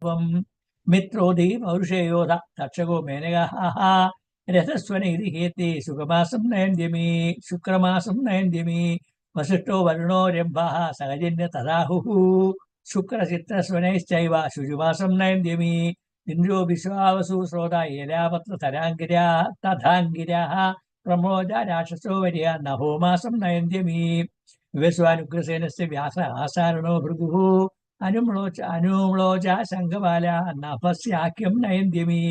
सर्वम् मित्रोधि पौरुषेयोध तक्षको मेनगाः रथस्वनिधि हेते सुखमासं नयन्त्यमि शुक्रमासं नयन्त्यमि वसिष्ठो वरुणो रम्भः सहजन्य तदाहुः शुक्रचित्रस्वनैश्चैव शुजुमासं नयन्त्यमि इन्द्रो विश्वावसु श्रोता एलापत्र तराङ्गिर्याः तथाङ्गिर्याः प्रमोदा राक्षसो वर्य नभोमासं नयन्त्यमि विश्वानुग्रसेनस्य व्यास आसारणो भृगुः अनुम्लोच शङ्खबाला नभस्याख्यं नयन्त्यमि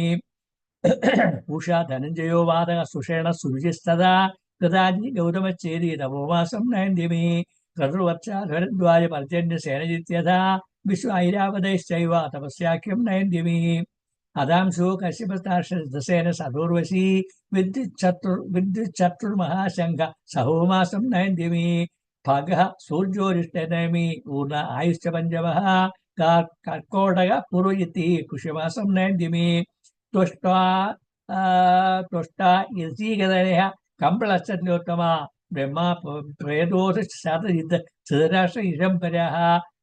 उषा धनञ्जयो वादः सुषेण सुरुचिस्तदा कृताजी गौतमश्चेदि नभोमासं नयन्त्यमि क्रतुर्वत्साध्वरद्वाज पर्जन्यसेनजित्यथा विश्वाैरावतैश्चैव तपस्याख्यं नयन्त्यमि अदांशो कश्यपस्तार्षदसेन सदूर्वशी विद्युच्चतुर्महाशङ्ख सहोमासं नयन्त्यमि भगः सूर्योरिष्टनयमि पूर्ण आयुश्च पञ्चमः कर्कोटक पुरोहितिः कुशमासं नयन्त्यमि तुष्टा यतीगदयः कम्बलश्चोत्तमा ब्रह्मा प्रेदोषशतजित् सदराष्ट्र इषम्परः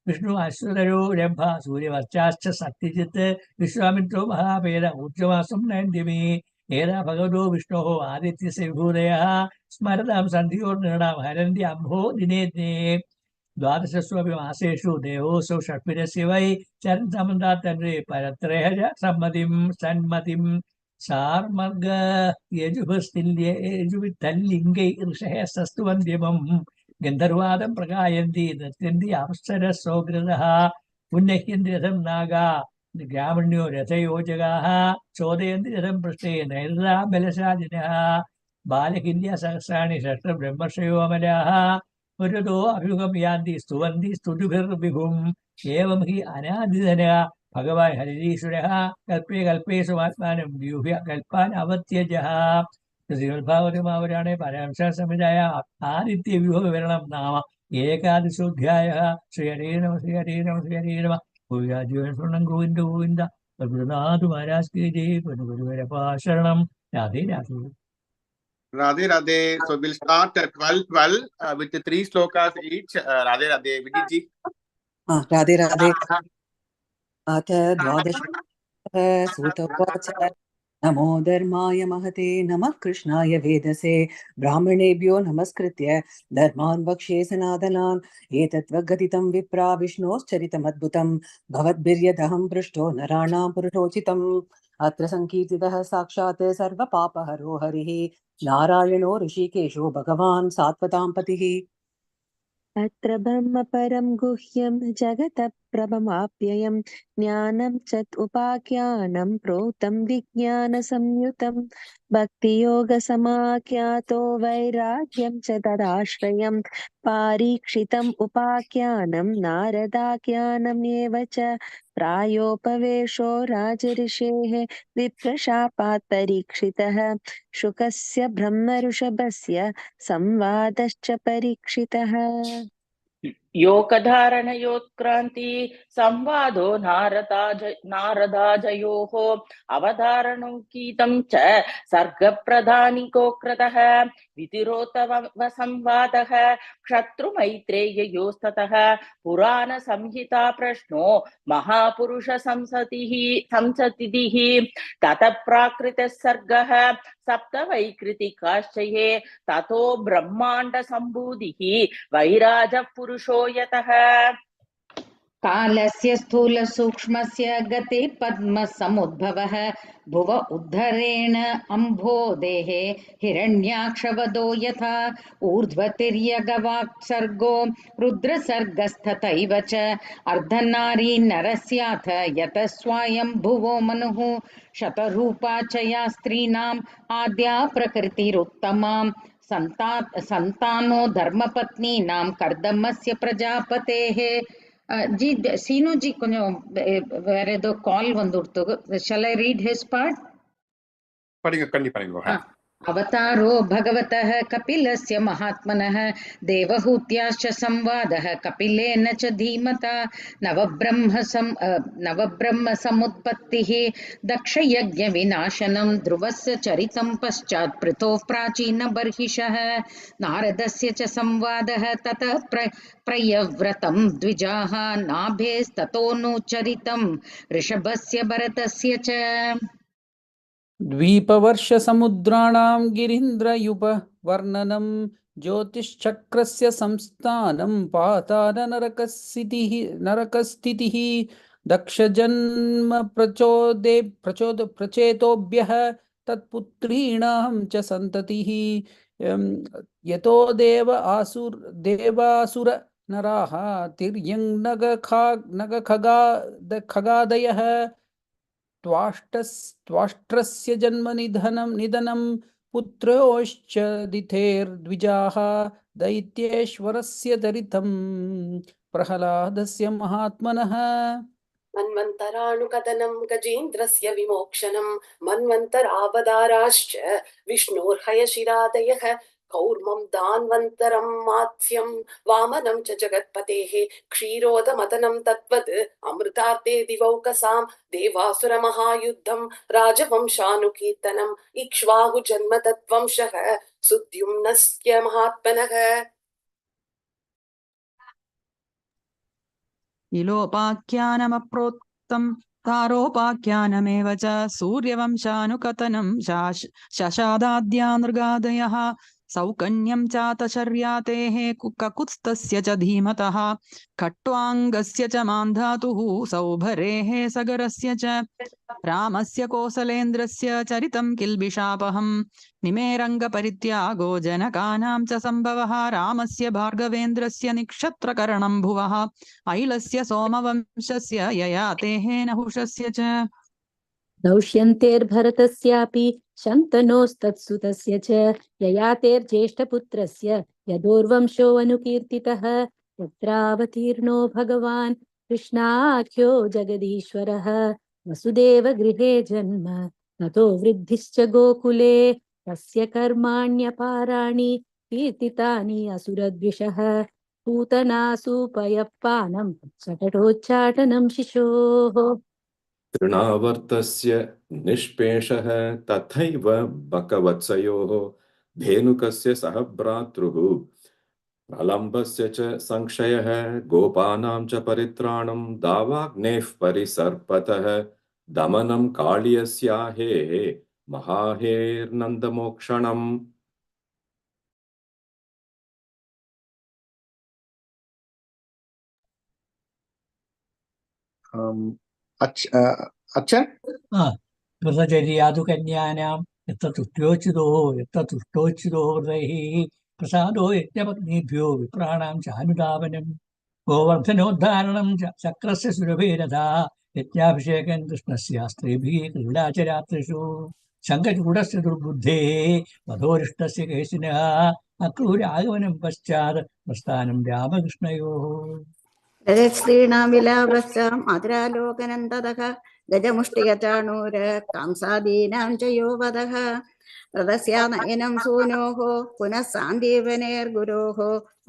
विष्णु अश्वतरो रम्भ सूर्यवर्चाश्च सत्यजित् विश्वामित्रो महाभेद ऊर्जमासं नयन्त्यमि एरा भगवतो विष्णोः आदित्यस्य विभूतयः स्मरतां सन्ध्योर्नृणां हरन्ति अम्भो दिने दिने द्वादशस्वपि मासेषु देवोऽसौ षट्विरस्य वै चरन्तमन्दात्तन्वे परत्रयः सन्मतिं सार्मर्ग यजुभिस्तल्लिङ्गै ऋषयः सस्तुवन्त्यमम् गन्धर्वादं प्रगायन्ति नृत्यन्ति अप्सरः सौगृदः पुण्यह्यन्ति रथं नागा ग्रामण्यो रथयोजगाः चोदयन्ति रथं पृष्ठे नैर्दा बलशालिनः बालकिल्या सहस्राणि षष्ठब्रह्मर्षयो अमलाः पुरतो अभ्युगं यान्ति स्तुवन्ति स्तुतिभिर्विभुम् एवं हि अनादिधनः भगवान् हरिरीश्वरः कल्पे कल्पे सुमात्मानं व्यूह्य कल्पान् अवत्यजः श्रीमद्भागवतमहापुराणे पारमहंससंहिताय आदित्यव्यूहविवरणं नाम एकादशोऽध्यायः। श्रीहरे नमः श्रीहरे नमः श्रीहरे नमः। भूयाजीवनपूर्णं गोविन्द गोविन्द प्रभुनाथ महाराज की जय। गुरुगुरुवरपा शरणं। Radhe Radhe. Radhe Radhe. So we'll start at 12:12 with the 3 slokas each. Radhe Radhe. Vidiji. Radhe Radhe. अथ द्वादश सूतोवाच नमो धर्माय महते नमः कृष्णाय वेदसे ब्राह्मणेभ्यो नमस्कृत्य धर्मान् वक्ष्ये सनातनान् एतत्त्वगदितं विप्रा विष्णोश्चरितमद्भुतं भवद्भिर्यदहं पृष्टो नराणां पुरुषोचितम् अत्र संकीर्तितः साक्षात् सर्वपापहरो हरिः नारायणो ऋषिकेशो भगवान् सात्वतां पतिः। अत्र ब्रह्म परं गुह्यं जगतः प्रभमाप्ययं ज्ञानं च उपाख्यानं प्रोतं विज्ञानसंयुतं भक्तियोगसमाख्यातो वैराग्यं च तदाश्रयं पारीक्षितम् उपाख्यानं नारदाख्यानमेव च प्रायोपवेशो राजऋषेः विप्रशापात् परीक्षितः शुकस्य ब्रह्मऋषभस्य संवादश्च परीक्षितः। योगधारणयोत्क्रान्ति संवादो नारदाजयोः अवधारणं गीतं च सर्गप्रधानिको कृतः वितिरोतवसंवादः क्षत्रुमैत्रेययोस्ततः पुराणसंहिता प्रश्नो महापुरुषसंसतिः ततः प्राकृतः सर्गः सप्तवैकृतिकाश्च ये ततो ब्रह्माण्डसम्भूतिः वैराजः पुरुषो यतः कालस्य स्थूल सूक्ष्मस्य गते पद्मसमुद्भवः भुव उद्धरेण अम्भोदेः हिरण्याक्षवदो यथा ऊर्ध्वतिर्यगवाक्सर्गो रुद्रसर्गस्तथैव च अर्धनारी नरस्याथ यतः स्वायम्भुवो मनुः शतरूपा च या स्त्रीणाम् आद्या प्रकृतिरुत्तमां संतानो धर्मपत्नीनां कर्दमस्य प्रजापतेः। जी सीनु जी கொஞ்சம் வேற ஏதோ கால் வந்துடுது. Shall I read his part? படிங்க கண்டிப்பா. अवतारो भगवतः कपिलस्य महात्मनः देवहूत्याश्च संवादः कपिलेन च धीमता नवब्रह्मसमुत्पत्तिः दक्षयज्ञविनाशनं ध्रुवस्य चरितं पश्चात् पृथोः प्राचीनबर्हिषः नारदस्य च संवादः ततः प्रयव्रतं द्विजाः नाभेस्ततोऽनुचरितं ऋषभस्य भरतस्य च द्वीपवर्षसमुद्राणां गिरीन्द्रयुपवर्णनं ज्योतिश्चक्रस्य संस्थानं नरकस्थितिः दक्षजन्म प्रचेतोभ्यः तत्पुत्रीणां च सन्ततिः यतो देवासुर नराः तिर्यङ्नगखगादयः त्वाष्ट्रस्य जन्म निधनं पुत्रोश्च दिथेर्द्विजाः दैत्येश्वरस्य दरितं प्रह्लादस्य महात्मनः मन्वन्तराणुकथनं गजेन्द्रस्य विमोक्षणं मन्वन्तरावताराश्च विष्णोर्हयशिरादयः कौर्मं दान्वन्तरं मात्स्यं वामनं च जगत्पतेः क्षीरोदमतनं तद्वत् अमृतार्थे दिवौकसां देवासुरमहायुद्धं राजवंशानुकीर्तनम् इक्ष्वाकुजन्मतत्वंशः सुद्युम्नस्य महात्मनः इलोपाख्यानमप्रोक्तं तारोपाख्यानमेव च सूर्यवंशानुकथनं शशादाद्या नृगादयः सौकन्यं चातशर्यातेः ककुत्स्थस्य च धीमतः खट्वाङ्गस्य च मान्धातुः सौभरेः सगरस्य च रामस्य कौसलेन्द्रस्य चरितं किल्बिषापहं निमेरङ्गपरित्यागो जनकानां च सम्भवः रामस्य भार्गवेन्द्रस्य निक्षत्रकरणं भुवः ऐलस्य सोमवंशस्य ययातेः नहुषस्य च नौष्यन्तेर्भरतस्यापि शन्तनोस्तत्सुतस्य च ययातेर्ज्येष्ठपुत्रस्य यदोर्वंशो अनुकीर्तितः तत्रावतीर्णो भगवान् कृष्णाख्यो जगदीश्वरः वसुदेवगृहे जन्म ततो वृद्धिश्च गोकुले तस्य कर्माण्यपाराणि कीर्तितानि असुरद्विषः पूतनासूपयपानं शकटोच्चाटनं शिशोः तृणावर्तस्य निष्पेषः तथैव बकवत्सयोः धेनुकस्य सह भ्रातृः प्रलम्बस्य च संशयः गोपानां च परित्राणं दावाग्नेः परिसर्पतः दमनं काळियस्याहेः महाहेर्नन्दमोक्षणम् अच्छा कृतचर्यादुकन्यानां यत्र तुष्टोचितो व्रतैः प्रसादो यज्ञपत्नीभ्यो विप्राणां च अनुधावनं गोवर्धनोद्धारणं च चक्रस्य सुरभिरथा यज्ञाभिषेकं कृष्णस्य स्त्रीभिः क्रीडाचरात्रिषु शङ्खचूडस्य दुर्बुद्धेः वधोरिष्टस्य केशिनः अक्रूरागमनं पश्चात् प्रस्थानं रामकृष्णयोः रजस्त्रीणां विलापश्च मधुरालोकनं ततः गजमुष्टिगचाणूर कंसादीनां च यो वधः रथस्या नयनं सूनोः पुनः सान्दीपनेर्गुरोः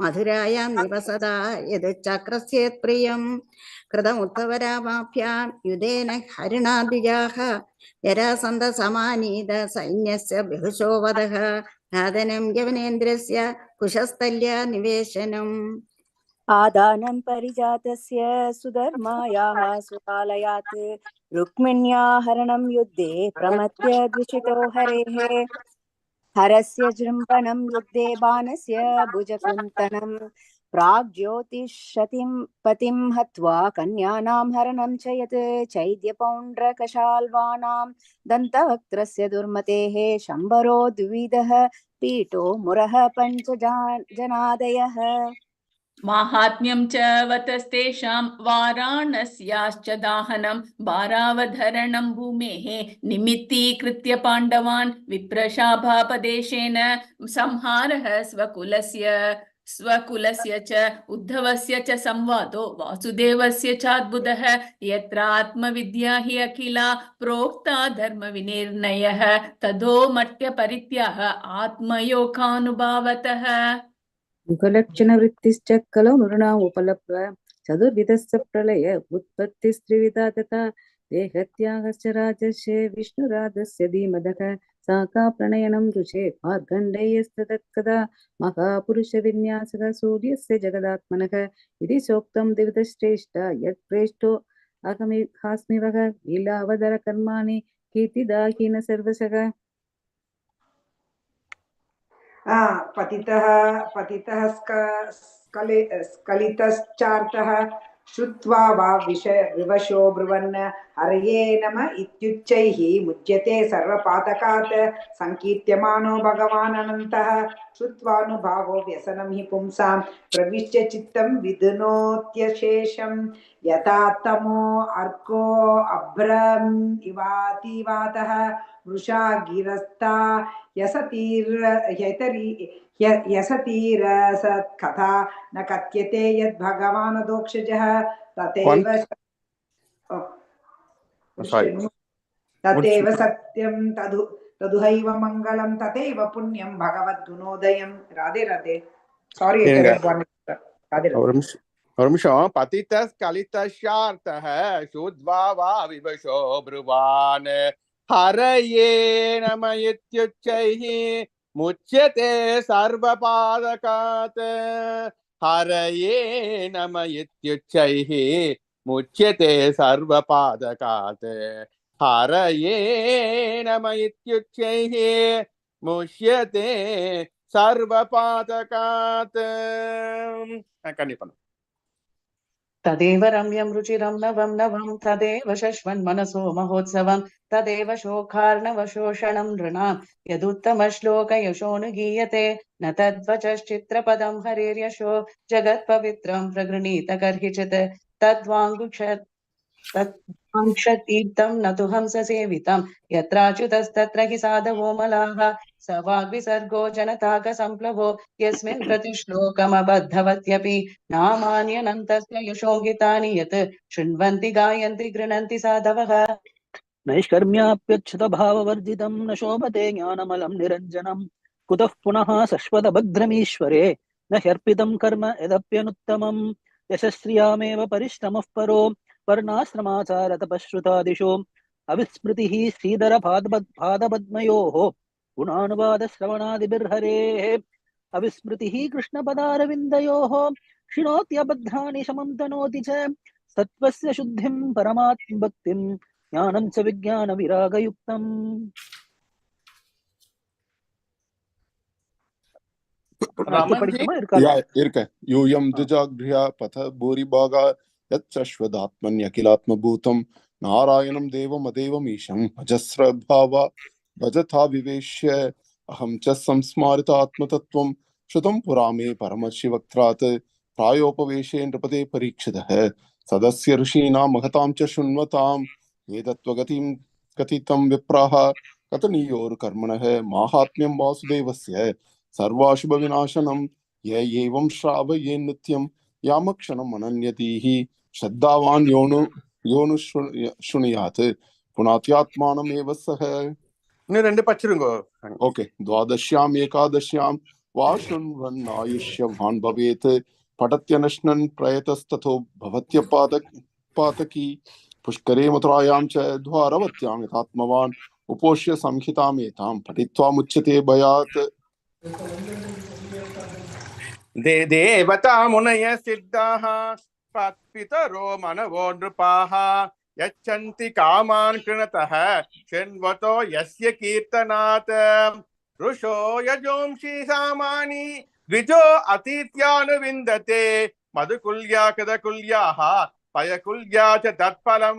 मधुरायां निवसदा यदुच्चक्रस्येत्प्रियं कृतमुत्तवरामाभ्यां युधेन हरिणाद्विजाः जरासन्धसमानीत सैन्यस्य बहुशो वधः घातनं यवनेन्द्रस्य कुशस्थल्या निवेशनम् आदानं परिजातस्य सुधर्मायाः सुरालयात् रुक्मिण्याः हरणं युद्धे प्रमथ्य द्विषितो हरेः हरस्य जृम्भणं युद्धे बाणस्य भुजकुन्तनं प्राग्ज्योतिषतिं पतिं हत्वा कन्यानां हरणं च यत् चैद्यपौण्ड्रकशाल्वानां दन्तवक्त्रस्य दुर्मतेः शम्बरो द्विविधः पीठो मुरः पञ्चजनादयः माहात्म्यं च वतस्तेषां वाराणस्याश्च दाहनं बारावधरणं भूमेः निमित्तीकृत्य पाण्डवान् विप्रशाभापदेशेन संहारः स्वकुलस्य स्वकुलस्य च उद्धवस्य च संवादो वासुदेवस्य चाद्भुतः यत्र आत्मविद्या हि अखिला प्रोक्ता धर्मविनिर्णयः तदो मट्य परित्याह आत्मयोगानुभावतः। युगलक्षणवृत्तिश्च कलौ नृणा उपलब्ध चतुर्विधस्य प्रलय उत्पत्तिस्त्रिविधा तथा देहत्यागश्च राजस्य विष्णुराजस्य धीमदः साका प्रणयनं रुचे मार्गण्डेयस्तत्कदा महापुरुषविन्यासः सूर्यस्य जगदात्मनः इति चोक्तं द्विविधश्रेष्ठ यत्प्रेष्ठो अहमिहास्मिवः लीलावदरकर्माणि कीर्तिदाहीन सर्वशः। पतितः स्खलितश्चार्थः श्रुत्वा वा विवशो ब्रुवन् हरये नम इत्युच्चैः मुच्यते सर्वपातकात् संकीर्त्यमानो भगवान् अनन्तः श्रुत्वानुभावो व्यसनं हि पुंसां प्रविश्य चित्तं विधुनोत्यशेषं यथा तमो अर्को अभ्रम् इवातिवातः वृषा गिरस्ता यसतीरसत्कथा न कथ्यते यद् भगवानदोक्षजः तथैव सत्यं तदुहैव मङ्गलं तथैव पुण्यं भगवद्गुणोदयं। राधे राधे। सॉरी पतितस्खलितश्चार्थः शुद्ध्वा वा विवशो ब्रुवान् हरये नम इत्युच्चैः मुच्यते सर्वपादकात् हरये नम इत्युच्चैः मुच्यते सर्वपादकात् हरये नम इत्युच्चैः मुच्यते सर्वपादकात्। कण्डिपा तदेव रम्यं रुचिरं नवं नवं तदेव शश्वन्मनसो महोत्सवं तदेव शोकार्णवशोषणं नृणां यदुत्तमश्लोकयशोऽनुगीयते न तद्वचश्चित्रपदं हरेर्यशो जगत्पवित्रं प्रगृणीत कर्हिचित् तद्वाङ्क्षतीर्थं न तु हंससेवितं यत्राच्युतस्तत्र हि साधवो मलाः स वाग्विसर्गो जनताकसम्प्लवो यस्मिन् प्रतिश्लोकमबद्धवत्यपि नामान्यनन्तस्य यशोङ्गितानि यत् शृण्वन्ति गायन्ति गृह्णन्ति साधवः। नैष्कर्म्याप्यच्युतभाववर्जितं न शोभते ज्ञानमलं निरञ्जनं कुतः पुनः शश्वतभद्रमीश्वरे न ह्यर्पितं कर्म यदप्यनुत्तमं यशस्रियामेव परिश्रमः परो वर्णाश्रमाचारतपश्रुतादिषु अविस्मृतिः श्रीधरपादपद्मयोः गुणानुवादश्रवणादिभिर्हरेः अविस्मृतिः कृष्णपदारविन्दयोः क्षिणोत्यबद्धानि शमं तनोति च सत्त्वस्य शुद्धिं परमात्मभक्तिं ज्ञानं च विज्ञानविरागयुक्तम्। यूयं द्विजागृह्य पथ भूरिभागा यच्छश्वदात्मन्यखिलात्मभूतं नारायणं देवमदेवमीशं भजस्रभावा भजथा विवेश्य अहं च संस्मारित आत्मतत्त्वं श्रुतं पुरा मे परमशिवक्त्रात् प्रायोपवेशे नृपते परीक्षितः सदस्य ऋषीणां महतां च शृण्वतां वेदत्वगतिं कथितं विप्राः कथनीयोर्कर्मणः माहात्म्यं वासुदेवस्य सर्वाशुभविनाशनं य एवं श्रावये नित्यं यामक्षणम् अनन्यतीः श्रद्धावान् योनु शृणुयात् पुनात्यात्मानमेव सः। ओके द्वादश्याम् एकादश्यां वा शृण्वन् आयुष्यवान् भवेत् पठत्यनश्नन् प्रयतस्ततो भवत्यपातकी पुष्करे मथुरायां च द्वारवत्यां यथात्मवान् उपोष्य संहितामेतां पठित्वा मुच्यते भयात्। देवता मुनय सिद्धाः पितरो मनवो नृपाः यच्छन्ति कामान् कृणतः शृण्वतो यस्य कीर्तनात् ऋषो यजोंषि सामानि द्विजो अतीत्यानुविन्दते मधुकुल्या कृतकुल्याः पयकुल्या च तत्फलं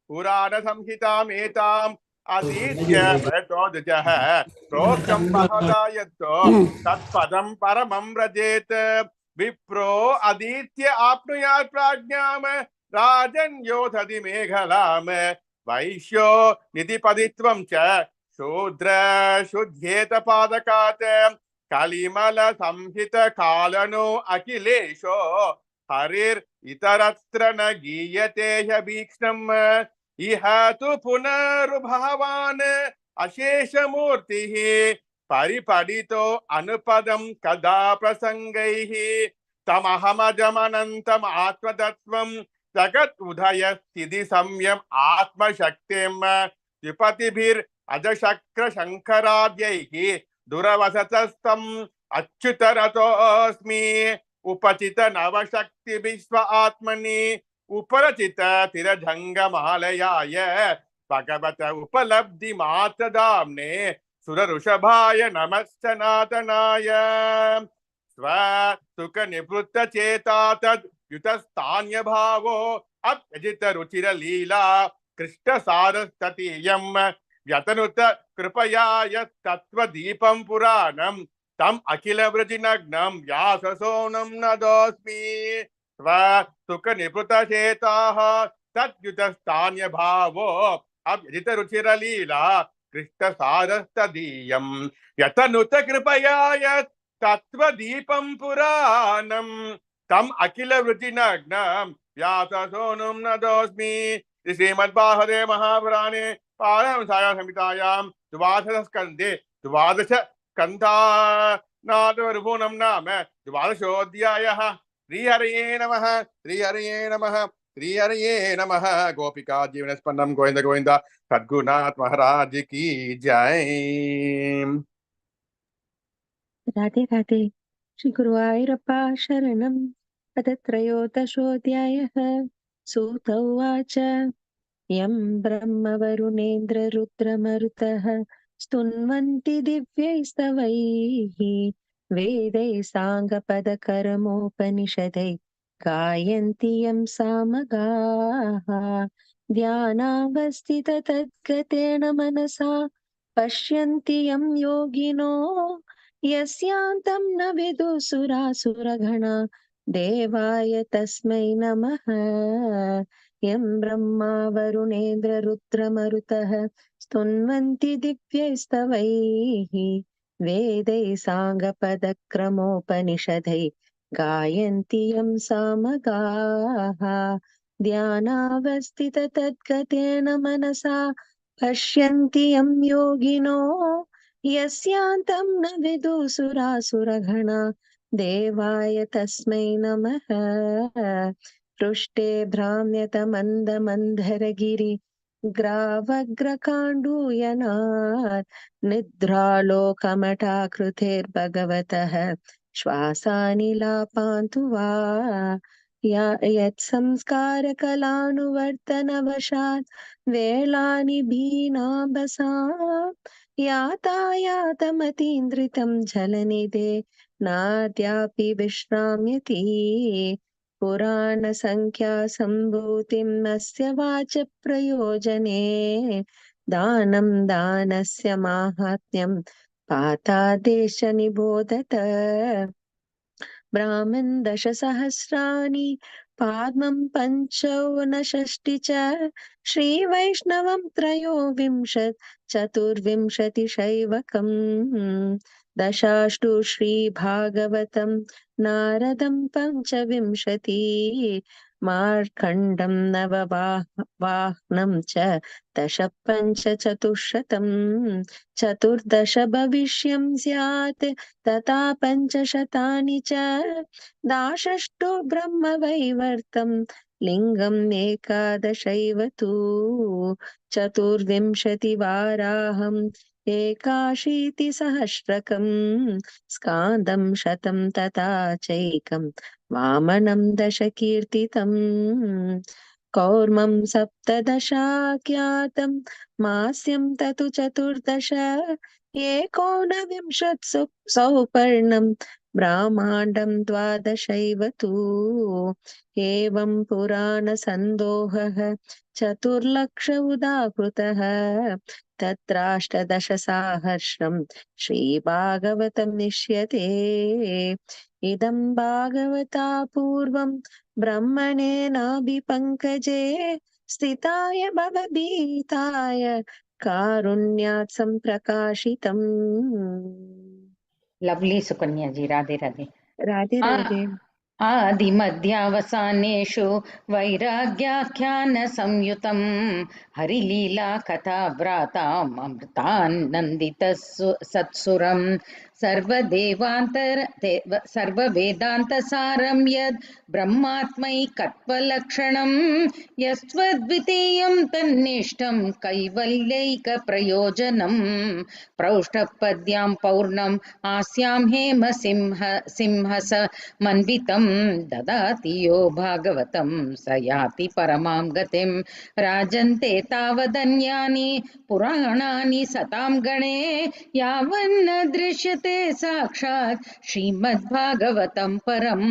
पुराण संहितामेताम् अतीत्य प्रयतोदजः प्रोक्तं महता यत्तो तत्पदं परमं व्रजेत् विप्रो अदीत्य आप्नुयात् प्राज्ञां राजन् योधति मेघलां वैश्यो निधिपदित्वं च शूद्र शुद्ध्येत पादकात् कलिमल संहित कालनो अखिलेशो हरिर् इतरत्र न गीयते ह्यभीक्ष्णम् इह तु पुनरुभावान् अशेषमूर्तिः परिपडितो अनुपदं कदा प्रसंगैः तमहमजमनन्तम् आत्मतत्त्वं जगत् उदय स्थिति संयम आत्मशक्तिं द्विपतिभिरजशक्र शंकराद्यैः दुरवसतस्तम् अच्युतरतोऽस्मि उपचित नवशक्ति विश्व आत्मनि उपरचित तिरजंगमालयाय भगवत उपलब्धि मात्रदाम्ने सुरऋषभाय नमः सनातनाय स्व सुख निवृत्त चेता तद युतस्थान्य भावो अभ्यजित रुचिर लीला कृष्ण सारस्ततीयं व्यतनुत कृपया यत्तत्व दीपं पुराणं तम अखिल वृजिनग्नं व्याससोनं नदोस्मि स्व सुख निवृत्त चेताः तद्युतस्थान्य भावो अभ्यजित रुचिर लीला कृष्ण सारस्तदीयं यतनुत कृपया तत्त्वदीपं पुराणं तम अखिल वृजिनग्नं व्याससोनुं नदोस्मि। श्रीमद्भागवते महापुराणे पारमहंस्यां संहितायां द्वादश स्कन्धे द्वादश स्कन्धानां नाम द्वादशोऽध्यायः। श्रीहरये नमः, श्रीहरये नमः, श्रीहरये नमः। गोपिका जीवनस्पन्दं गोविंद गोविंद सद्गुरुनाथ महाराज की जय। राधे राधे। श्री गुरुवायूरप्पा शरणम्। पदत्रयोदशोऽध्यायः। सूत उवाच यं ब्रह्मवरुणेन्द्ररुद्रमरुतः स्तुन्वन्ति दिव्यैस्तवैः वेदैः साङ्गपदकरमोपनिषदैः गायन्ति यं सामगाः ध्यानावस्थिततद्गतेन मनसा पश्यन्ति यं योगिनो यस्यान्तं न विदुः सुरासुरगणा देवाय तस्मै नमः। यं ब्रह्मा वरुणेन्द्र रुद्रमरुतः स्तुन्वन्ति दिव्यैस्तवैः वेदैः साङ्गपदक्रमोपनिषदैः गायन्ति यं सामगाः ध्यानावस्थिततद्गतेन मनसा पश्यन्ति यं योगिनो यस्यान्तं न विदुः सुरासुरगणा देवाय तस्मै नमः। पृष्ठे भ्राम्यतमन्दमन्धरगिरि ग्रावग्रकाण्डूयनात् निद्रालोकमठाकृतेर्भगवतः श्वासानिलापान्तु वा यत्संस्कारकलानुवर्तनवशात् वेलानि भीनाभसाम् यातायातमतीन्द्रितं जलनिधे नाद्यापि विश्राम्यति पुराणसङ्ख्यासम्भूतिम् अस्य वाच प्रयोजने दानं दानस्य माहात्म्यं पातादेशनिबोधत ब्राह्मण दशसहस्राणि पाद्मं पञ्चोनषष्टि च श्रीवैष्णवं त्रयोविंशत् चतुर्विंशतिशैवकम् दशाष्टु श्रीभागवतं नारदं पञ्चविंशति मार्कण्डं नववाह्नं च दश पञ्चचतुश्शतं चतुर्दश भविष्यं स्यात् तथा पञ्चशतानि च दाशष्टु ब्रह्मवैवर्तं लिङ्गम् एकादशैव तु चतुर्विंशतिवाराहम् एकाशीतिसहस्रकं स्कान्दं शतं तथा चैकं वामनं दशकीर्तितम् कौर्मं सप्तदशाख्यातं मास्यं ततु चतुर्दश एकोनविंशत्सु सौपर्णं ब्रह्माण्डं द्वादशैव तु एवं पुराणसन्दोहः चतुर्लक्ष उदाहृतः तत्राष्टदशसाहस्रं श्रीभागवतमिष्यते इदं भागवता पूर्वं ब्रह्मणेनाभिपङ्कजे स्थिताय भवभीताय कारुण्यात् सम्प्रकाशितम्। लवली सुकन्या जी, राधे राधे। राधे राधे। आदिमध्यावसानेषु वैराग्याख्यान संयुतं हरिलीला कथा व्राताम् अमृतानन्दित सत्सुरं सर्ववेदान्तसारं यद् ब्रह्मात्मैकत्वलक्षणं यस्त्वद्वितीयं तन्निष्ठं कैवल्यैकप्रयोजनं प्रौष्ठपद्यां पौर्णम् आस्यां हेम सिंहस मन्वितं ददाति यो भागवतं स याति परमां गतिं राजन्ते तावदन्यानि पुराणानि सतां गणे यावन्न दृश्यते साक्षात् श्रीमद्भागवतं परं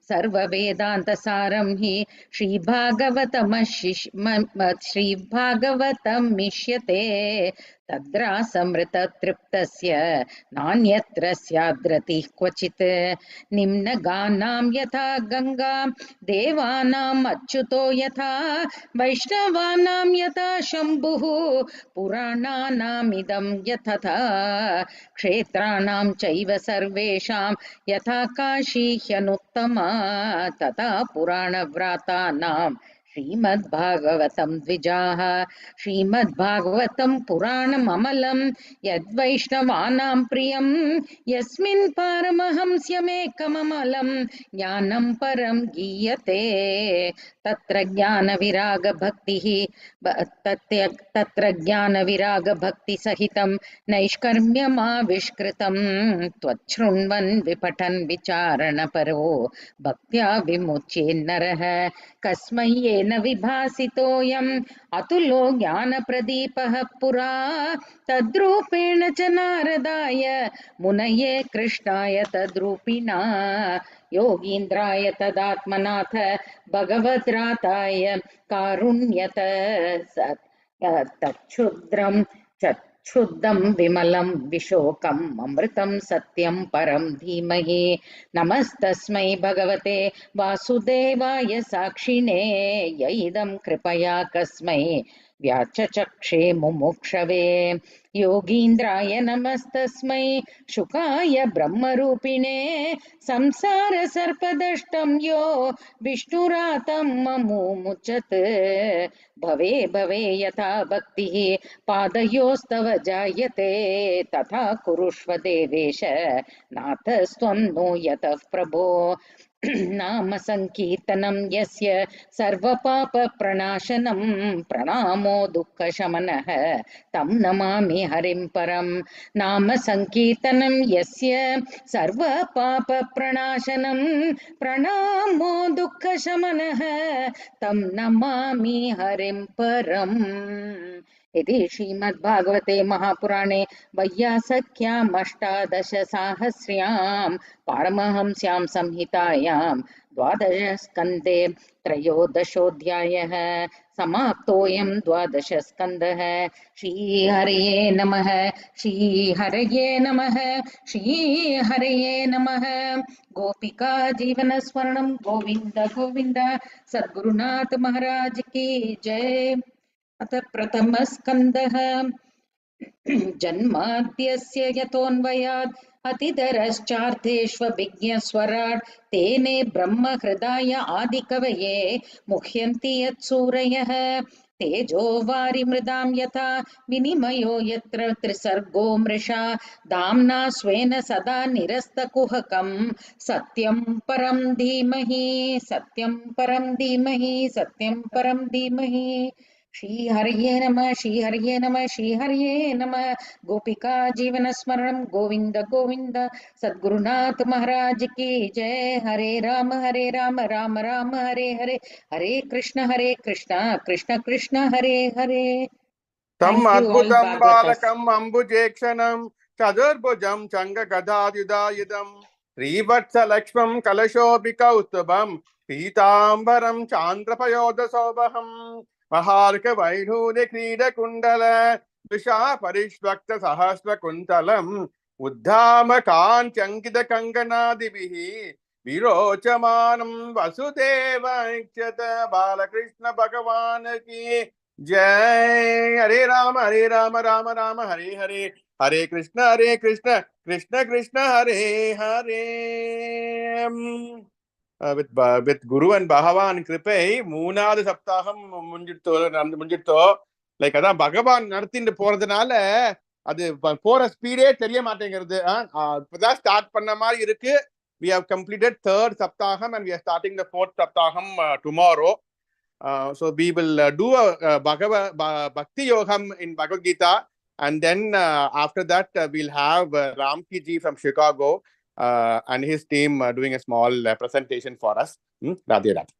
सर्ववेदान्तसारं हि श्रीभागवतमिष्यते तद्रासमृततृप्तस्य नान्यत्र स्याद्रतिः क्वचित् निम्नगानां यथा गंगा देवानाम् अच्युतो यथा वैष्णवानां यथा शंभुः पुराणानामिदं यथा क्षेत्राणां चैव सर्वेषां यथा काशी ह्यनुत्तमा तथा पुराणव्रातानां श्रीमद्भागवतं द्विजाः श्रीमद्भागवतं पुराणममलं यद्वैष्णवानां प्रियं यस्मिन् पारमहंस्यमेकममलं ज्ञानं परं गीयते तत्र ज्ञानविरागभक्तिसहितं नैष्कर्म्यमाविष्कृतं त्वच्छृण्वन् विपठन् विचारणपरो भक्त्या विमुच्येन्नरः कस्मै येन विभासितोऽयम् अतुलो ज्ञानप्रदीपः पुरा तद्रूपेण च नारदाय मुनये कृष्णाय तद्रूपिणा योगीन्द्राय तदात्मनाथ भगवद्राताय कारुण्यत तच्छुद्रं क्षुद्धं विमलं विशोकम् अमृतं सत्यं परं धीमहि नमस्तस्मै भगवते वासुदेवाय साक्षिणे य इदं कृपया कस्मै व्याचचक्षे मुमुक्षवे योगीन्द्राय नमस्तस्मै शुकाय ब्रह्मरूपिणे संसार सर्पदष्टं यो विष्णुरातं ममुमुचत् भवे भवे यथा भक्तिः पादयोस्तव जायते तथा कुरुष्व देवेश नाथस्त्वं नो यतः प्रभो नाम संकीर्तनं यस्य सर्वपापप्रणाशनं प्रणामो दुःखशमनः तं नमामि हरिं परं नाम संकीर्तनं यस्य सर्वपापप्रणाशनं प्रणामो दुःखशमनः तं नमामि हरिं परम् इति श्रीमद्भागवते महापुराणे वैयासख्याम् अष्टादशसाहस्र्यां पारमहंस्यां संहितायां 12 स्कन्धे 13 समाप्तोऽयं 12 स्कन्धः। श्रीहरये नमः श्रीहरये नमः श्रीहरये नमः। गोपिका जीवनस्मरणं गोविन्द गोविन्द। सद्गुरुनाथ महाराज की जय। अथ प्रथमः स्कन्धः जन्माद्यस्य यतोऽन्वयात् अतितरश्चार्थेष्वभिज्ञस्वराट् तेने ब्रह्महृदाय आदिकवये मुह्यन्ति यत्सूरयः तेजो वारिमृदां यथा विनिमयो यत्र त्रिसर्गो मृषा दाम्ना स्वेन सदा निरस्तकुहकं सत्यं परं धीमहि सत्यं परं धीमहि सत्यं परं धीमहि। श्रीहरये नमः श्रीहरये नमः श्रीहरये नमः। गोपिका जीवनस्मरणं गोविन्द गोविन्द। सद्गुरुनाथ महाराज की जय। हरे राम राम राम हरे हरे, हरे कृष्ण कृष्ण कृष्ण हरे हरे। तम् Thank you all अद्भुतं Bhagavatas. बालकम् अम्बुजेक्षणं चतुर्भुजं चङ्गगदायुधायुधं श्रीवत्सलक्ष्मं कलशोऽभिकौस्तुभं पीताम्बरं चान्द्रपयोधसौभहं महार्कवैढूर्यक्रीडकुण्डल दुषा परिष्वक्तसहस्रकुन्तलम् उद्धामकाञ्चङ्कितकङ्कणादिभिः विरोचमानं वसुदेवैक्षत बालकृष्ण भगवान् की जय। हरे Ram Ram Ram Hare Hare, Hare Krishna, Krishna Krishna, Hare Hare. With Guru and Bhagavan Kripai, Moonad Saptaham Munjito, like Adam Bhagavan, nothing to pour the Nala, for a speed, tell you that start Panama, we have completed third Saptaham and we are starting the fourth Saptaham tomorrow. So we will do a Bhakti Yogam in Bhagavad Gita, and then after that we'll have Ramki ji from Chicago and his team doing a small presentation for us. Radhe Radhe.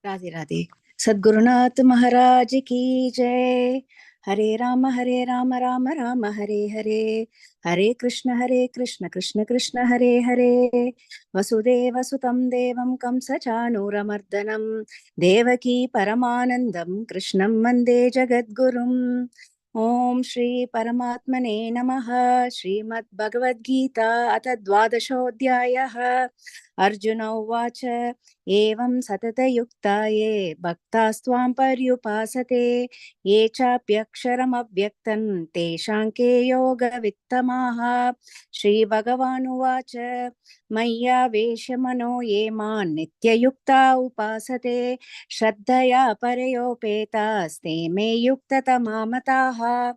Radhe Radhe. Sadgurunath Maharaj ki jai. Hare Rama Rama Rama Hare Hare. Hare Krishna Krishna Krishna Hare Hare. Vasudeva Sutam Devam Kamsa Chanuramardanam. Devaki Paramanandam Krishnam Mande Jagadgurum. Om Shri Paramatmane Namaha. Srimad Bhagavad Gita Atha Dvadashodhyayah. Arjuna Uvacha Evam Satata Yuktaye Bhaktastvam Paryupasate Ye Chapyaksharam Abhyaktan Teshanke Yoga Vittamaha. Shri Bhagavan Uvacha Maya Veshamano Yeman Nitya Yukta Upasate Shraddhaya Parayopeta Ste Me Yukta Tamamataha.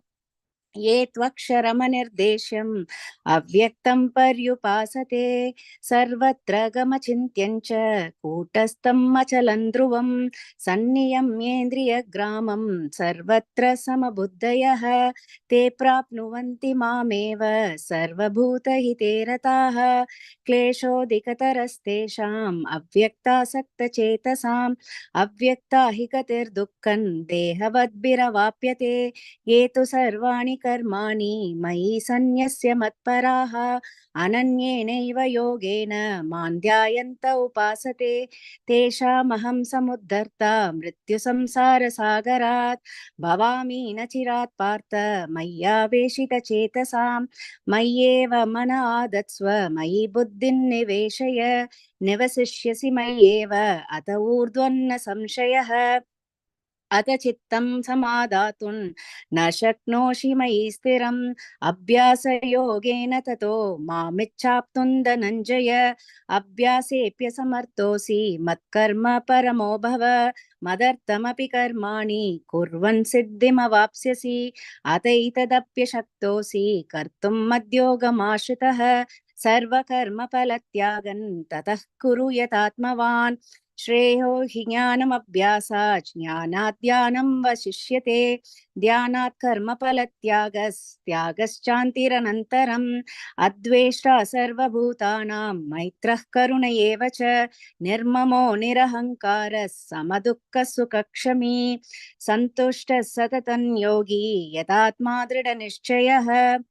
Ye Tvaksharamanirdesyam Avyaktam Paryupasate Sarvatra Gamachintyancha Kutastam Machalandruvam Sanniyam Yendriya Gramam Sarvatra Samabuddhayah Te Prapnuvanti Mameva Sarvabhuta Hiterataha Kleshodikatarastesham Avyakta Sakta Chetasam Avyakta Hikatir Dukkan Dehavadbiravapyate Ye tu sarvani karmani mayi sanyasya matparaha ananyenaiva yogena mandhyayanta upasate teshamaham samuddarta mrityu samsara sagarat bhavami nachirat partha maya veshita chetasam mayyeva mana adatsva mayi buddhin niveshaya nivasishyasi mayyeva ata urdhvanna samshayah Ata chittam samadhatun na shaknoshi mayi stiram abhyasa yogena tato mamichhaptun dhananjaya abhyasepya samartosi matkarma paramo bhava madartamapi karmani kurvan siddhimavapsyasi ataitadapya shaktosi kartum madyogamashritah sarvakarma palatyagan tatah kuru yatatmavan Shreyo hi jnanam abhyasat jnanat dhyanam vasishyate dhyanat karma palatyagas tyagaschantiranantaram adveshta sarva bhutanam maitrah karuna evacha nirmamo nirahankaras samadukka sukakshami santushta satatan yogi yatatma drida nishchayah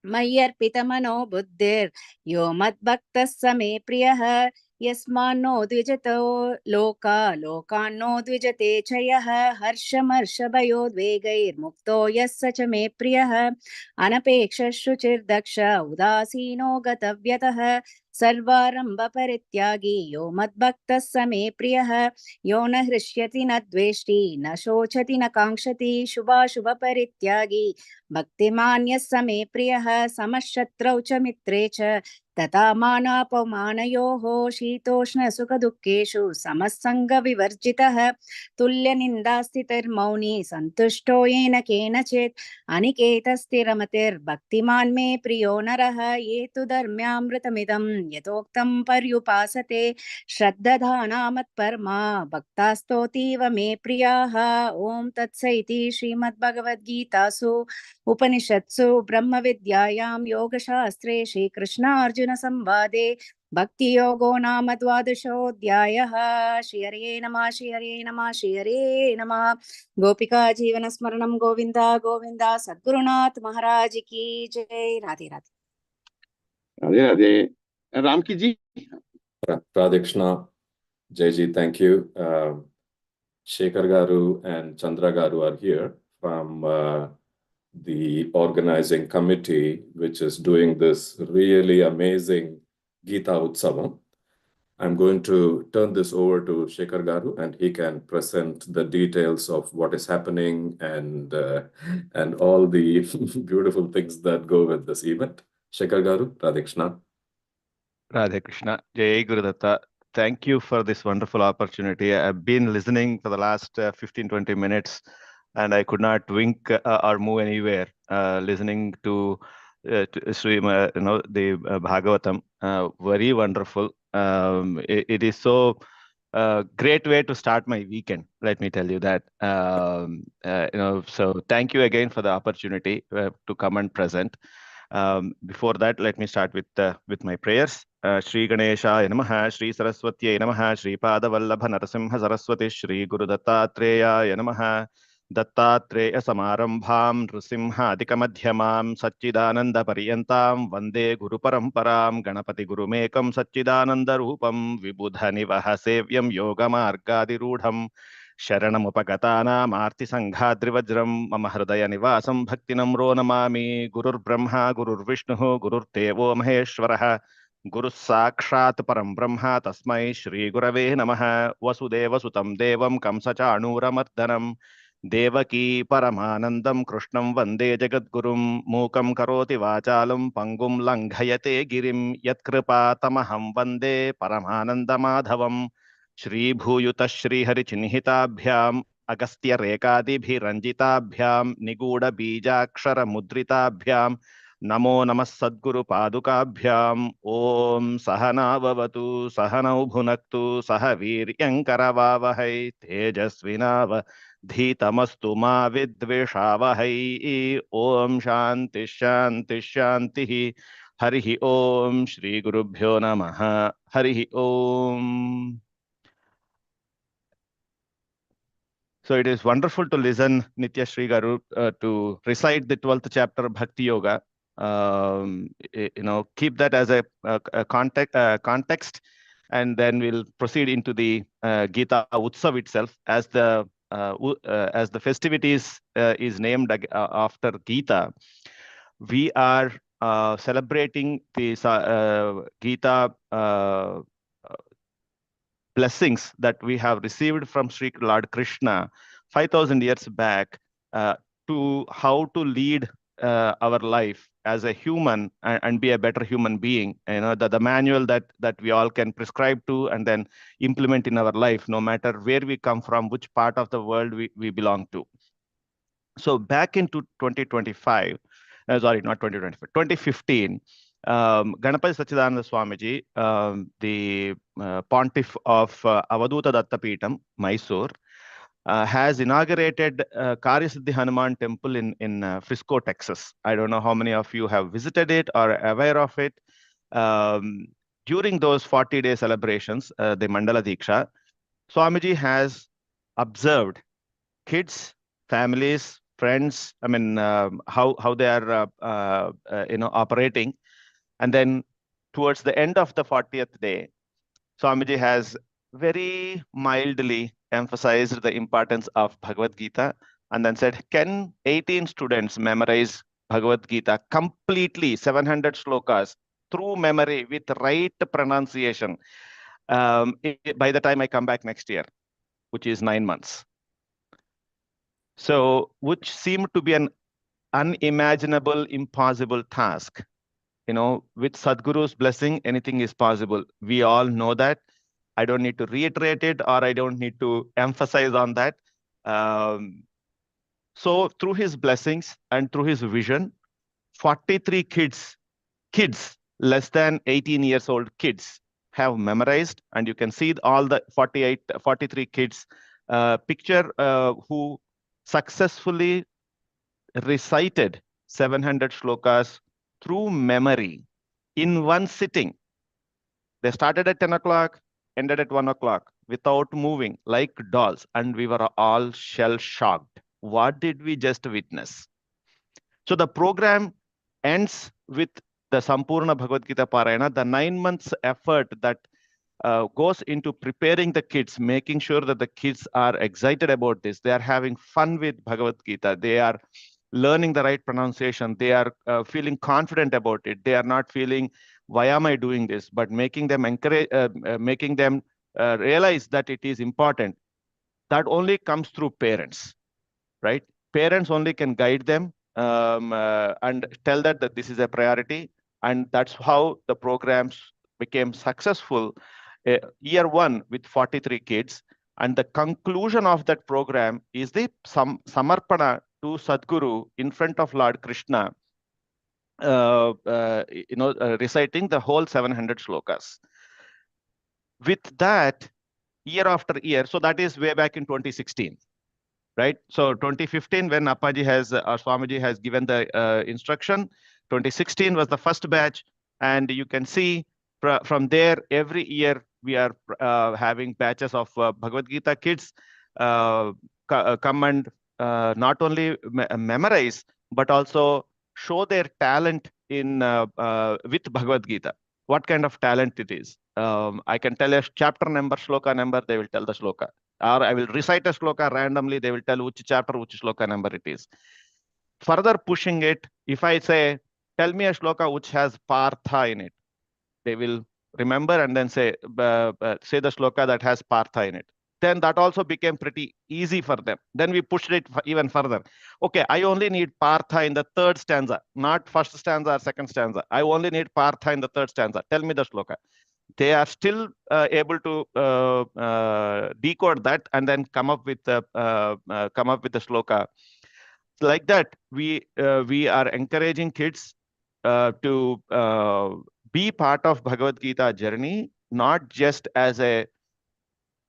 Mayyarpitamano buddhir yo madbhaktas same priyah Yasmano dvijato loka lokano dvijate chayah harshamarshavayoddvegair mukto yassa cha me priyah anapeksha shuchir daksha udasino gatavyatah sarvaramba parityagi yo madbhaktas same priyah yo na hrishyati na dveshti na shochati na kankshati shubha shubha parityagi Bhaktimanya same priyah samashatrau cha mitre cha tata manapamanayoho shitoshna sukha dukkeshu samasanga vivarjitah tulya nindasthitir mauni santushto yena kenachit aniketastiramtir bhaktiman me priyo narah yetu dharmyamritamidam yatoktam paryupasate shraddadhanamat parma bhaktastotiva me priyaha om tatsaiti Srimad Bhagavad Gita su Upanishatsu Brahma Vidyayam Yoga Shastre Shri Krishna Arjuna Samvade Bhakti Yogo Nama Dvadashodhyayaha Shri Hare Namah Shri Hare Namah Shri Hare Namah Gopika Jivana Smaranam Govinda Govinda Sadgurunath Maharaj Ki Jai Radhe Radhe Radhe Radhe. Ramki ji. Radhe Krishna. Jai Ji, thank you. Shekhar Garu and Chandra Garu are here from the organizing committee, which is doing this really amazing Gita Utsavam. I'm going to turn this over to Shekhar Garu, and he can present the details of what is happening and all the beautiful things that go with this event. Shekhar Garu, Radhe Krishna. Radhe Krishna. Jai Gurudatta. Thank you for this wonderful opportunity. I've been listening for the last 15-20 minutes, and I could not wink or move anywhere listening to Sri, the Bhagavatam. Very wonderful. It is so great way to start my weekend. Let me tell you that. So thank you again for the opportunity to come and present. Before that, let me start with my prayers. Shri Ganeshaya Namaha, Shri Saraswatye Namaha, Shri Padavallabha Narasimha Saraswati, Shri Guru Dattatreya Namaha, Dattatreya Samarambham, Nrusimha Adikamadhyamam, Satchidananda Pariyantam, Vande Guru Paramparam, Ganapati Guru Mekam, Satchidananda Rupam, Vibudha Nivaha Sevyam, Yoga Margadirudham, Sharanamupagatanam Arti Sanghadrivajram Mama Hridaya Nivasam Bhaktinamro Namami Gurur Brahma Gurur Vishnu Gurur Devo Maheshwaraha Guru Sakshat Param Brahma Tasmai Shri Gurave Namaha Vasudeva Sutam Devam Kamsachanuramardanam Devaki Paramanandam Krishnam Vande Jagadgurum Mukam Karoti Vachalam Pangum Langhayate Girim Yatkripa Tamaham Vande Paramananda Madhavam Shri Bhuyuta Shri Hari Chinhitabhyam Agastya Rekadibhiranjitabhyam Niguda Bijakshara Mudritabhyam Namo Namas Sadguru Padukabhyam Om Sahana Vavatu Sahanau Bhunaktu Sahavir Yankaravavahai Tejasvinava Dhitamastu Ma Vidveshavahai Om Shanti Shanti Shanti Harihi Om Shri Gurubhyo Namaha Harihi Om. So it is wonderful to listen Nitya Shri Garu to recite the 12th chapter of Bhakti Yoga. Keep that as a context, and then we'll proceed into the Gita Utsav itself, as the festivities is named after Gita. We are celebrating the Gita blessings that we have received from Sri Lord Krishna 5,000 years back, to how to lead our life as a human and be a better human being. The manual that we all can prescribe to and then implement in our life, no matter where we come from, which part of the world we belong to. So back into 2015, Ganapati Sachidananda Swamiji, the pontiff of Avaduta Dattapeetham, Mysore, has inaugurated Karyasiddhi Hanuman Temple in Frisco, Texas. I don't know how many of you have visited it or are aware of it. During those 40-day celebrations, the Mandala Diksha, Swamiji has observed kids, families, friends, how they are operating. And then towards the end of the 40th day, Swamiji has very mildly emphasized the importance of Bhagavad Gita and then said, can 18 students memorize Bhagavad Gita completely, 700 shlokas, through memory with right pronunciation by the time I come back next year, which is 9 months. So, which seemed to be an unimaginable, impossible task. With Sadhguru's blessing, anything is possible. We all know that. I don't need to reiterate it, or I don't need to emphasize on that. So through his blessings and through his vision, 43 kids less than 18 years old kids have memorized, and you can see all the 43 kids picture who successfully recited 700 shlokas through memory in one sitting. They started at 10 o'clock, ended at 1 o'clock without moving, like dolls. And we were all shell-shocked. What did we just witness? So the program ends with the Sampurna Bhagavad Gita Parayana, the 9 months effort that goes into preparing the kids, making sure that the kids are excited about this. They are having fun with Bhagavad Gita. They are learning the right pronunciation. They are feeling confident about it. They are not feeling why am I doing this, but making them encourage, making them realize that it is important. That only comes through parents, right? Parents only can guide them and tell that this is a priority. And that's how the programs became successful. Year one with 43 kids. And the conclusion of that program is the Samarpana to Sadguru in front of Lord Krishna, reciting the whole 700 shlokas. With that, year after year, so that is way back in 2016. Right, so 2015 when Appaji has Swamiji has given the instruction, 2016 was the first batch, and you can see from there every year we are having batches of Bhagavad Gita kids come and not only memorize but also show their talent in with Bhagavad Gita. What kind of talent it is? I can tell a chapter number, shloka number, they will tell the shloka. Or I will recite a shloka randomly, they will tell which chapter, which shloka number it is. Further pushing it, if I say, tell me a shloka which has partha in it, they will remember and then say the shloka that has partha in it. Then that also became pretty easy for them. Then we pushed it even further. Okay, I only need partha in the third stanza, not first stanza or second stanza. I only need partha in the third stanza. Tell me the shloka. They are still able to decode that and then come up with the shloka. Like that, we are encouraging kids to be part of Bhagavad Gita journey, not just as a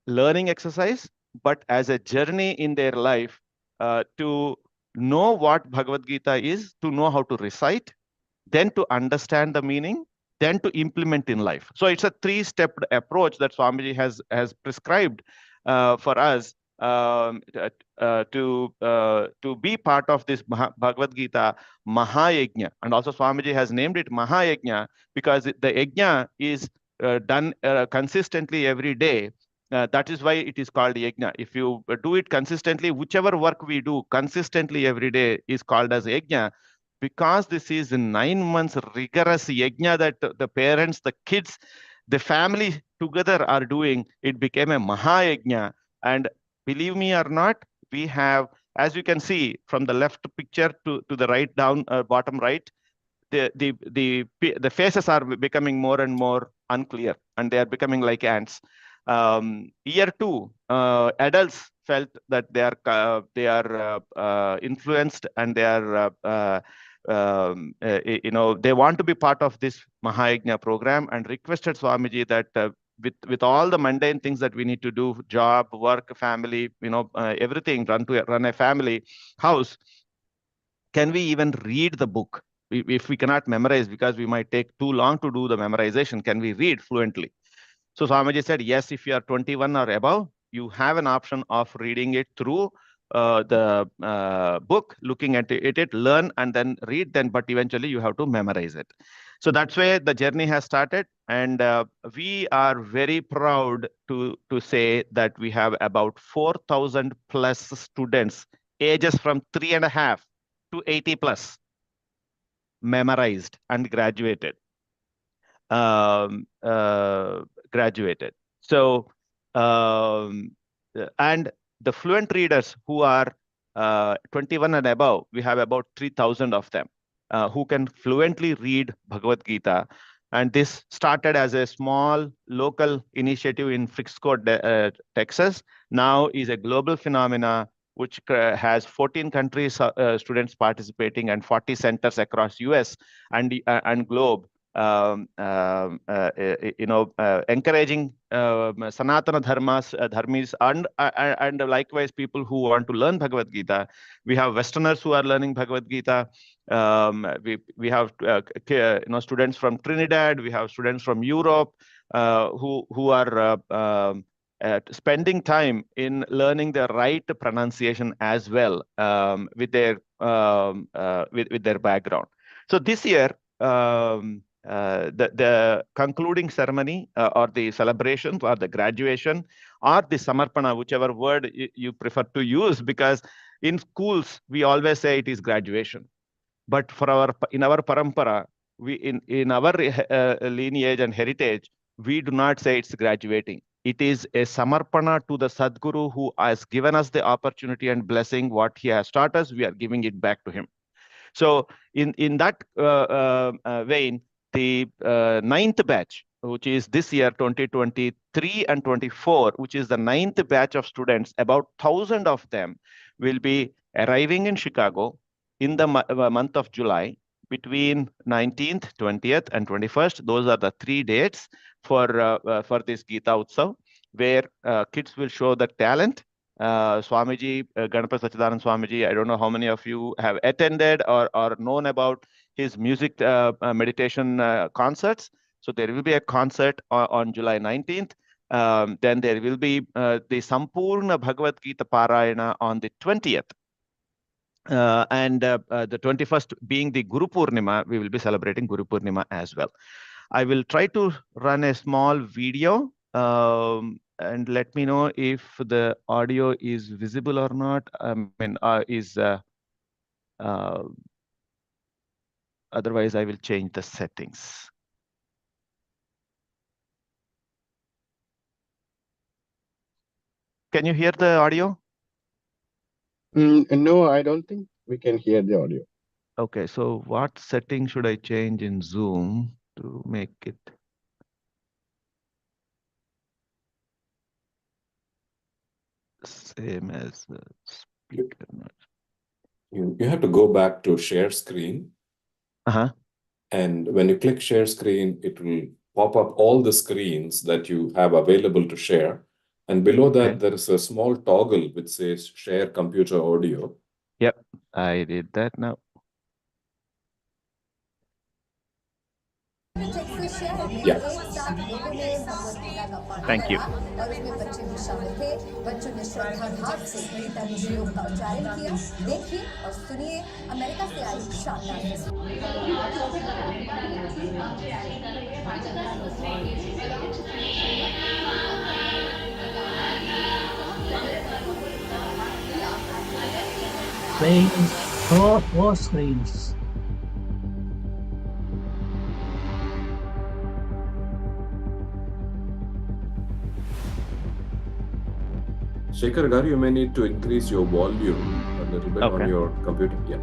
learning exercise, but as a journey in their life to know what Bhagavad Gita is, to know how to recite, then to understand the meaning, then to implement in life. So it's a three-stepped approach that Swamiji has prescribed for us to be part of this Bhagavad Gita Mahayajna. And also Swamiji has named it Mahayajna because the yajna is done consistently every day. That is why it is called yajna. If you do it consistently, whichever work we do consistently every day is called as yajna. Because this is 9 months rigorous yajna that the parents, the kids, the family together are doing, it became a Mahayajna. And believe me or not, we have, as you can see from the left picture to the right down, bottom right, the faces are becoming more and more unclear and they are becoming like ants. Year two, adults felt that they are influenced and they are they want to be part of this Mahayajna program and requested Swamiji that with all the mundane things that we need to do, job, work, family, everything, run a family house, can we even read the book? If we cannot memorize because we might take too long to do the memorization, can we read fluently? So Swamiji said, yes, if you are 21 or above, you have an option of reading it through the book, looking at it, learn and then read, but eventually you have to memorize it. So that's where the journey has started. And we are very proud to say that we have about 4,000 plus students, ages from 3.5 to 80 plus, memorized and graduated. So, and the fluent readers who are 21 and above, we have about 3,000 of them who can fluently read Bhagavad Gita. And this started as a small local initiative in Frisco, Texas. Now is a global phenomena which has 14 countries students participating and 40 centers across US and globe. Encouraging Sanatana dharmis and likewise people who want to learn Bhagavad Gita. We have Westerners who are learning Bhagavad Gita. We have students from Trinidad. We have students from Europe who are spending time in learning the right pronunciation as well with their background. So this year. The concluding ceremony or the celebrations or the graduation or the Samarpana, whichever word you prefer to use, because in schools, we always say it is graduation. But in our parampara, in our lineage and heritage, we do not say it's graduating. It is a samarpana to the Sadguru who has given us the opportunity and blessing. What he has taught us, we are giving it back to him. So in that vein, the ninth batch, which is this year 2023 and 24, which is the ninth batch of students, about 1,000 of them will be arriving in Chicago in the month of July between 19th, 20th, and 21st. Those are the 3 dates for this Gita Utsav, where kids will show the talent. Swamiji, Ganapati Sachidanand Swamiji, I don't know how many of you have attended or known about his music meditation concerts. So there will be a concert on July 19th. Then there will be the Sampurna Bhagavad Gita Parayana on the 20th. And the 21st being the Guru Purnima, we will be celebrating Guru Purnima as well. I will try to run a small video and let me know if the audio is visible or not. I mean, otherwise I will change the settings. Can you hear the audio? No, I don't think we can hear the audio. Okay, so what setting should I change in Zoom to make it? Same as the speaker. You have to go back to share screen. And when you click share screen, it will pop up all the screens that you have available to share. And below that, there is a small toggle which says share computer audio. Yep, I did that now. Yeah. Thank you. और उसमें बच्चे भी शामिल थे। बच्चों ने श्रद्धाभाव से गीता के श्लोक का उच्चारण किया। देखिए और सुनिए अमेरिका से आई शानदार Playing four screens. Shekhar Garu, you may need to increase your volume a little bit on your computer. Yeah.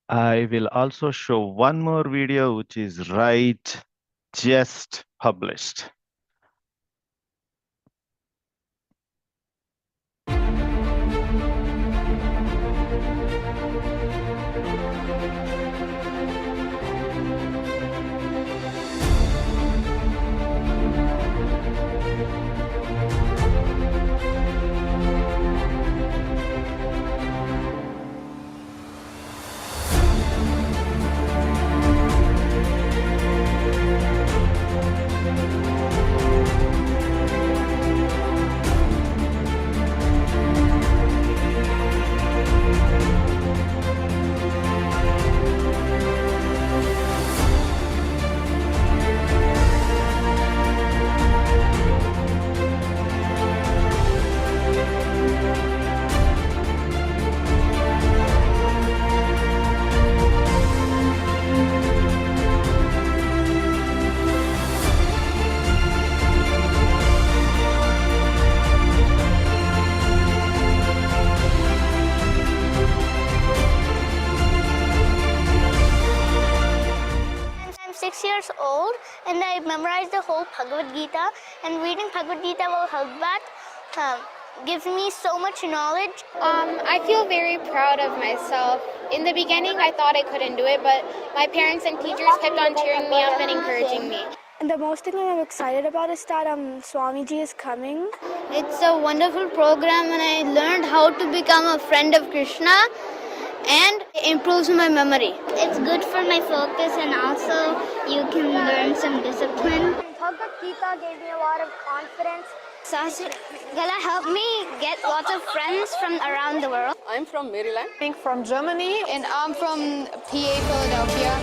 I will also show one more video, which is just published. I'm 6 years old and I memorized the whole Bhagavad Gita, and reading Bhagavad Gita will help that. Gives me so much knowledge. I feel very proud of myself. In the beginning, I thought I couldn't do it, but my parents and teachers kept on cheering me up and encouraging me. And the most thing I'm excited about is that Swamiji is coming. It's a wonderful program, and I learned how to become a friend of Krishna, and it improves my memory. It's good for my focus, and also you can learn some discipline. Bhagavad Gita gave me a lot of confidence. Gala helped me get lots of friends from around the world. I'm from Maryland. I'm from Germany. And I'm from PA, Philadelphia.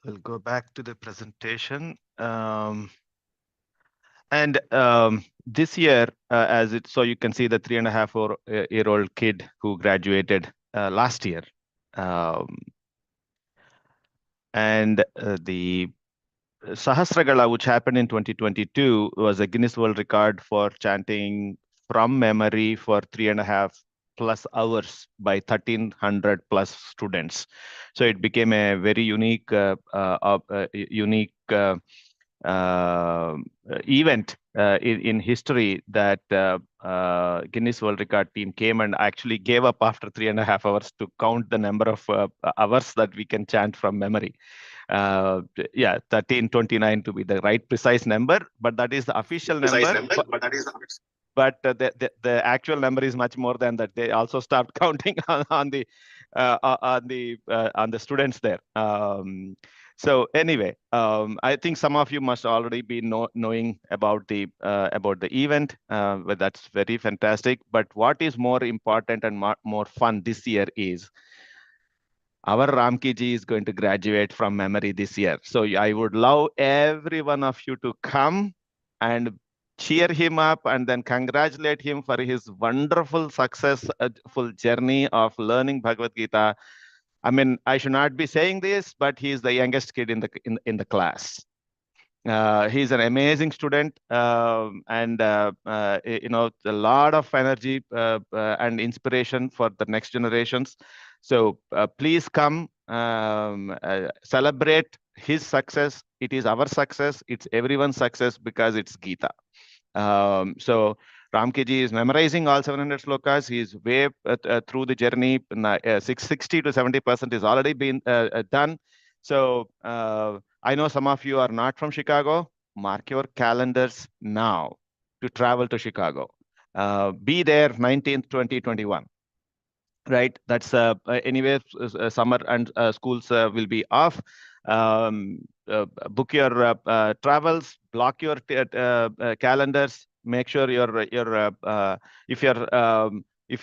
We'll go back to the presentation. This year, so you can see the 3.5-year-old kid who graduated last year. The Sahasragala, which happened in 2022, was a Guinness World Record for chanting from memory for 3.5+ hours by 1,300+ students. So it became a very unique event in history that Guinness World Record team came and actually gave up after 3.5 hours to count the number of hours that we can chant from memory. Yeah, 1329 to be the right precise number, but that is the official number. But the actual number is much more than that. They also stopped counting on the students there. So anyway, I think some of you must already be knowing about the event. But that's very fantastic. But what is more important and more fun this year is our Ramki ji is going to graduate from memory this year. So I would love every one of you to come and cheer him up and then congratulate him for his wonderful successful journey of learning Bhagavad Gita. I mean, I should not be saying this, but he is the youngest kid in the class. He's an amazing student, and you know, a lot of energy and inspiration for the next generations. So please come celebrate his success. It is our success. It's everyone's success because it's Gita. So Ramki ji is memorizing all 700 slokas. He is way through the journey. 60 to 70% is already been done. So I know some of you are not from Chicago. Mark your calendars now to travel to Chicago. Be there 19th, 2021. Right. That's anyway, summer and schools will be off. Book your travels, block your calendars. Make sure if you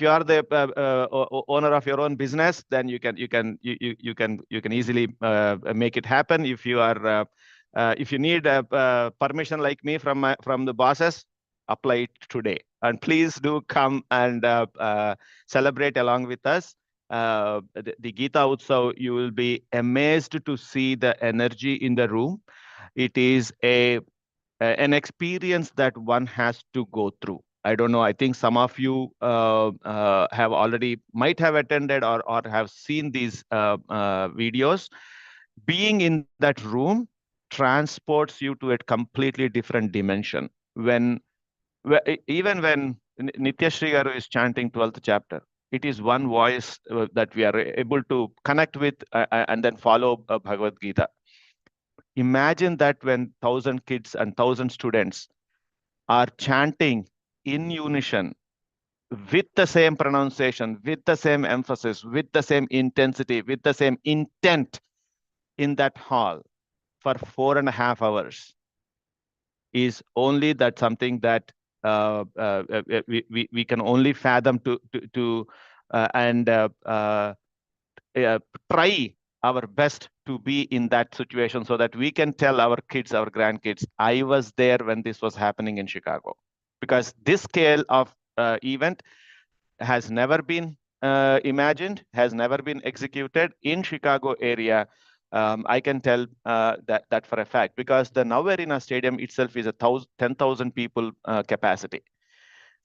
are the owner of your own business, then you can easily make it happen. If you are if you need permission like me from the bosses, apply it today. And please do come and celebrate along with us. The Gita Utsav, you will be amazed to see the energy in the room. It is an experience that one has to go through. I don't know. I think some of you might have attended or have seen these videos. Being in that room transports you to a completely different dimension. Even when Nityashri Garu is chanting 12th chapter, it is one voice that we are able to connect with and then follow Bhagavad Gita. Imagine that when 1,000 kids and 1,000 students are chanting in unison with the same pronunciation, with the same emphasis, with the same intensity, with the same intent in that hall for 4.5 hours is only that something that we can only fathom to try our best to be in that situation so that we can tell our kids, our grandkids, I was there when this was happening in Chicago. Because this scale of event has never been imagined, has never been executed in Chicago area. I can tell that for a fact, because the Now Arena Stadium itself is a 10,000 people capacity,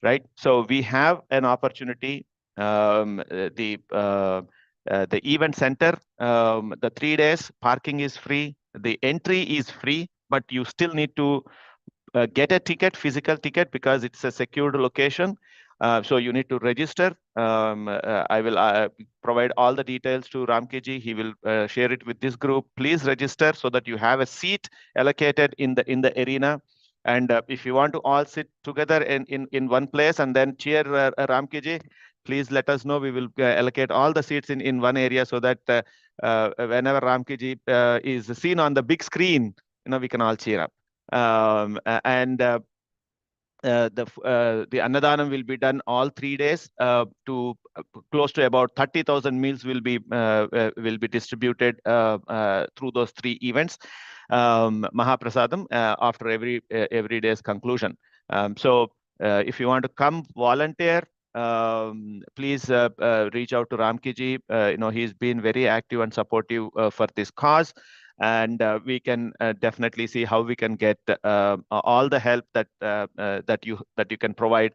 right? So we have an opportunity. The event center, the 3 days parking is free. The entry is free, but you still need to get a ticket, physical ticket, because it's a secured location. So you need to register. I will provide all the details to Ramki ji. He will share it with this group. Please register so that you have a seat allocated in the arena. And if you want to all sit together in one place and then cheer Ramki ji, please let us know. We will allocate all the seats in one area so that whenever Ramki ji is seen on the big screen, we can all cheer up. The Annadanam will be done all 3 days. To close to about 30,000 meals will be distributed through those 3 events. Mahaprasadam after every day's conclusion. So if you want to come volunteer, please reach out to Ramki ji. He's been very active and supportive for this cause. And we can definitely see how we can get all the help that you can provide.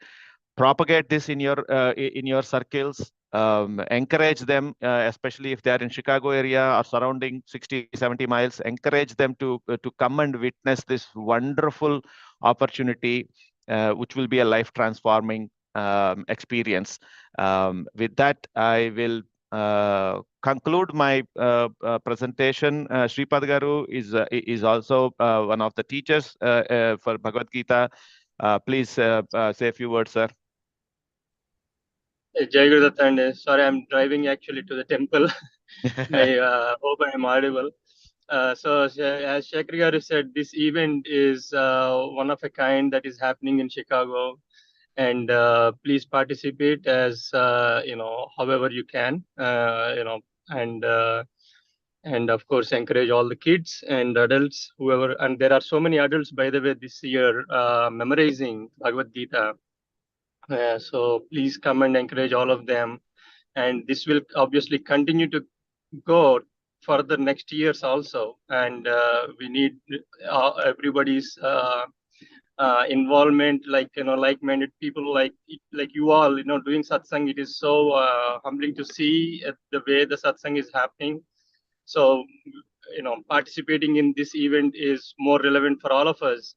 propagate this in your circles. Encourage them, especially if they are in Chicago area or surrounding 60-70 miles. Encourage them to come and witness this wonderful opportunity, which will be a life transforming experience. With that, I will conclude my presentation. Sripad Garu is also one of the teachers for Bhagavad Gita. Please say a few words, sir. Jai Guru Datta, and sorry, I'm driving actually to the temple. I hope I'm audible. So as Shekhar Garu said, this event is one of a kind that is happening in Chicago, and please participate as however you can, and of course encourage all the kids and adults, whoever. And there are so many adults, by the way, this year memorizing Bhagavad Gita. So please come and encourage all of them, and this will obviously continue to go further next years also, and we need everybody's involvement, like-minded people like you all, doing satsang. It is so humbling to see the way the satsang is happening. So participating in this event is more relevant for all of us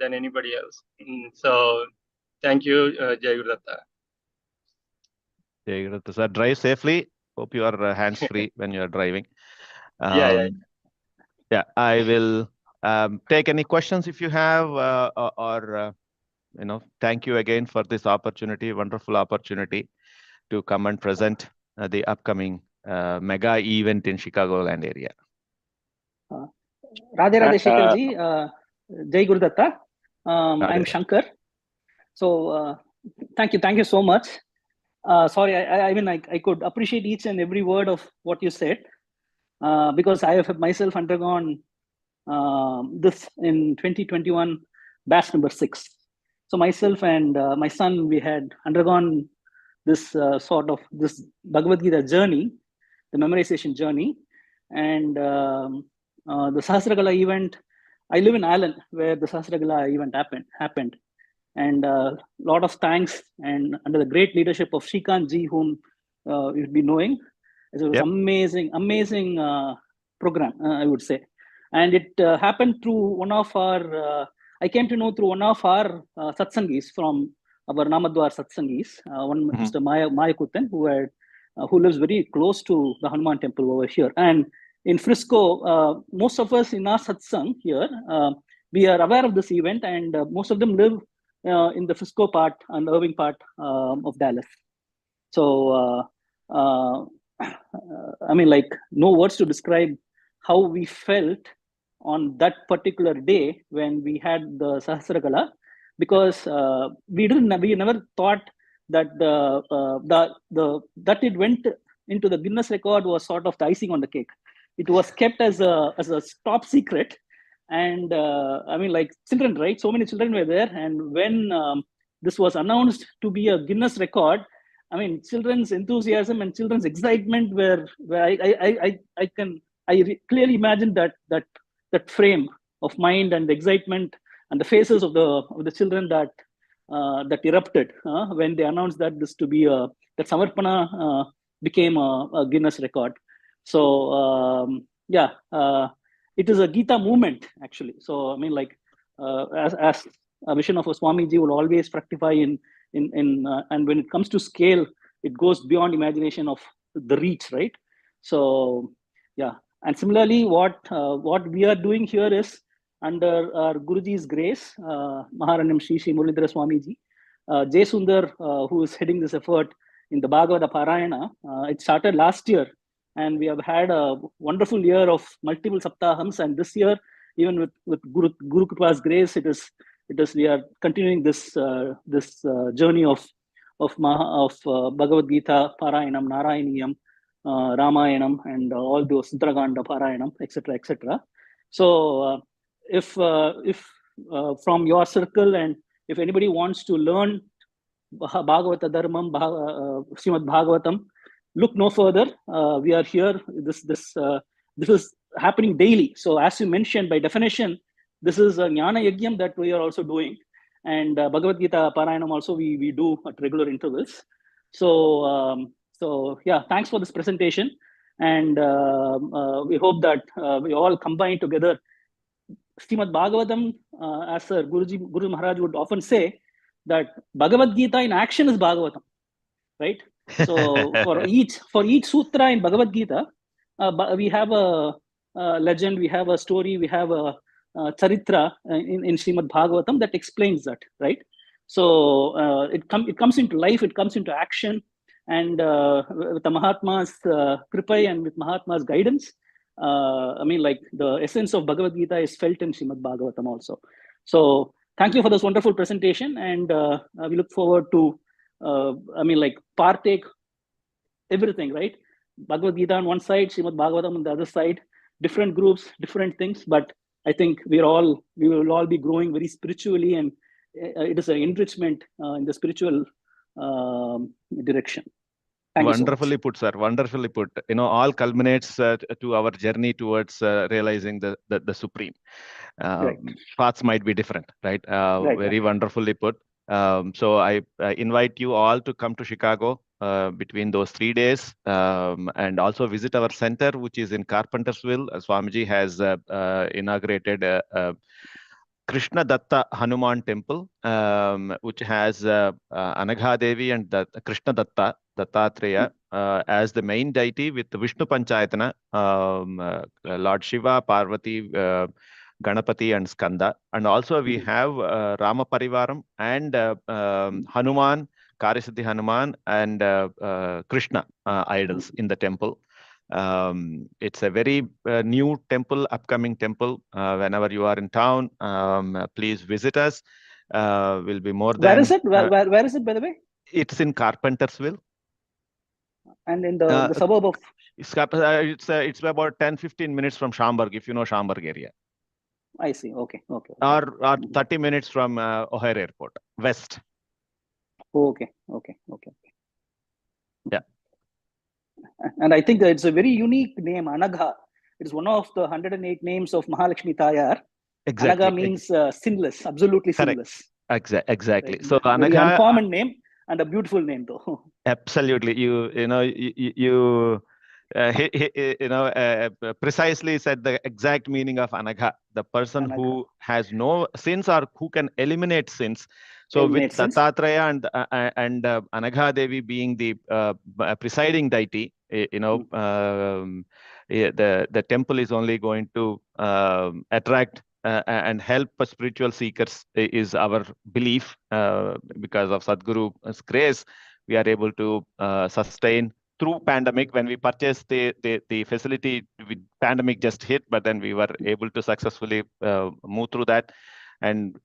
than anybody else. So thank you, Jai Guru Datta. Jai Guru Datta, sir. Drive safely. Hope you are hands-free when you are driving. Yeah. I will take any questions if you have, thank you again for this opportunity, wonderful opportunity to come and present the upcoming mega event in Chicagoland area. Radhe Radhe Shekhar ji, Jai Guru Datta. I'm Shankar. So thank you so much. Sorry, I could appreciate each and every word of what you said, because I have myself undergone this in 2021 batch number 6. So myself and my son, we had undergone this sort of this Bhagavad Gita journey, the memorization journey, and the Sahasragala event. I live in Allen, where the Sahasragala event happened. And a lot of thanks, and under the great leadership of Shrikant ji, whom you'll be knowing. It was amazing program, I would say. And it happened through one of our, I came to know through one of our satsangis from our Namadwar satsangis, one Mr. Maya Kutan, who lives very close to the Hanuman temple over here. And in Frisco, most of us in our satsang here, we are aware of this event, and most of them live in the Frisco part and Irving part of Dallas. So, no words to describe how we felt on that particular day when we had the Sahasragala, because we never thought that that it went into the Guinness record was sort of the icing on the cake. It was kept as a top secret. And children, right? So many children were there, and when this was announced to be a Guinness record, children's enthusiasm and children's excitement were I clearly imagine that frame of mind and the excitement and the faces of the children that erupted when they announced that this to be that Samarpana became a Guinness record. So it is a Gita movement, actually. So as a vision of a Swamiji will always fructify in and when it comes to scale, it goes beyond imagination of the reach, right? So and similarly, what we are doing here is under our Guruji's grace, Maharanyam Shri Muralidhara Swamiji, Jay Sundar, who is heading this effort in the Bhagavata Parayana. It started last year, and we have had a wonderful year of multiple saptahams. And this year, even with Guru Kripa's grace, we are continuing this journey of Bhagavad Gita Parayanam, Narayaniyam, Ramayanam, and all those Sutraganda Parayanam, etc. So if from your circle, and if anybody wants to learn Bhagavata Dharmam, Srimad Bhagavatam, look no further. We are here. This is happening daily. So as you mentioned, by definition, this is a Jnana Yagyam that we are also doing. and Bhagavad Gita Parayanam also we do at regular intervals. So yeah, thanks for this presentation, and we hope that we all combine together. Srimad Bhagavatam, as Guru Maharaj would often say, that Bhagavad Gita in action is Bhagavatam, right? So for each sutra in Bhagavad Gita, we have a legend, we have a story, we have a charitra in Srimad Bhagavatam that explains that, right? So it comes into life, it comes into action, and with the Mahatma's kripai and with Mahatma's guidance, I mean, like the essence of Bhagavad Gita is felt in Srimad Bhagavatam also. So thank you for this wonderful presentation, and we look forward to, I mean, like partake everything, right? Bhagavad Gita on one side, Srimad Bhagavatam on the other side, different groups, different things, but I think we will all be growing very spiritually, and it is an enrichment in the spiritual direction. Wonderfully put, sir. Wonderfully put. You know, all culminates to our journey towards realizing the supreme. Right. Paths might be different, right? Very wonderfully put. So I invite you all to come to Chicago between those 3 days, and also visit our center, which is in Carpentersville. Swamiji has inaugurated Krishna Datta Hanuman Temple, which has Anagha Devi and Krishna Datta, Dattatreya, as the main deity, with Vishnu Panchayatana, Lord Shiva, Parvati, Ganapati and Skanda. And also we have Rama Parivaram and Hanuman, Karyasiddhi Hanuman and Krishna idols in the temple. It's a very new temple, upcoming temple. Whenever you are in town, please visit us. We'll be more than... Where is it? Where is it, by the way? It's in Carpentersville. And in the suburb of... It's about 10-15 minutes from Schaumburg, if you know Schaumburg area. I see. Okay. Or 30 minutes from O'Hare Airport, west. Okay. Yeah. And I think that it's a very unique name, Anagha. It's one of the 108 names of Mahalakshmi Tayar. Exactly. Anagha means sinless, absolutely sinless. Exactly. Right. So Very Anagha, uncommon name and a beautiful name, though. absolutely. You precisely said the exact meaning of Anagha, the person who has no sins or who can eliminate sins. So with Dattatreya and Anagha Devi being the presiding deity, the temple is only going to attract and help spiritual seekers, is our belief. Because of Sadhguru's grace, we are able to sustain through pandemic. When we purchased the facility, with pandemic just hit, but then we were able to successfully move through that, and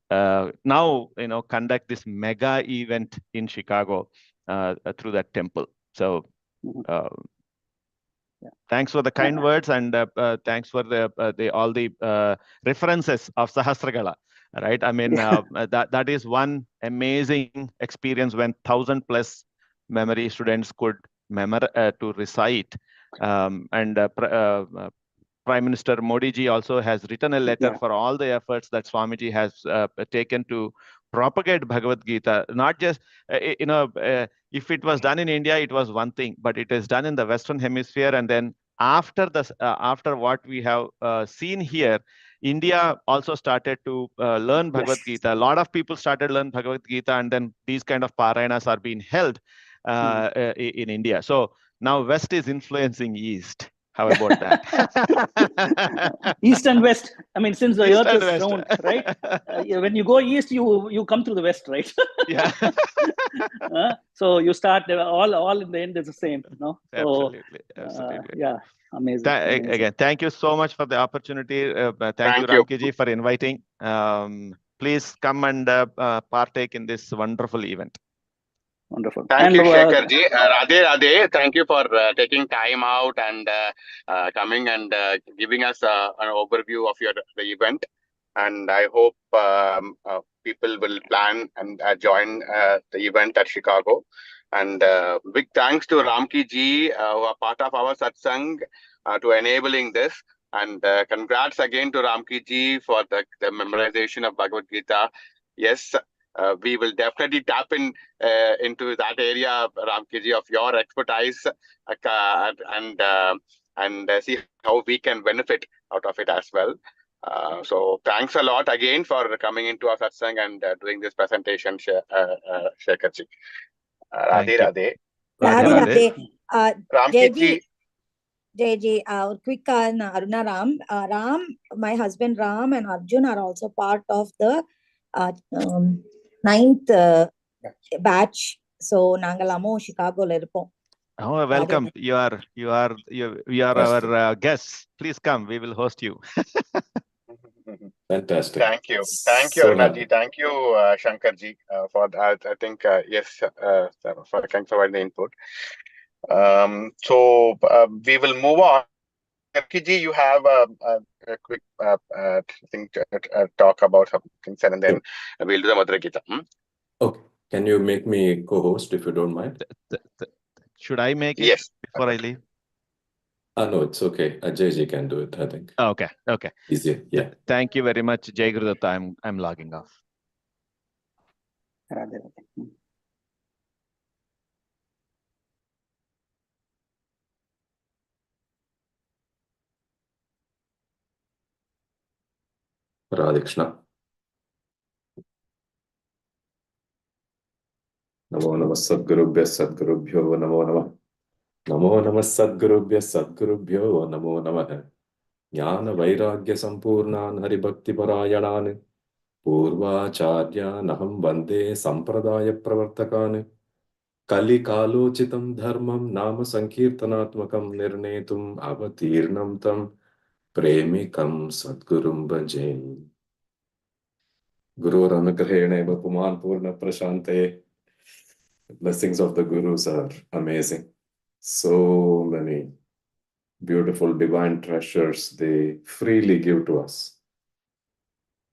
now conduct this mega event in Chicago through that temple. So thanks for the kind words, and thanks for all the references of Sahasragala. Right? I mean, that is one amazing experience when 1,000+ memory students could to recite, and Prime Minister Modi ji also has written a letter for all the efforts that Swamiji has taken to propagate Bhagavad Gita. Not just, if it was done in India, it was one thing, but it is done in the Western Hemisphere. And then after what we have seen here, India also started to learn Bhagavad Gita. A lot of people started to learn Bhagavad Gita, and then these kind of parayanas are being held in India. So now West is influencing East. How about that? East and West. I mean, since the earth is round, right? When you go east, you come through the west, right? Yeah. So you start all in the end is the same, So, absolutely. Yeah, amazing. Again, thank you so much for the opportunity. Thank you, Ramki ji, for inviting. Please come and partake in this wonderful event. Wonderful. Thank you, Shekhar ji. Radhe Radhe. Thank you for taking time out and coming and giving us an overview of the event. And I hope people will plan and join the event at Chicago. And big thanks to Ramki ji, who are part of our satsang, to enabling this. And congrats again to Ramki ji for the memorization of Bhagavad Gita. Yes, we will definitely tap into that area, Ramkiji, of your expertise, and see how we can benefit out of it as well. So thanks a lot again for coming into our satsang and doing this presentation, Shekharji. Radhe Radhe. Radhe Radhe. Ramkiji. Jay, quick on Aruna Ram. Ram, my husband Ram and Arjun are also part of the 9th batch. So Nangalamo Chicago Lerpo. Oh, welcome. You are our guests. Please come. We will host you. Fantastic. Thank you, So Arunaji. happy. Thank you, Shankarji, for that. I think yes, for providing the input. So we will move on. Shankarji, you have a quick thing to talk about some things, and then we'll do the Madhura Gita. Okay. Can you make me co-host if you don't mind? Should I make it Yes. before I leave? No, it's okay. Ajay can do it, I think. Okay. Okay. Easier. Yeah. Thank you very much, Jai Gurudatta. I'm logging off. Radhe Krishna. Namo Namah Sadgurubhyo Namo Namah. Namo Namah Sadgurubhyo Namo Namah. Jnana Vairagya Sampurnan Haribhakti Parayanan Purvacharya Naham Vande Sampradaya Pravartakan Kali Kalochitam Dharmam Nama Sankirtanatmakam Nirnetum Avatirnam Tam Premikam Sadgurum Bhaje. Guru Anugrahene Puman Purna Prashante. Blessings of the Gurus are amazing. So many beautiful divine treasures they freely give to us.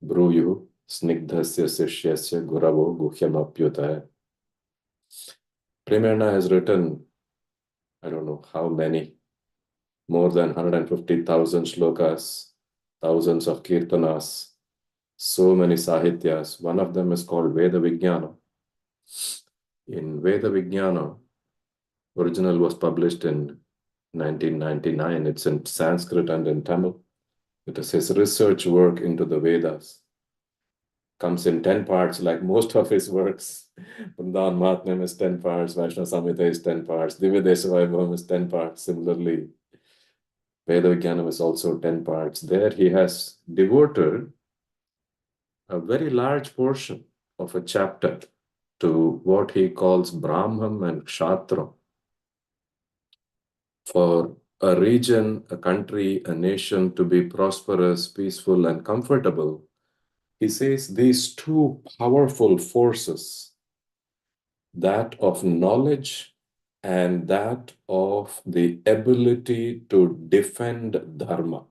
Bruyu snigdhasya sishyasya guravo guhyamapyuta. Premarna has written, I don't know how many, more than 150,000 shlokas, thousands of kirtanas, so many sahityas. One of them is called Veda Vijnana. In Veda Vijnana, original was published in 1999. It's in Sanskrit and in Tamil. It is his research work into the Vedas. Comes in 10 parts, like most of his works. Vrindavan Mahatmyam is 10 parts, Vaishnava Samhita is 10 parts, Divya Desavaibhavam is 10 parts. Similarly, Veda Vijnanam is also 10 parts. There he has devoted a very large portion of a chapter to what he calls Brahman and Kshatra. For a region, a country, a nation to be prosperous, peaceful, and comfortable, he says these two powerful forces, that of knowledge and that of the ability to defend dharma,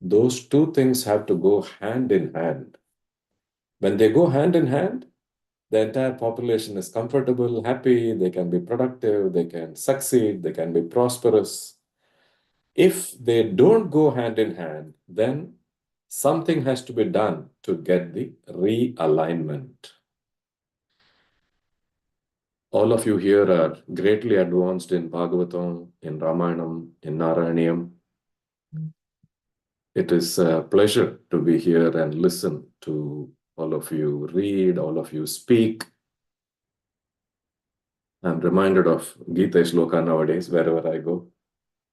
those two things have to go hand in hand. When they go hand in hand, the entire population is comfortable, happy, they can be productive, they can succeed, they can be prosperous. If they don't go hand in hand, then something has to be done to get the realignment. All of you here are greatly advanced in Bhagavatam, in Ramayanam, in Narayanyam. It is a pleasure to be here and listen to all of you read, all of you speak. I'm reminded of Gita Shloka nowadays, wherever I go.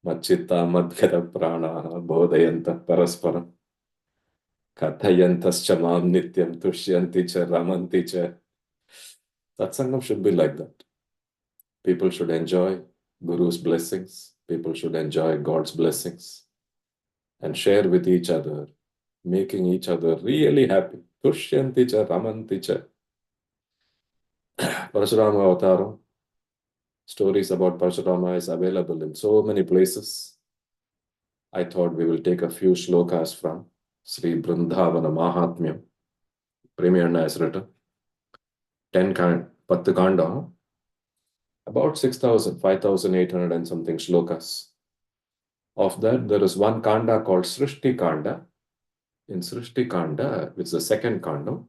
Machitta madgata pranaha bodhayanta parasparam. Kathayantascha mam nityam tushyanti cha ramanti cha. Satsangam should be like that. People should enjoy Guru's blessings. People should enjoy God's blessings and share with each other, making each other really happy. Tushyanti cha ramanti cha. Parashurama Avataram. Stories about Parashurama is available in so many places. I thought we will take a few shlokas from Sri Vrindavana Mahatmyam. Premarna has written 10 Kanda, about 6,000, 5,800 and something shlokas. Of that, there is one Kanda called Srishti Kanda. In Srishti Kanda, which is the second Kanda,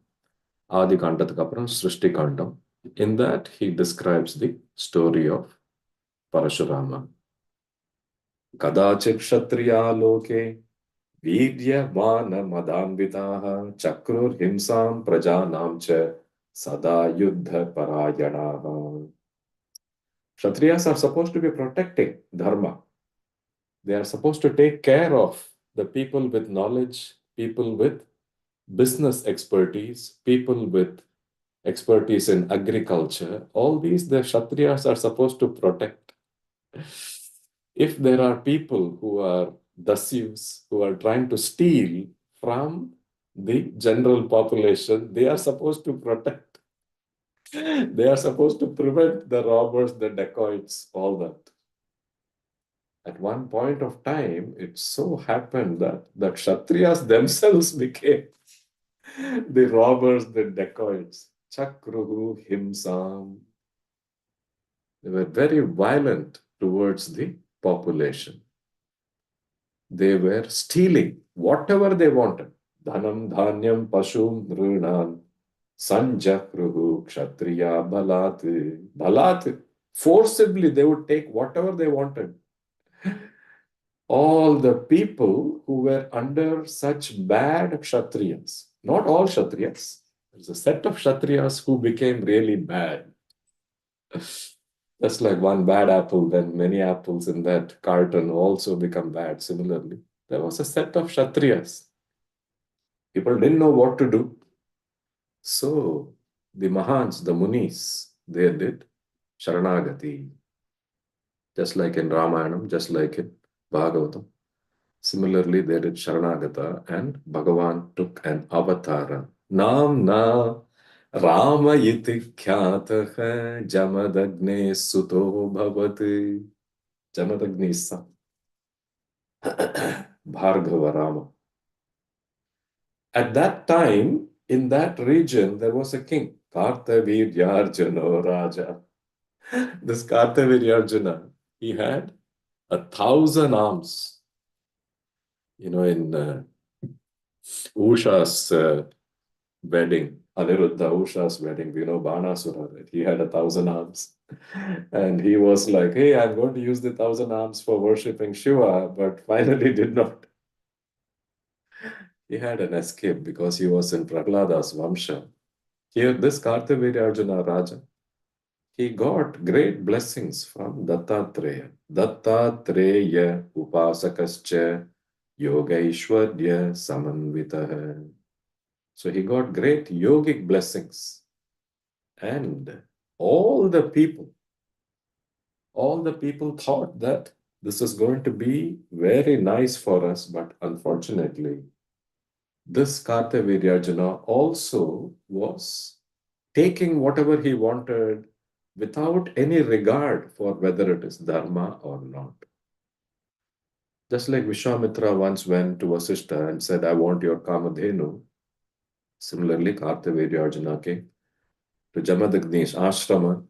Adi Kandathukku appuram Srishti Kandam. In that, he describes the story of Parashurama. Kadachit Kshatriya Loke Vidyamana Madanvitaha Chakrur Himsam Prajanam Cha Sada Yuddha Parayanaha. Kshatriyas are supposed to be protecting Dharma. They are supposed to take care of the people with knowledge, people with business expertise, people with expertise in agriculture. All these the Kshatriyas are supposed to protect. If there are people who are dasyus, who are trying to steal from the general population, they are supposed to protect. They are supposed to prevent the robbers, the dacoits, all that. At one point of time, it so happened that the Kshatriyas themselves became the robbers, the dacoits. Chakruhu himsam. They were very violent towards the population. They were stealing whatever they wanted. Dhanam, dhanyam, pashum, nrunan, sanjakruhu, kshatriya, balat. Balat. Forcibly, they would take whatever they wanted. All the people who were under such bad kshatriyas, not all kshatriyas, there's a set of kshatriyas who became really bad. Just like one bad apple, then many apples in that carton also become bad. Similarly, there was a set of kshatriyas. People didn't know what to do. So the Mahans, the Munis, they did Sharanagati. Just like in Ramayanam, just like in Bhagavatam. Similarly, they did Sharanagata, and Bhagavan took an avatara. Namna Rama iti khyataha Jamadagne suto bhavati. Jamadagni is son. Bhargava Rama. At that time, in that region, there was a king, Kartaviryarjuna Raja. This Kartaviryarjuna, he had 1,000 arms. You know, in Usha's wedding, Aniruddha Usha's wedding, we know Banasura, right? He had 1,000 arms. And he was like, hey, I'm going to use the 1,000 arms for worshipping Shiva, but finally did not. He had an escape because he was in Prahlada's Vamsha. Here, this Kartaviryarjuna Raja, he got great blessings from Dattatreya. Dattatreya upasakascha yogaishwarya samanvitaha. So he got great yogic blessings. And all the people thought that this is going to be very nice for us, but unfortunately, this Kartaviryarjuna also was taking whatever he wanted without any regard for whether it is dharma or not. Just like Vishwamitra once went to Vasishtha and said, I want your Kamadhenu. Similarly, Kartaviryarjuna came to Jamadagni's ashrama,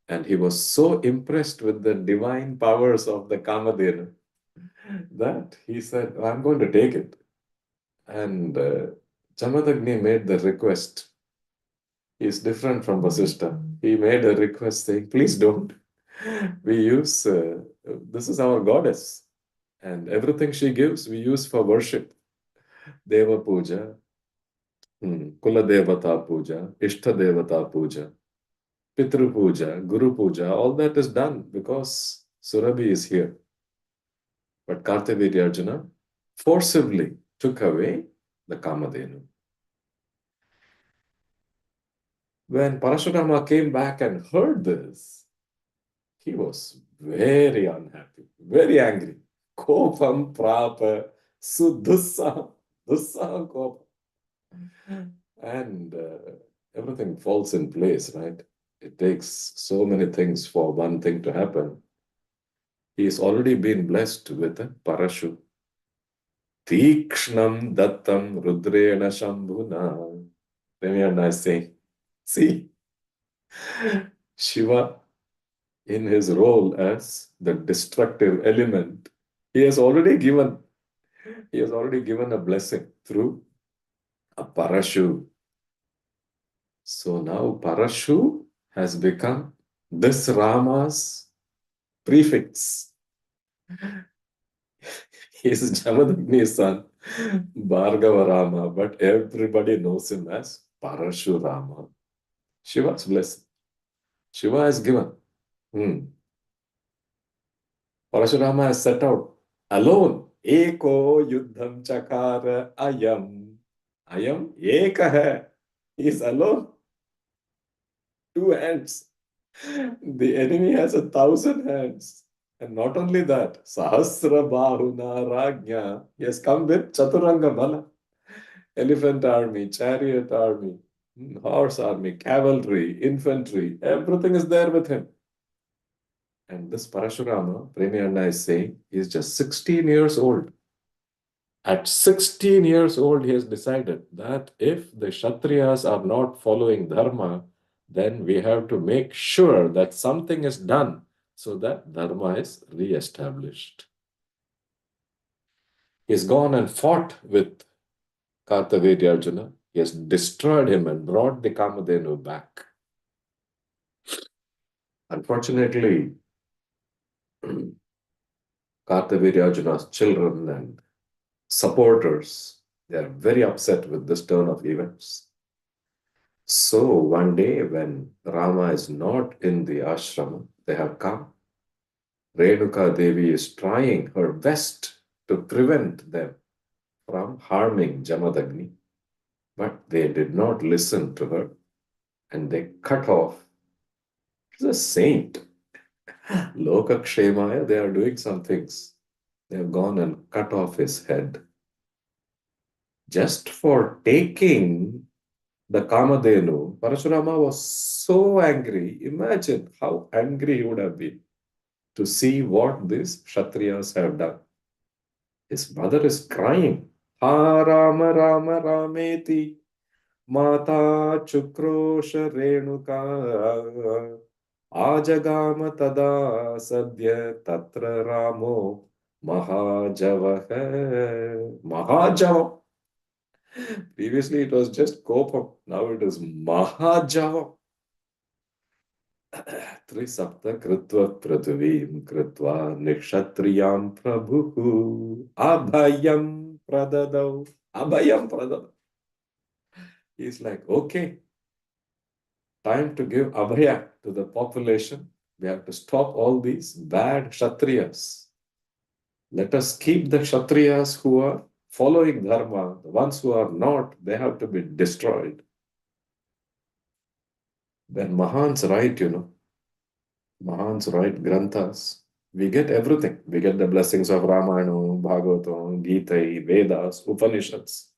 and he was so impressed with the divine powers of the Kamadhenu that he said, I'm going to take it. And Jamadagni made the request. He is different from Vasishtha. He made a request saying, please don't. We use, this is our goddess. And everything she gives, we use for worship. Deva Puja, Kula Devata Puja, Ishta Devata Puja, Pitru Puja, Guru Puja, all that is done because Surabhi is here. But Kartaviryarjuna forcibly took away the Kamadhenu. When Parashurama came back and heard this, he was very unhappy, very angry. Kopam prapa sudussa, dussa kopa. And everything falls in place, right? It takes so many things for one thing to happen. He's already been blessed with a parashu. Tikshnam dattam rudrena shambhuna. Ramayana is saying, see, Shiva, in his role as the destructive element, he has already given a blessing through a parashu. So now Parashu has become this Rama's prefix. He is Jamadagni's son, Bhargava Rama, but everybody knows him as Parashurama. Shiva's blessing. Shiva has given. Parashurama has set out alone. Eko yuddham chakara ayam. Ayam eka hai. He is alone. 2 hands. The enemy has 1,000 hands. And not only that, Sahasra Bahuna Rajna. He has come with Chaturanga Bala. Elephant army, chariot army, horse army, cavalry, infantry. Everything is there with him. And this Parashurama, Premiyanna is saying, he is just 16 years old. At 16 years old, he has decided that if the Kshatriyas are not following Dharma, then we have to make sure that something is done so that Dharma is re-established. He has gone and fought with Kartavirya. He has destroyed him and brought the Kamadhenu back. Unfortunately, Kartavirya's children and supporters, they are very upset with this turn of events. So one day when Rama is not in the ashrama, they have come. Renuka Devi is trying her best to prevent them from harming Jamadagni, but they did not listen to her and they cut off. She's a saint. Lokakshemaya, they are doing some things. They have gone and cut off his head. Just for taking the Kamadhenu, Parashurama was so angry. Imagine how angry he would have been to see what these Kshatriyas have done. His mother is crying. Ha Rama Rama Rameti Mata Chukrosha Renuka Ajagama Tada Sadhya Tatra Ramo Mahajavaha. Mahajava. Previously it was just Kopam. Now it is Mahajava. Trisapta Kritva Pratuvim Kritva Nikshatriyam Prabhu Abhayam Pradadav. Abhayam Pradadav. He's like, okay, time to give Abhaya to the population. We have to stop all these bad Kshatriyas. Let us keep the Kshatriyas who are following Dharma. The ones who are not, they have to be destroyed. When Mahans write, Mahans write Granthas, we get everything. We get the blessings of Ramayana, Bhagavatam, Gita, Vedas, Upanishads.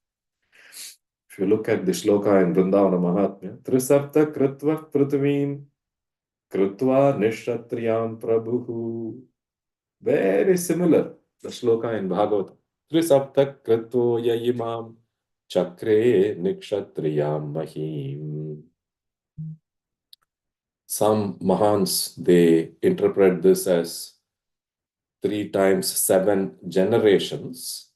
If you look at the shloka in Vrindavana Mahatmya, Trisartha Kritva Prithvim Kritva Nishatriyam Prabhu. Very similar, the shloka in Bhagavatam. Trisartha Kritvo Yayimam Chakre Nikshatriyam Mahim. Some Mahans, they interpret this as 3 times 7 generations.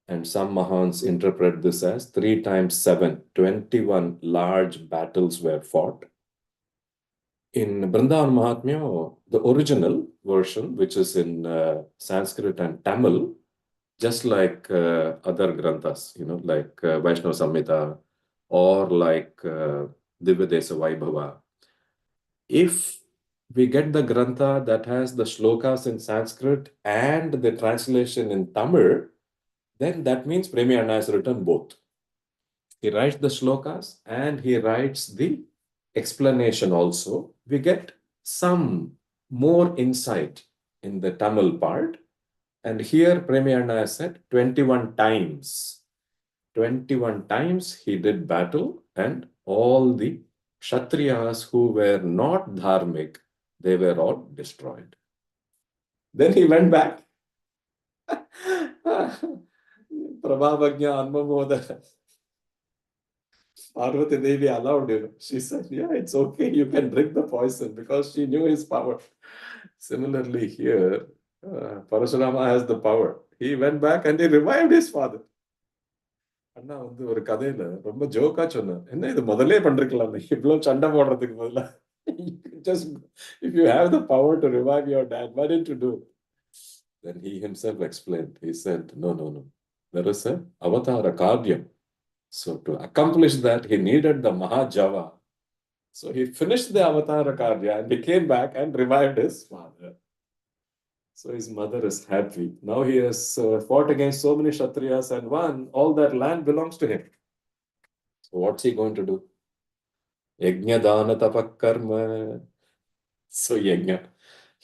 And some Mahans interpret this as 3 times 7, 21 large battles were fought. In Vrindavana Mahatmya, the original version, which is in Sanskrit and Tamil, just like other Granthas, like Vaishnava Samhita or like Divyadesa Vaibhava. If we get the Grantha that has the shlokas in Sanskrit and the translation in Tamil, then that means Premiyanna has written both. He writes the shlokas and he writes the explanation also. We get some more insight in the Tamil part. And here Premiyanna has said 21 times. 21 times he did battle and all the Kshatriyas who were not dharmic, they were all destroyed. Then he went back. Prabhavagnya Anmamoda. Parvati Devi allowed, She said, yeah, it's okay. You can drink the poison because she knew his power. Similarly here, Parashurama has the power. He went back and he revived his father. அண்ணா வந்து ஒரு கதையில ரொம்ப ஜோக்கா சொன்னார், என்ன இது முதல்லே பண்றீங்களா, இவ்வளவு சண்டை போடுறதுக்கு பதிலா just if you have the power to revive your dad, why didn't you do it? Then he himself explained. He said, no, there is a avatara karyam. So to accomplish that, he needed the Mahajava. So he finished the avatara karya and he came back and revived his father. So his mother is happy. Now he has fought against so many Kshatriyas and won. All that land belongs to him. So what's he going to do? Yajna dana tapakarma. So yajna,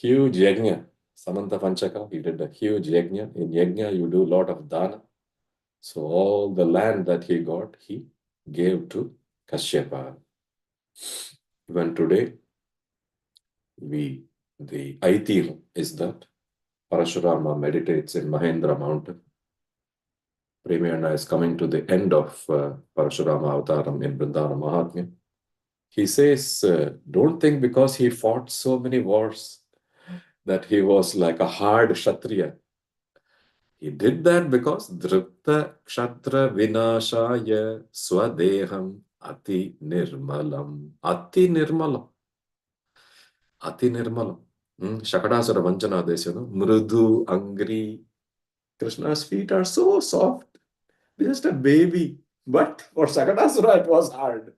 huge yajna. Samanta Panchaka, he did a huge yajna. In yajna, you do a lot of dana. So all the land that he got, he gave to Kashyapa. Even today, the Aitir is that Parashurama meditates in Mahendra mountain. Premierna is coming to the end of Parashurama Avataram in Vrindana Mahatmya. He says, don't think because he fought so many wars that he was like a hard Kshatriya. He did that because Dripta Kshatra Vinashaya Swadeham Ati Nirmalam. Ati Nirmalam. Ati Nirmalam. Shakadasara Vanchana Desana. Mrudu Angri. Krishna's feet are so soft. Just a baby. But for Shakadasura it was hard.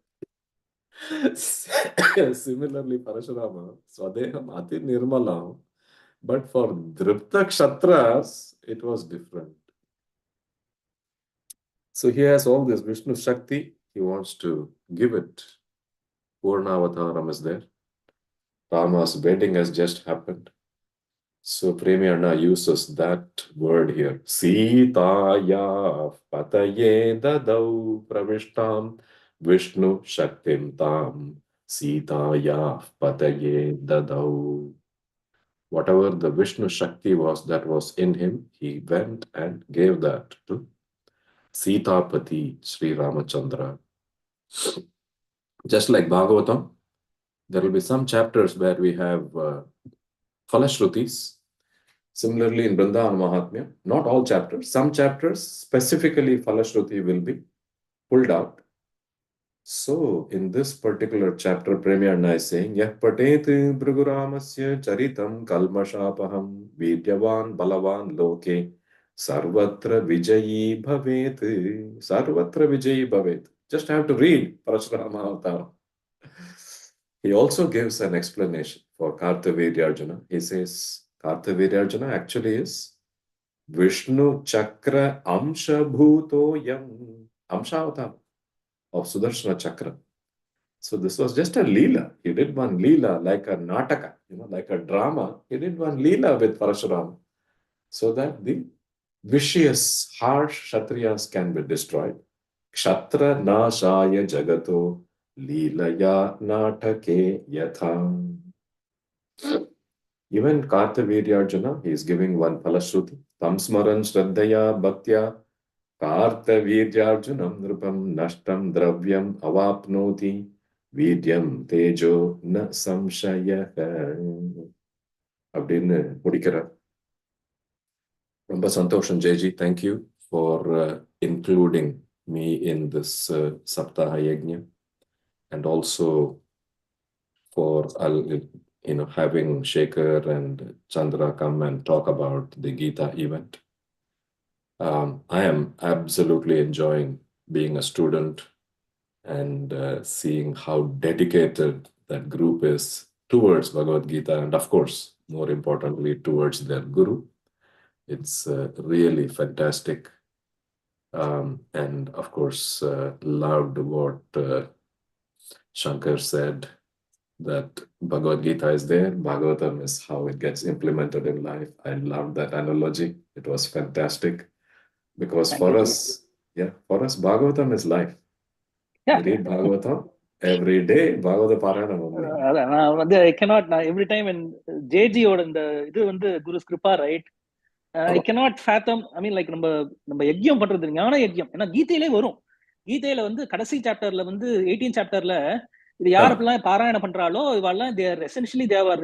Similarly, Parashurama, Swadeham Ati Nirmalam. But for Dripta Kshatras, it was different. So he has all this Vishnu Shakti. He wants to give it. Purnavataram is there. Rama's wedding has just happened. So Premierna uses that word here. Sitaya pataye dadau pravishtam Vishnu Shaktim tam. Sitaya pataye dadau. Whatever the Vishnu Shakti was that was in him, he went and gave that to Sitapati Sri Ramachandra. Just like Bhagavatam, there will be some chapters where we have Falashrutis. Similarly, in Vrindana Mahatmya, not all chapters, some chapters specifically Falashruti will be pulled out. So, in this particular chapter, Premierna is saying, Yah patet Bhriguramasya charitam kalmashapaham vidyavan balavan loke sarvatra vijayi bhavet. Sarvatra vijayi bhavet. Just have to read Parashurama Avatar. He also gives an explanation for Kartavirya-Arjuna. He says, Kartavirya-Arjuna actually is Vishnu Chakra Amsha Bhuto Yam. Amsha Avatar of Sudarshana Chakra. So this was just a Leela. He did one Leela like a Nataka, like a drama. He did one Leela with Parashurama so that the vicious, harsh Kshatriyas can be destroyed. Kshatra Nashaya Jagato Leelaya Natake Yatha. Even Kartavirya-Arjuna, he is giving one Falashruti. Tamsmaran Shraddhaya Bhaktya Kartavirya-Arjunam Nrupam Nashtam Dravyam Avapnoti Vidyam Tejo Na Samshayah. அப்படின்னு முடிக்கிறார். ரொம்ப சந்தோஷம் ஜெயஜி. Thank you for including me in this Saptaha Yajna and also for having Shekhar and Chandra come and talk about the Gita event. I am absolutely enjoying being a student and seeing how dedicated that group is towards Bhagavad Gita and, of course, more importantly, towards their Guru. It's really fantastic. And, of course, loved what Shankar said, that Bhagavad Gita is there, Bhagavatam is how it gets implemented in life. I loved that analogy. It was fantastic. Because for us, Bhagavatam is life. Yeah. We read Bhagavatam every day. Bhagavata Parayanam only. I cannot. Every time when JG oda the Guru's Kripa, right? I cannot fathom. I mean, like நம்ம யஜ்யம் பண்றது ஞான யஜ்யம். ஏன்னா கீதையிலே வரும். கீதையில கடைசி சாப்டர்ல 18 சாப்டர்ல இது யாரெல்லாம் பாராயணம் பண்றாளோ இவெல்லாம் essentially they are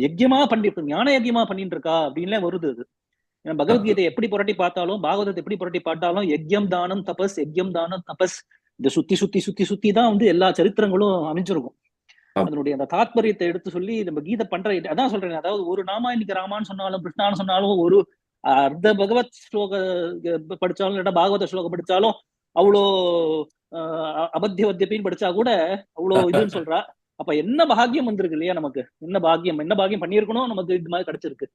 யஜ்யமா பண்ணிட்டு ஞான யஜ்யமா பண்ணிட்டு இருக்கா அப்படின்லாம் வருது அது. ஏன்னா பகவத்கீதை எப்படி புரட்டி பார்த்தாலும், பாகவதத்தை எப்படி புரட்டி பார்த்தாலும் யஜ்யம் தானம் தபஸ், யஜ்யம் தானம் தபஸ், இந்த சுத்தி தான் வந்து எல்லா சரித்திரங்களும் அமைஞ்சிருக்கும். அதனுடைய அந்த தாத்பரியத்தை எடுத்து சொல்லி நம்ம கீதை பண்ற, அதான் சொல்றேன். அதாவது ஒரு நாமா இன்னைக்கு ராமான்னு சொன்னாலும் கிருஷ்ணான்னு சொன்னாலும், ஒரு அர்த்த பகவத் ஸ்லோக படிச்சாலும் இல்லைன்னா பாகவத ஸ்லோகம் படிச்சாலும் அவ்வளோ அபத்தியவத்தியப்பின்னு படிச்சா கூட அவ்வளோ இதுன்னு சொல்றா. அப்ப என்ன பாக்கியம் வந்திருக்கு இல்லையா நமக்கு, என்ன பாக்கியம் பண்ணியிருக்கணும் நமக்கு இது மாதிரி கிடைச்சிருக்கு,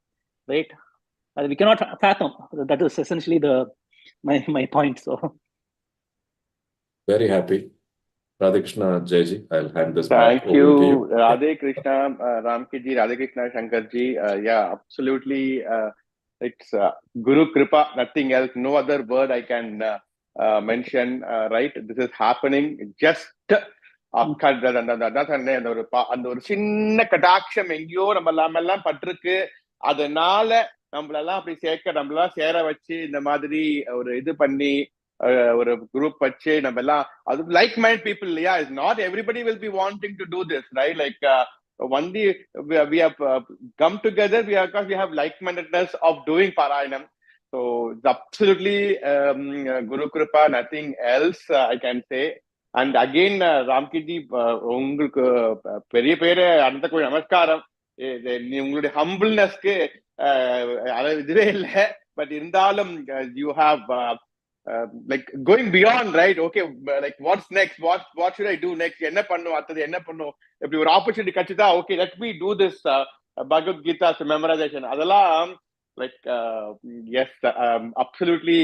ரைட்? அது we cannot fathom. That is essentially my point. So very happy. Radhe Krishna Jayji, I'll hand this Thank back you. over to you. Radhe Krishna, Ramkiji, Radhe Krishna, Shankarji. Yeah, absolutely. It's Guru Kripa, nothing else. No other word I can mention. Right? This is happening just அந்த ஒரு சின்ன கடாட்சம் எங்கேயோ நம்ம எல்லாம் பட்டிருக்கு. அதனால நம்மளெல்லாம் அப்படி நம்மளெல்லாம் சேர வச்சு இந்த மாதிரி ஒரு இது பண்ணி ஒரு குரூப் வச்சு நம்ம எல்லாம் அது லைக் மைண்ட் பீப்புள் இல்லையா? Is not everybody will be wanting to do this, right? Like only we have come together because we have like-mindedness of doing Parayanam. So it's absolutely Guru Kripa, nothing else I can say. And again, Ramkiji, உங்களுக்கு பெரிய பேரு அந்த கோயில் நமஸ்காரம். உங்களுடைய ஹம்பிள்னஸ்க்கு இதுவே இல்லை. But இருந்தாலும் you have like going beyond, right? Okay, like what's next? What should I do next? என்ன பண்ணும் அடுத்தது, என்ன பண்ணும்? இப்படி ஒரு ஆப்பர்ச்சுனிட்டி கிடைச்சதா, okay, let me do this Bhagavad Gita memorization. அதெல்லாம் like yes, absolutely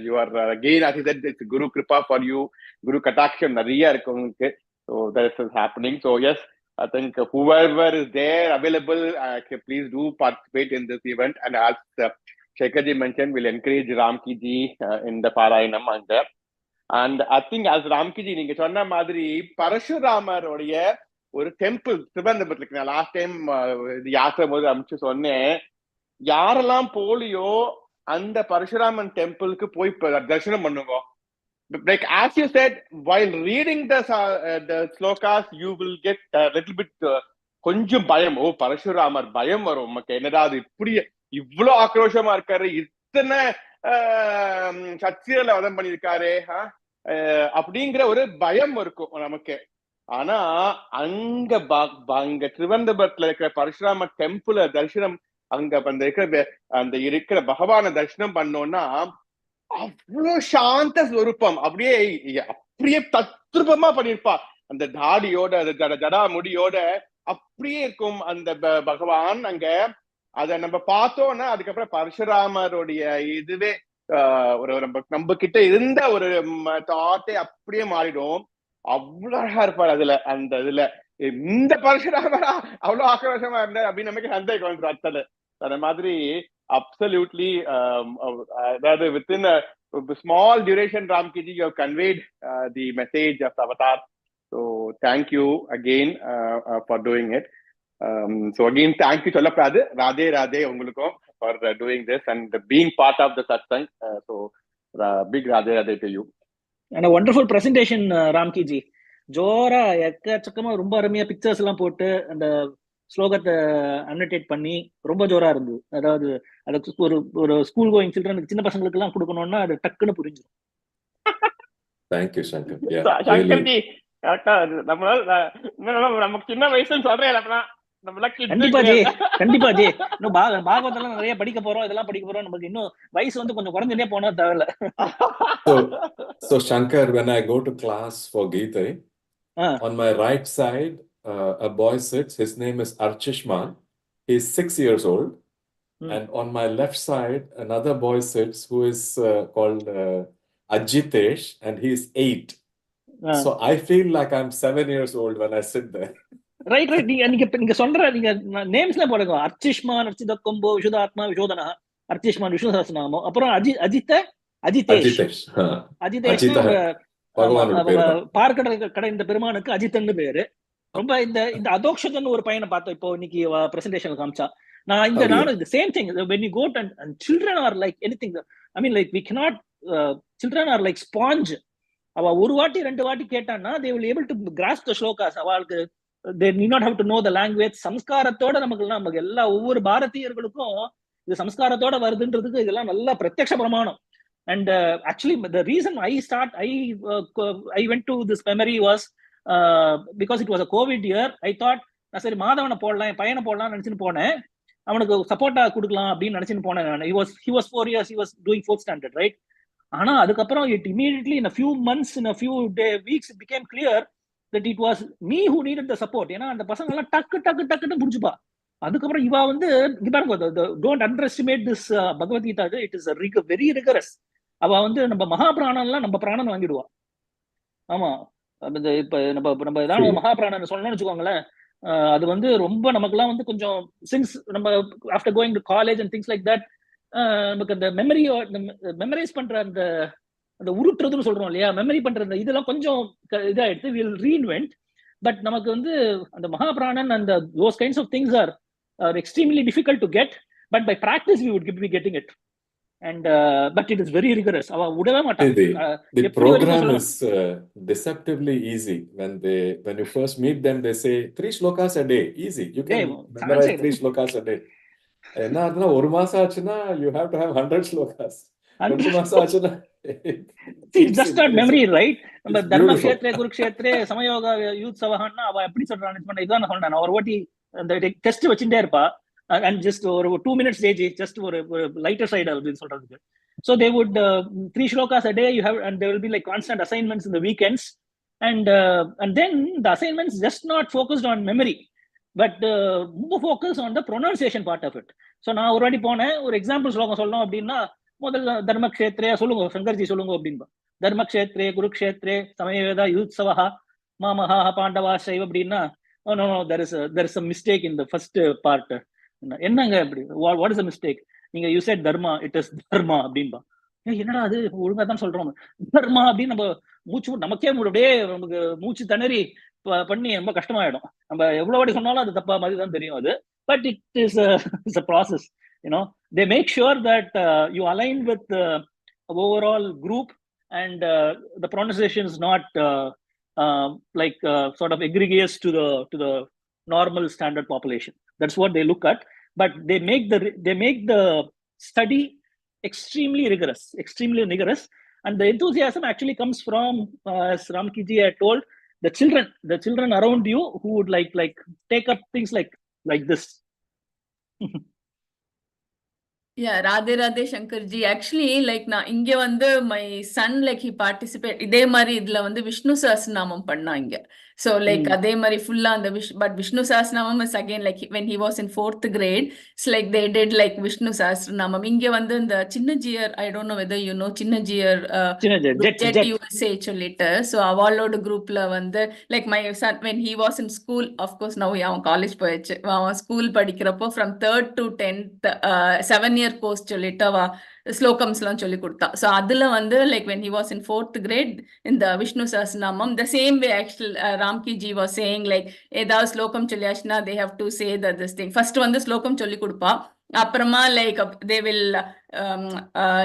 you are again, as I said, it's Guru Kripa for you. Guru Kataksham நிறைய இருக்கு உங்களுக்கு. So that is happening. So yes, I think whoever is there available, please do participate in this event. And as Shekharji mentioned, we'll encourage Ramkiji in the Parayanam and there. And I think as Ramkiji, நீங்க சொன்ன மாதிரி பரசுராமருடைய ஒரு temple திருவனந்தபுரத்துல இருக்கு. Last time யாத்திரை போது அனுப்பிச்சு சொன்னேன், யாரெல்லாம் போலியோ அந்த பரசுராமன் டெம்பிளுக்கு போய் தரிசனம் பண்ணுங்க. Like as you said, while reading the slokas, you will get a little bit கொஞ்சம் பயம். ஓ, பரசுராமர் பயம் வரும் நமக்கு. என்னடா அது இப்படி இவ்வளவு ஆக்ரோஷமா இருக்காரு, இத்தனை சத்திரியல வதம் பண்ணிருக்காரு அப்படிங்கிற ஒரு பயம் இருக்கும் நமக்கு. ஆனா அங்க திருவனந்தபுரத்துல இருக்கிற பரசுராம டெம்பிள் தரிசனம், அங்க இருக்கிற பகவான தரிசனம் பண்ணோம்னா அவ்வளவு சாந்த ஸ்வரூபம், அப்படியே தத்ரூபமா பண்ணிருப்பா. அந்த தாடியோட ஜடா முடியோட அப்படியே இருக்கும் அந்த பகவான் அங்க. அத நம்ம பார்த்தோம்னா அதுக்கப்புறம் பரசுராமருடைய இதுவே ஒரு நம்ம கிட்ட இருந்த ஒரு தாட்டே அப்படியே மாறிடும். அவ்வளவு அழகா இருப்பாரு அதுல. அந்த இதுல இந்த பரசுராமரா அவ்வளவு ஆக்ரோஷமா இருந்தா அப்படின்னு நமக்கு சந்தேகம் வந்துடும் அடுத்தது. அந்த மாதிரி absolutely rather within a small duration, Ramkiji, you have conveyed the message of the avatar. So thank you again for doing it. So again, thank you Cholapadu, Radhe Radhe ungalukum for doing this and being part of the satsang. So big Radhe Radhe to you. And a wonderful presentation, Ramkiji. ஜோரா எக்கச்சக்கமா ரொம்ப அருமையா pictures எல்லாம் போட்டு அந்த ஸ்லோகத்தை annotate பண்ணி ரொம்ப ஜோரா இருந்தது. அதாவது அதுக்கு ஒரு ஸ்கூல் கோயிங் சில்ட்ரனுக்கு, சின்ன பசங்களுக்கு எல்லாம் கொடுக்கணும்னா அது டக்குன்னு புரிஞ்சிடும். Thank you, Shankar. Shankarji, கரெக்டா நமக்கு சின்ன வயசுன்னு சொல்றேன். கண்டிப்பா ஜி, கண்டிப்பா ஜி. இன்னும் பாகவதெல்லாம் நிறைய படிக்க போறோம், இதெல்லாம் படிக்க போறோம். நமக்கு இன்னும் வயசு வந்து கொஞ்சம் குறைஞ்சுட்டே போனா தேவையில்ல. So Shankar, when I go to class for Gita, on my right side a boy sits. His name is Archishman. He's 6 years old. And on my left side another boy sits who is called Ajitesh, and he's 8. So I feel like I'm 7 years old when I sit there. Right. நீங்க சொல்ற நீங்க நேம்ஸ்ல போடுங்க. அர்ச்சிஷ்மான், அர்ச்சித combo, விசுதாத்மா, விசோதனா, அர்ச்சிஷ்மான், Vishnu Sahasranamam. அப்புறம் அஜிதேஷ் பார்க்கடல் கடைந்த பெருமானுக்கு அஜித்தன்னு பேரு. ரொம்ப இந்த அதோக்ஷதன் ஒரு பையனை பார்த்தோம் இப்போ இன்னைக்கு பிரசன்டேஷன்ல காமிச்சா. நானும் the same thing, when you go and children are like anything, I mean like we cannot children are like sponge. அவ ஒரு வாட்டி ரெண்டு வாட்டி கேட்டான்னா they will able to grasp the shlokas. அவளுக்கு they need not have to know the language. சம்ஸ்காரத்தோட நமக்கு எல்லா ஒவ்வொரு பாரதியர்களுக்கும் இது சம்ஸ்காரத்தோட வருதுன்றதுக்கு இதெல்லாம் நல்ல பிரத்யக்ஷ பிரமாணம். And actually, the reason I went to this memory was because it was a COVID year. I thought, சரி மாதவனை போடலாம், என் பையனை போடலாம்னு நினைச்சுன்னு போனேன். அவனுக்கு சப்போர்ட்டா கொடுக்கலாம் அப்படின்னு நினைச்சுன்னு போனேன் நான். He was 4 years, he was doing 4th standard, right? ஆனா அதுக்கப்புறம் it immediately in a few months, in a few weeks, it became clear that it was me who needed the support. ஏன்னா அந்த பசங்க எல்லாம் டக்குன்னு புரிஞ்சுப்பா. அதுக்கப்புறம் இவா வந்து don't underestimate this Bhagavad Gita. It is very rigorous. அவ வந்து நம்ம மகாபிராணம்லாம் நம்ம பிராணன் வாங்கிடுவா. ஆமா, இப்ப நம்ம ஏதாவது மகாபிராணன் சொல்லணும்னு வச்சுக்கோங்களேன், அது வந்து ரொம்ப நமக்குலாம் வந்து கொஞ்சம் சின்ஸ் நம்ம after going to college and things like that, நமக்கு அந்த மெமரைஸ் பண்ற அந்த உருட்டுறதுன்னு சொல்றோம் இல்லையா, மெமரி பண்ற இதெல்லாம் கொஞ்சம் இதாயிடுத்து. Will reinvent. பட் நமக்கு வந்து அந்த மகாபிராணன் அந்த those kinds of things are extremely difficult to get, but by practice we would be getting it. And but it is very rigorous. The program is deceptively easy. When you first meet them, they say 3 shlokas a day. Easy. You can memorize 3 shlokas a day. Enna oru maasam aachuna you have to have 100 shlokas. 2 maasam aachuna it's just not memory, right? நம்ம தர்ம க்ஷேத்ரே குருக்ஷேத்ரே சமயோக யூத்சவஹன்னா அவ எப்படி சொல்றான்னு இதான் சொன்னேன். ஒரு வாட்டி அந்த டெஸ்ட் வச்சுட்டே இருப்பா. And just ஒரு 2 minutes just ஒரு lighter side அப்படின்னு சொல்றதுக்கு. So they would 3 shlokas a day you have, and there will be like constant assignments in the weekends, and then the assignments just not focused on memory, but more focused on the pronunciation part of it. So நான் ஒரு வாட்டி போனேன், ஒரு example ஸ்லோகம் சொல்லணும் அப்படின்னா முதல்ல தர்மக்ஷேத்ரே சொல்லுங்க சங்கர்ஜி சொல்லுங்க அப்படின்பா. தர்மக்ஷேத்ரே குருக்ஷேத்ரே சமயவேதா யுத்சவஹ மாமஹா பாண்டவா சைவ அப்படின்னா no there is a mistake in the first part. என்னங்க அப்படி what is the mistake? நீங்க you said dharma, it is dharma அப்படின்பா. என்னடா அது ஒழுங்கா தான் சொல்றோம் தர்மா அப்படின்னு நம்ம நமக்கே அப்படியே நமக்கு மூச்சு திணறி பண்ணி ரொம்ப கஷ்டமாயிடும். நம்ம எவ்வளவு வாட்டி சொன்னாலும் அது தப்பா மாதிரி தான் தெரியும் அது. But it is a process, you know. They make sure that you align with the overall group, and the pronunciation is not like sort of egregious to the normal standard population. That's what they look at. But they make the study extremely rigorous, and the enthusiasm actually comes from, as Ramki ji had told, the children around you who would like take up things like this. Yeah, Radhe Shankarji. Actually, like na inge vandu my son like he participate இதே மாதிரி இதுல வந்து விஷ்ணு சஹஸ்ரநாமம் பண்ணாங்க. So like அதே மாதிரி full அந்த but Vishnu Sahasranamam is again like when he was in 4th grade, it's like they did like Vishnu Sahasranamam. இங்க வந்து இந்த சின்னஜியர், I don't know whether you know சின்னஜியர் Jet USA சொல்லிட்டு, so அவளோட குரூப்ல வந்து like my son when he was in school, of course now அவன் college போயிடுச்சு, அவன் ஸ்கூல் படிக்கிறப்போ from 3rd to 10th 7-year course சொல்லிட்டு அவ ஸ்லோகம்ஸ்லாம் சொல்லி கொடுத்தா. ஸோ அதுல வந்து like when he was in 4th grade in the Vishnu Sahasranamam, the same way actually Ramki ji was saying like ஏதாவது ஸ்லோகம் சொல்லியாச்சுன்னா they have to say that this thing first வந்து ஸ்லோகம் சொல்லி கொடுப்பா, அப்புறமா like they will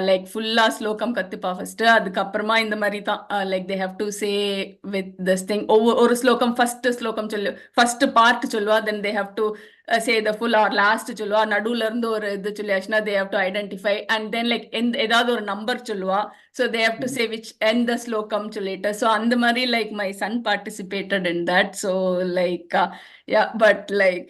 like full ஸ்லோகம் கத்துப்பா first, அதுக்கப்புறமா இந்த மாதிரி தான் like they have to say with this thing ஒரு ஸ்லோகம் first ஸ்லோகம் சொல்லு first part சொல்லுவா, then they have to say the full or last சொல்லுவா, நடுவுல இருந்து ஒரு இது சொல்லியாச்சுன்னா they have to identify, and then like ஏதாவது ஒரு நம்பர் சொல்லுவா, so they have to say which end the slokam சொல்லிட்டு. So அந்த மாதிரி like my son participated in that. So like yeah, but like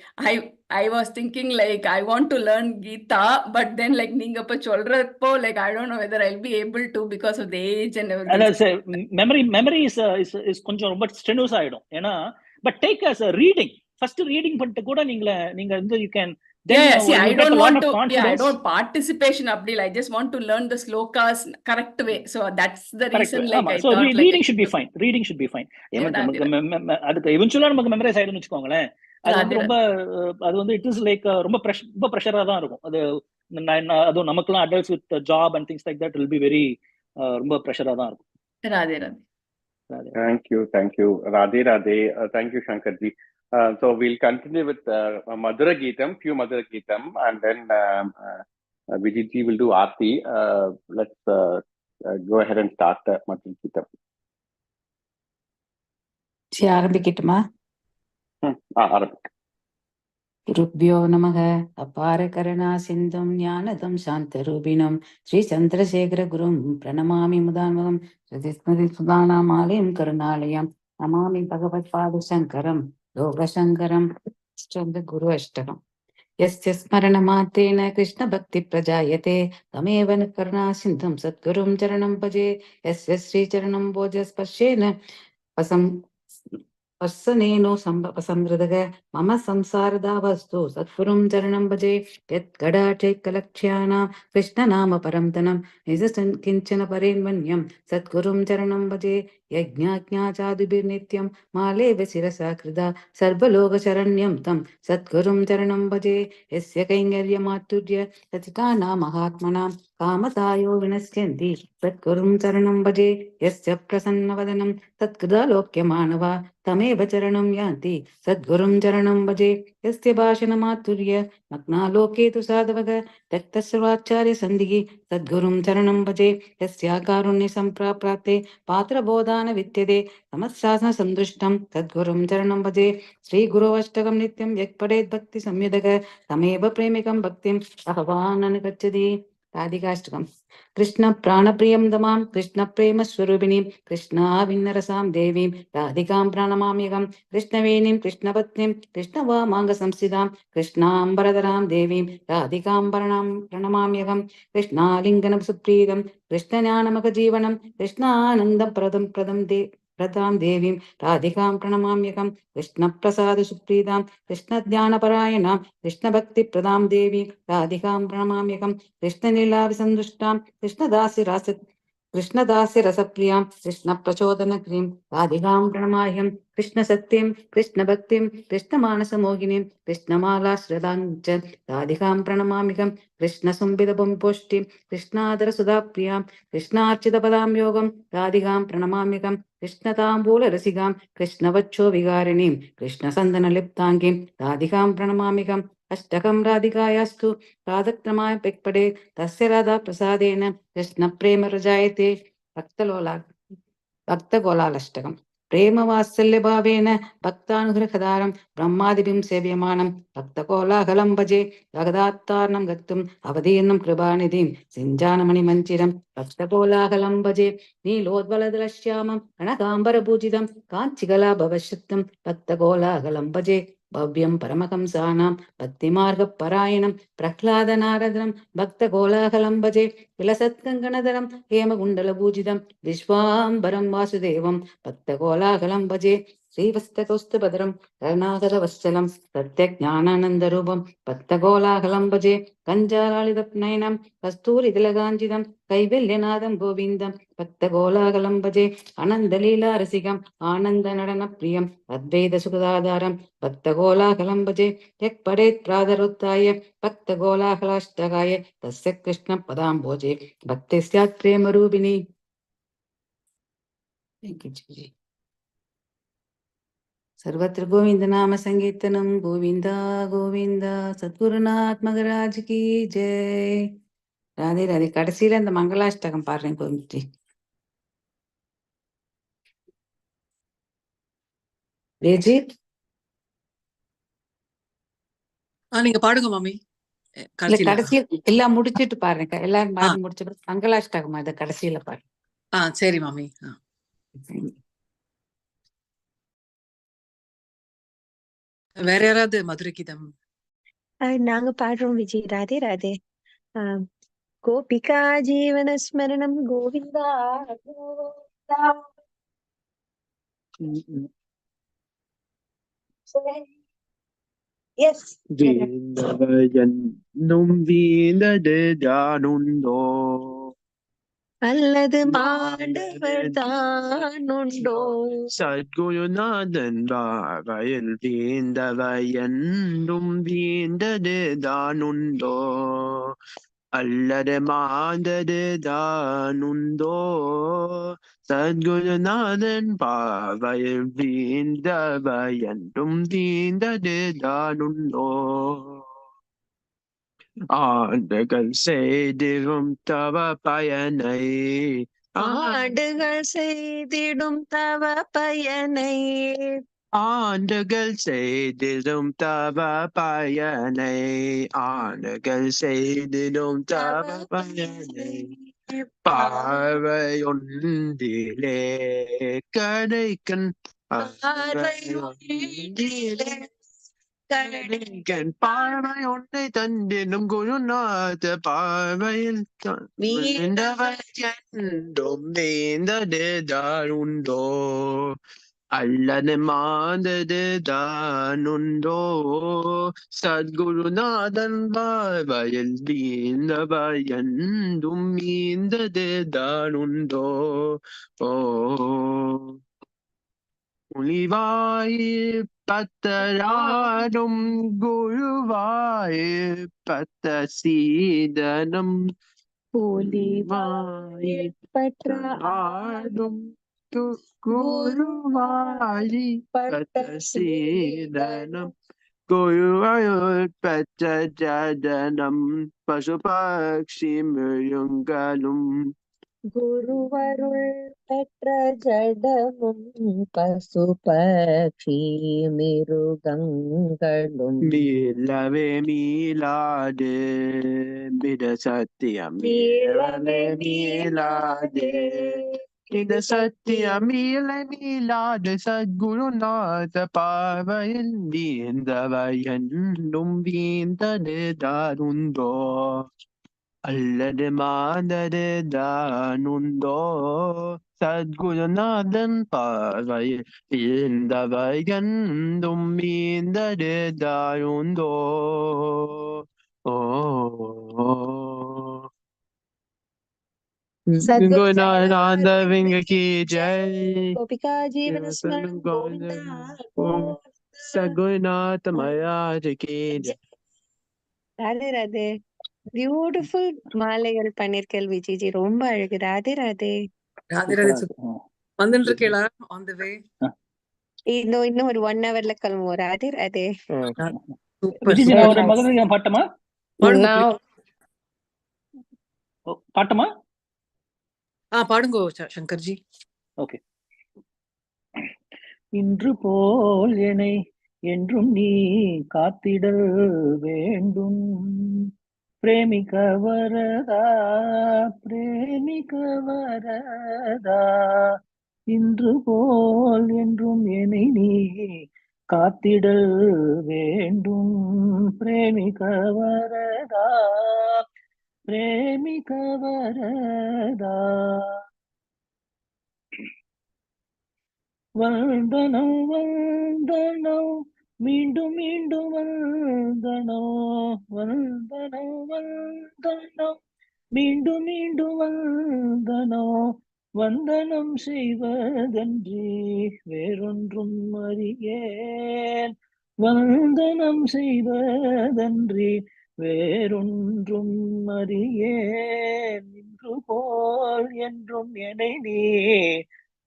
I was thinking like I want to learn Gita, but then like நீங்க இப்ப சொல்றப்போ like I don't know whether I'll be able to because of the age and everything. memory is கொஞ்சம் ரொம்ப strenuous ஆயிடும். ஏன்னா but take as a reading, first reading பண்ணிட்டு கூட நீங்க வந்து you can see I don't want to I don't participation abdil, I just want to learn the slokas correct way, so that's the reason like I so thought reading should be fine, அதுக்கு eventually நமக்கு memorise ஆயிடும்னு வெச்சுக்கோங்களேன். அது ரொம்ப அது வந்து it is like ரொம்ப பிரஷரா தான் இருக்கும் அது. அது நமக்குலாம் adults with job and things like that will be very ரொம்ப பிரஷரா தான் இருக்கும். Radhe thank you Radhe thank you Shankarji. So we'll continue with Madhura Geetam, few Madhura Geetam, and then Vijitji will do Aarti. Let's go ahead and start Madhura Geetam. ஆரம்பிக்கட்டுமா? ஆரம்பிக்க. குருभ्यो நமக. அபார கருணா சிந்தும் ஞானதம் சாந்தரூபிணம் ஸ்ரீ சந்திரசேகர குரும் பிரணமாமி முதான்வகம் ஸ்ருதிஸ்மிருதி சுதானாமாலயம் கருணாலயம் நமாமி பகவத் பாத சங்கரம் லோகசங்கரம். குரு அஷ்டகம். यस्य स्मरणमात्रेण कृष्णभक्ति प्रजायते तमेव न करुणा सिन्धुं सद्गुरुं चरणं भजे. यस्य श्रीचरणं भोजस्पर्शेन स्पर्शनेनो संहृदः मम संसारदावस्तु सद्गुरुं चरणं भजे. यत्कडाचैकलक्ष्याणां कृष्णनाम परं धनं निज किञ्चन परेन्मन्यं सद्गुरुं चरणं भजे. यज्ञाज्ञाचादिभिर्नित्यं मालेव शिरसा कृदा सर्वलोकशरण्यं तं सद्गुरुं चरणं भजे. यस्य कैङ्कर्यमाधुर्य रचितानां महात्मनां कामतायो विनश्यन्ति सद्गुरुं चरणं भजे. यस्य प्रसन्नवदनं तत्कृतालोक्यमानवा तमेव चरणं यान्ति सद्गुरुं चरणं भजे. यस्य भाषणमाधुर्य नग्नालोके तु साधवः त्यक्तस्वाचार्य सन्धिः सद्गुरुं चरणं भजे. यस्याकारुण्यसम्प्राप्ते पात्रबोधान विद्यते समस्यासन सन्तुष्टं सद्गुरुं चरणं भजे. श्रीगुरो अष्टकं नित्यं यः पठेत् भक्ति संयुतः तमेव प्रेमिकं भक्तिं भगवान् अनुगच्छति. राधिकाष्टकम्. कृष्ण प्राणप्रियं दमां कृष्ण प्रेम स्वरूपिणीं कृष्णाविन्नरसां देवीं राधिकां प्रणमाम्यहं. कृष्णवेणीं कृष्णपत्नीं कृष्णवामाङ्ग संस्थितां कृष्णाम्बरधरां देवीं राधिकां प्रणमाम्यहं. कृष्णालिङ्गन सुप्रीतं कृष्णज्ञानमखजीवनं कृष्णानन्दं प्रदं प्रदां देवीं राधिकां प्रणमाम्यहं. कृष्णप्रसाद सुप्रीतां कृष्णज्ञानपरायणां कृष्णभक्तिप्रदां देवीं राधिकां प्रणमाम्यहं. कृष्णलीलाविसन्तुष्टां कृष्णदास्य रसप्रियां कृष्णप्रचोदनक्रीं राधिकां प्रणमाम्यहं. कृष्णसत्यं कृष्णभक्तिं कृष्णमानसमोहिनीं कृष्णमालाश्रदां च राधिकां प्रणमाम्यहं. कृष्णसुम्बितपुंपोष्टिं कृष्णादरसुधाप्रियां कृष्णार्चितपदां योगं राधिकां प्रणमाम्यहं. कृष्णताम्बूलरसिकां कृष्णवक्षो विहारिणीं कृष्णसन्दनलिप्ताङ्गीं राधिकां प्रणमाम्यहं. अष्टकं राधिकायास्तु राधक्रमाय पिक्पडे तस्य राधा प्रसादेन कृष्ण प्रेम रजायते. भक्तगोलाष्टकम्. प्रेम वात्सल्य भावेन भक्तानुग्रहदारं ब्रह्मादिभिं सेव्यमानं भक्तकोलाहलं भजे. जगदात्तारणं गतुम् अवतीर्णं कृपानिधिं सिञ्जानमणिमञ्चिरं भक्तकोलाहलं भजे. नीलोद्वलदलश्यामं कनकाम्बरपूजितं काञ्चिकलाभवशक्तं भक्तकोलाहलं भजे. भव्यं परमहंसानां भक्तिमार्गपरायणं प्रह्लादनारदनं भक्तकोलाहलं भजे. विलसत्कङ्कणधरं हेमकुण्डलपूजितं विश्वाम्बरं वासुदेवं भक्तकोलाहलं भजे. श्रीवस्तकौस्तुभधरं करुणाकरवत्सलं सत्यज्ञानानन्दरूपं भक्तकोलाहलं भजे. कञ्जालालितनयनं कस्तूरितिलकाञ्चितं कैवल्यनाथं गोविन्दं भक्तकोलाहलं भजे. आनन्दलीलारसिकम् आनन्दनडनप्रियम् अद्वैतसुखदाधारं भक्तकोलाहलं भजे. यः पठेत् प्रातरुत्थाय भक्तकोलाहलाष्टकाय तस्य कृष्णपदाम्भोजे भक्ति स्यात् प्रेमरूपिणी. सर्वत्र गोविंद नाम संकीर्तनम गोविंदा गोविंदा. सद्गुरुनाथ महाराज की जय. राधे राधे. கடைசியில இந்த மங்களாஷ்டகம் பாடுறேன் கோவிந்தி. ரேஜி நீங்க பாடுங்க மாமி. கடைசியில் எல்லாம் முடிச்சிட்டு பாருங்க. எல்லாரும் பாடி முடிச்ச மங்களாஷ்டகம் அத கடைசியில பாரு. சரி மாமி. வேற யாராவது மதுரை கீதம்? நாங்க பாடுறோம் விஜய். ராதே ராதே. கோபிகா ஜீவன ஸ்மரணம் கோவிந்தா கோவிந்தா. Yes. வீந்தவயன்னும் வீந்தது தானுண்டோ அல்லது மாண்டவர் தானுண்டோ. சத்குருநாதன் வாயில் வீந்தவயன்னும் வீந்தது தானுண்டோ அல்லது மாந்தது தானுண்டோ. சத்குருநாதன் பாவையில் வீந்தவயன்றும் வீந்தது தானுண்டோ. ஆண்டுகள் செய்திடும் தவ பயனை ஆண்டுகள் செய்திடும் தவ பயனை ஆண்டுகள் செய்திடும் தவ பயனை ஆண்டுகள் செய்திடும் தவ பயனை பார்வை ஒன்றிலே கிடைக்கும் பார்வை ஒன்றிலே கிடைக்கும் பார்வை ஒன்றை தந்திடும் குருநாத பார்வையில் மீண்டவர் என்றும் நீந்ததுதான் உண்டோ அல்லது மாந்தது தானுண்டோ சத்குருநாதன் பார்வையில் வீழ்ந்தவர் என்றும் மீந்தது தானுண்டோ ஓ ஒளிவாய் பத்தராடும் குருவாய் பத்த சீதனம் ஒளிவாய் பற்றாடும் குருவாய் பத்த சீதனம் குருவாயூர் பெற்ற ஜடனம் பசுபக்ஷி மிருங்களும் குருவருள் பெற்ற ஜடமும் பசு பக்ஷி மிருகங்களும் மீளவே மீளாது மித சத்தியம் மீளவே மீளாது மித சத்தியம் மீள மீளாது சத்குருநாத பார்வையில் வீழ்ந்தவர் என்னும் வீழ்ந்தது தாருந்தோ அல்லது மாந்தது தானுண்டோ சத்குருநாதன் பார்வையில் வீழ்ந்தவர் என்றும் வீழ்ந்தது தாருண்டோ ஓ குருநாத விங்கி ஜெய் गोपिका जीवन स्मरण गोविंदा சத்குருநாத மகாராஜ் கி ஜெய் ராதே ராதே. பியூட்டிஃபுல் மாலைகள் பண்ணிருக்கேள் விஜய்ஜி, ரொம்ப அழகு. ராதே ராதே. ராதே ராதே வந்துட்டு இருக்கேளா ஆன் தி வே? இன்னும் ஒரு 1 hourல கிளம்புவோம். ராதே ராதே. விஜய் நான் ஒரு மகனுக்கு பாட்டமா பாட்டமா பாடுங்கோ சங்கர்ஜி. ஓகே. இன்று போல் என்னை என்றும் நீ காத்திடல் வேண்டும் பிரேமிக்க வரதா பிரேமிக்க வரதா இன்று போல் என்றும் என்னை நீ காத்திடல் வேண்டும் பிரேமிக்க வரதா பிரேமிக்க வரதா வந்தனம் வந்தனம் மீண்டும் மீண்டும் வந்தனம் வந்தனம் வந்தனம் மீண்டும் மீண்டும் வந்தனம் வந்தனம் செய்வதன்றி வேறொன்றும் அறியேன் வந்தனம் செய்வதன்றி வேறொன்றும் அறியேன் இன்று போல் என்றும் என்னை நீ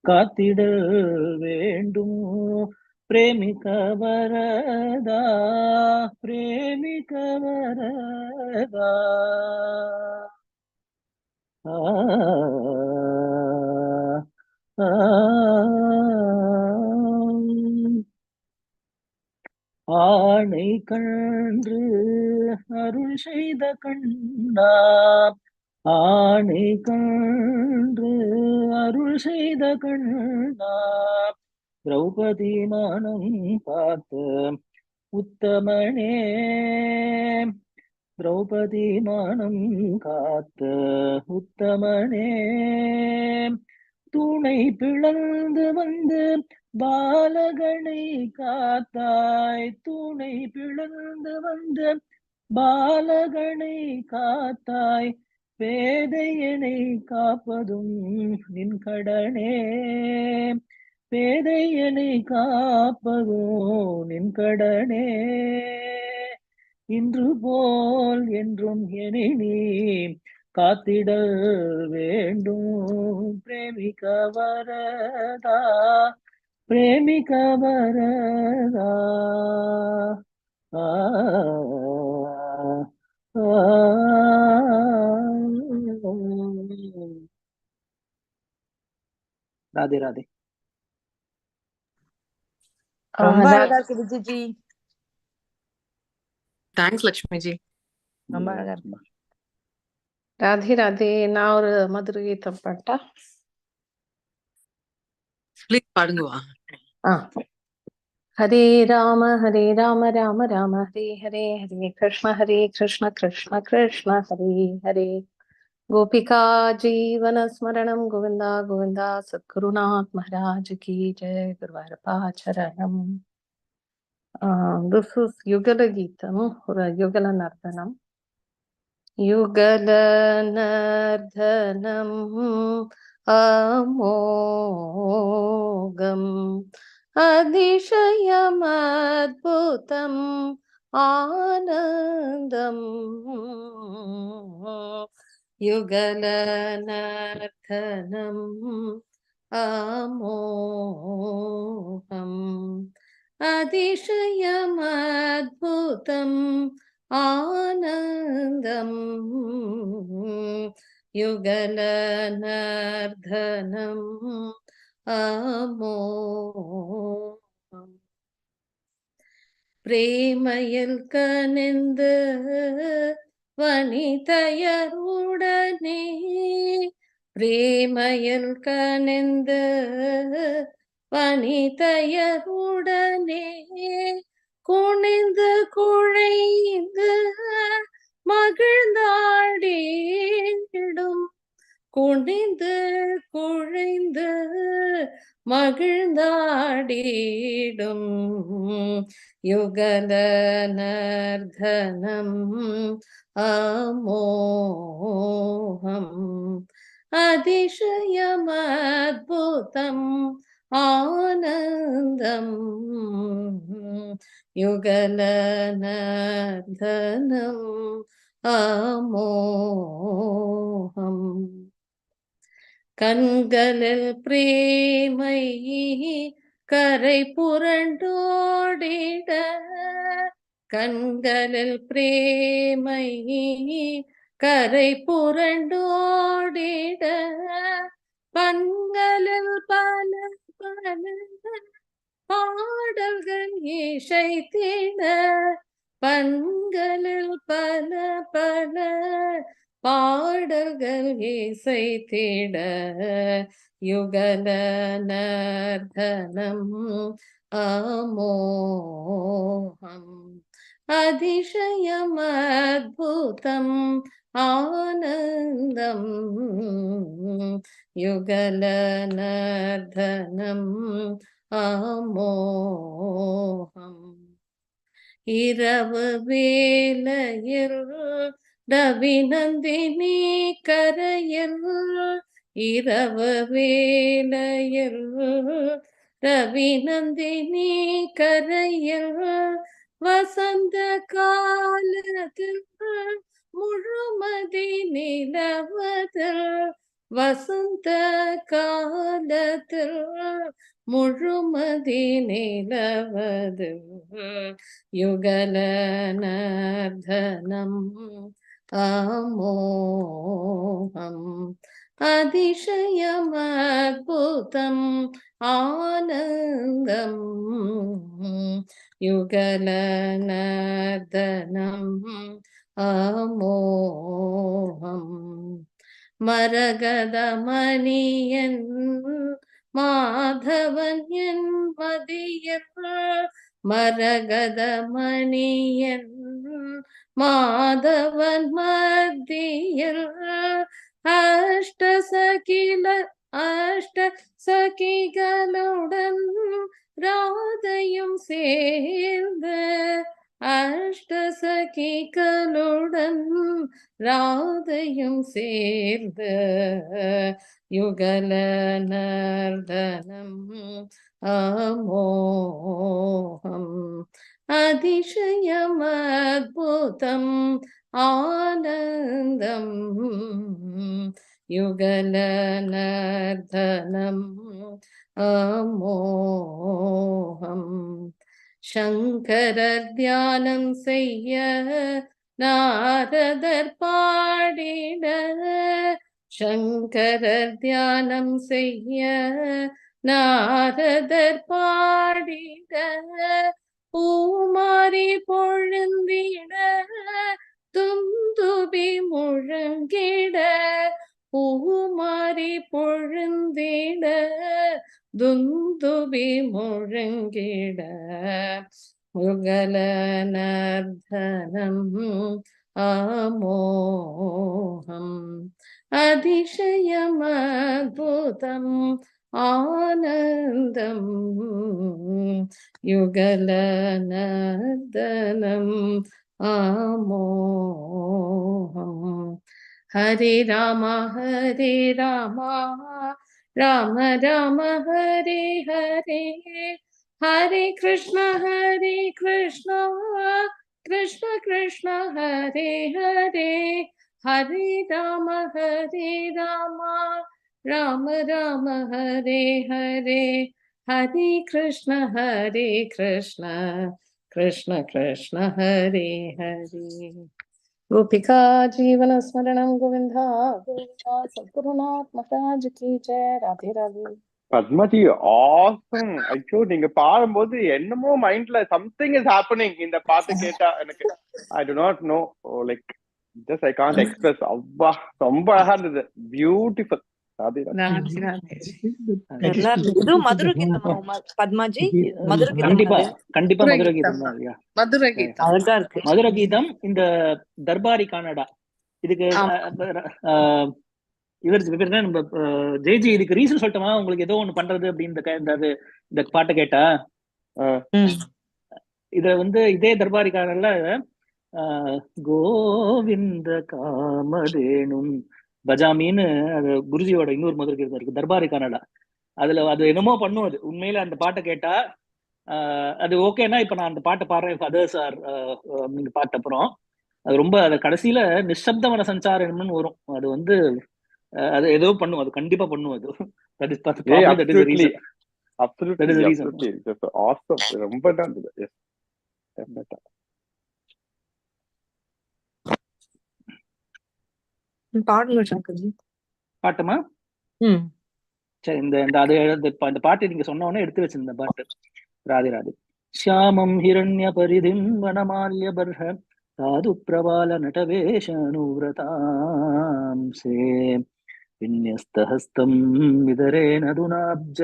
காத்திட வேண்டும் பிரேமிக்க வரதா பிரேமிக்க வரதா ஆணை கன்று அருள் செய்த கண்ணா ஆணை கன்று அருள் செய்த கண்ணா திரௌபதி மானம் பார்த்த உத்தமனே திரௌபதி மானம் காத்த உத்தமனே துணை பிளந்து வந்து பாலகனை காத்தாய் துணை பிளந்து வந்து பாலகனை காத்தாய் பேதையனை காப்பதும் நின் கடனே பேதையனை காப்பதும் நின் கடனே இன்று போல் என்றும் என்னை நீ காத்திட வேண்டும் பிரேமிக்க வரதா பிரேமிக்க வரதா ராதே ராதே. ரொம்ப நான் அழகா இருக்கு விஜிஜி. தேங்க்ஸ் லக்ஷ்மிஜி. ரொம்ப அழகா இருக்கு. ராதே ராதே. நான் ஒரு மதுர கீதம் பாட்டா? ப்ளீஸ் பாடுங்கவா. ஹரே ராம ராம ராம ஹரே ஹரே, ஹரே கிருஷ்ண கிருஷ்ண கிருஷ்ண ஹரே ஹரே. गोपिका जीवन स्मरणं गोविंदा गोविंदा. सद्गुरुनाथ महाराज की जय. गुरुवारपा चरणम. This is Yugala Geetam or Yugala Nardhanam. Yugala Nardhanam amogam adishayam adbhutam anandam. Yugala Nardhanam amogam adishayam adbhutam anandam. Yugala Nardhanam amogam. பிரேமையில் கனிந்து வனிதையருடனே, பிரேமையில் கனிந்து வனிதையருடனே, குனிந்து குழைந்து மகிழ்ந்தாடிடும், குனிந்து குழைந்து மகிழ்ந்தாடிடும். யுகல நர்தனம் அமோகம் அதிசயம் அத்புதம் ஆனந்தம். யுகல நர்தனம் அமோகம். கண்களில் பிரேமை கரை புரண்டோடிட, கண்களில் பிரேமை கரை புரண்டோடிட, பண்களில் பல பல பாடல்கள் இசைத்திட, பண்களில் பல பல பாடல்கள் இசைத்திட. யுகல நர்தனம் அமோகம் அதிசயம் அத்புதம் ஆனந்தம். யுகல நர்தனம் அமோகம். இரவு வேளையில் ரவிநந்தினி கரையில், இரவு வேளையில் ரவிநந்தினி கரையில், வசந்த காலத்தில் முழுமதி நிலவதில், வசந்த காலத்தில் முழுமதி நிலவதில். யுகல நர்தனம் அமோகம் அதிசயம் அத்புதம் ஆனந்தம். யுகல நர்தனம் அமோகம். மரகத மணியன் மாதவன் என் மதியன், மரகத மணியன் மாதவன் மத்தியில், அஷ்ட சகிகளுடன் ராதையும் சேர்ந்து, அஷ்ட சகிகளுடன் ராதையும் சேர்ந்து. யுகல நர்தனம் அமோகம் அதிசயம் அத்புதம் ஆனந்தம். யுகல நர்தனம் அமோகம். சங்கரர் தியானம் செய்ய நாரதர் பாடிட, சங்கரர் தியானம் செய்ய நாரதர் பாடிட பூமாரி பொழுந்திட துந்துபி முழங்கிட பூமாரி பொழுந்திட துந்துபி முழங்கிட முகலநர்தனம் ஆமோகம் அதிசயமத்புதம் ஆனந்தம் யுகலநர்தனம் ஆமோகம். ஹரே ராம ராம ராம ஹரே ஹரே, ஹரே கிருஷ்ண கிருஷ்ண கிருஷ்ண ஹரே ஹரே, ஹரே ராம ராம ராம ஹரே ஹரே, ஹரே கிருஷ்ண கிருஷ்ண கிருஷ்ண ஹரே ஹரே. गोपिका जीवन स्मरणं गोविंदा गोविंदा, सद्गुरुनाथ महाराज की जय. राधे राधे. பத்மாஜி ஆசம். ஐயோ நீங்க பாடும்போது என்னமோ மைண்ட்ல சம்திங் இஸ் ஹேப்பனிங். இந்த பாட்டு கேட்டா எனக்கு I do not know, like just I can't express. அவ்வா ரொம்ப அழகா இருந்தது, பியூட்டிஃபுல். இது மதுர கீதமா பத்மாஜி? மதுர கீதம் கண்டிப்பா கண்டிப்பா மதுர கீதம் தான். மதுர கீதம் அழகா இருக்கு. மதுர கீதம் இந்த தர்பாரி கன்னடா. இதுக்கு இவர் நம்ம ஜெய்ஜி இதுக்கு ரீசன் சொல்லட்டுமா? உங்களுக்கு ஏதோ ஒண்ணு பண்றது அப்படின்னு இந்த பாட்டை கேட்டா இத இதே தர்பாரி கன்னடல கோவிந்த காமதேனும் பஜாமின்னு அது குருஜியோட இன்னொரு மதுர கீதம் இருக்கு, தர்பாரி கன்னடா. அதுல அது என்னமோ பண்ணும். அது உண்மையில அந்த பாட்டை கேட்டா அது ஓகேன்னா இப்ப நான் அந்த பாட்டை பாடுறேன் அதர்ஸ் ஆர் நீங்க பாட்ட அப்புறம் அது ரொம்ப அது கடைசியில நிசப்தவன சஞ்சாரம்னு வரும். அது அது ஏதோ பண்ணும், அது கண்டிப்பா பண்ணும். அது தட் இஸ் absolutely awesome. ரொம்ப நல்லது. எஸ் டெஃபினட்டா. பாடுங்க சங்கர்ஜி. பாட்டுமா? சரி, இந்த பாட்டு நீங்க சொன்ன உடனே எடுத்து வச்சிருந்த பாட்டு. ராதே ராதே. ஷியாமம் ஹிரண்ய பரிதிம் வனமால்ய பர்ஹ சாது பிரபால நடவேஷனுவ்ரதாம் சே விந்யஸ்தஹஸ்தம் விதரேன துனாப்ஜ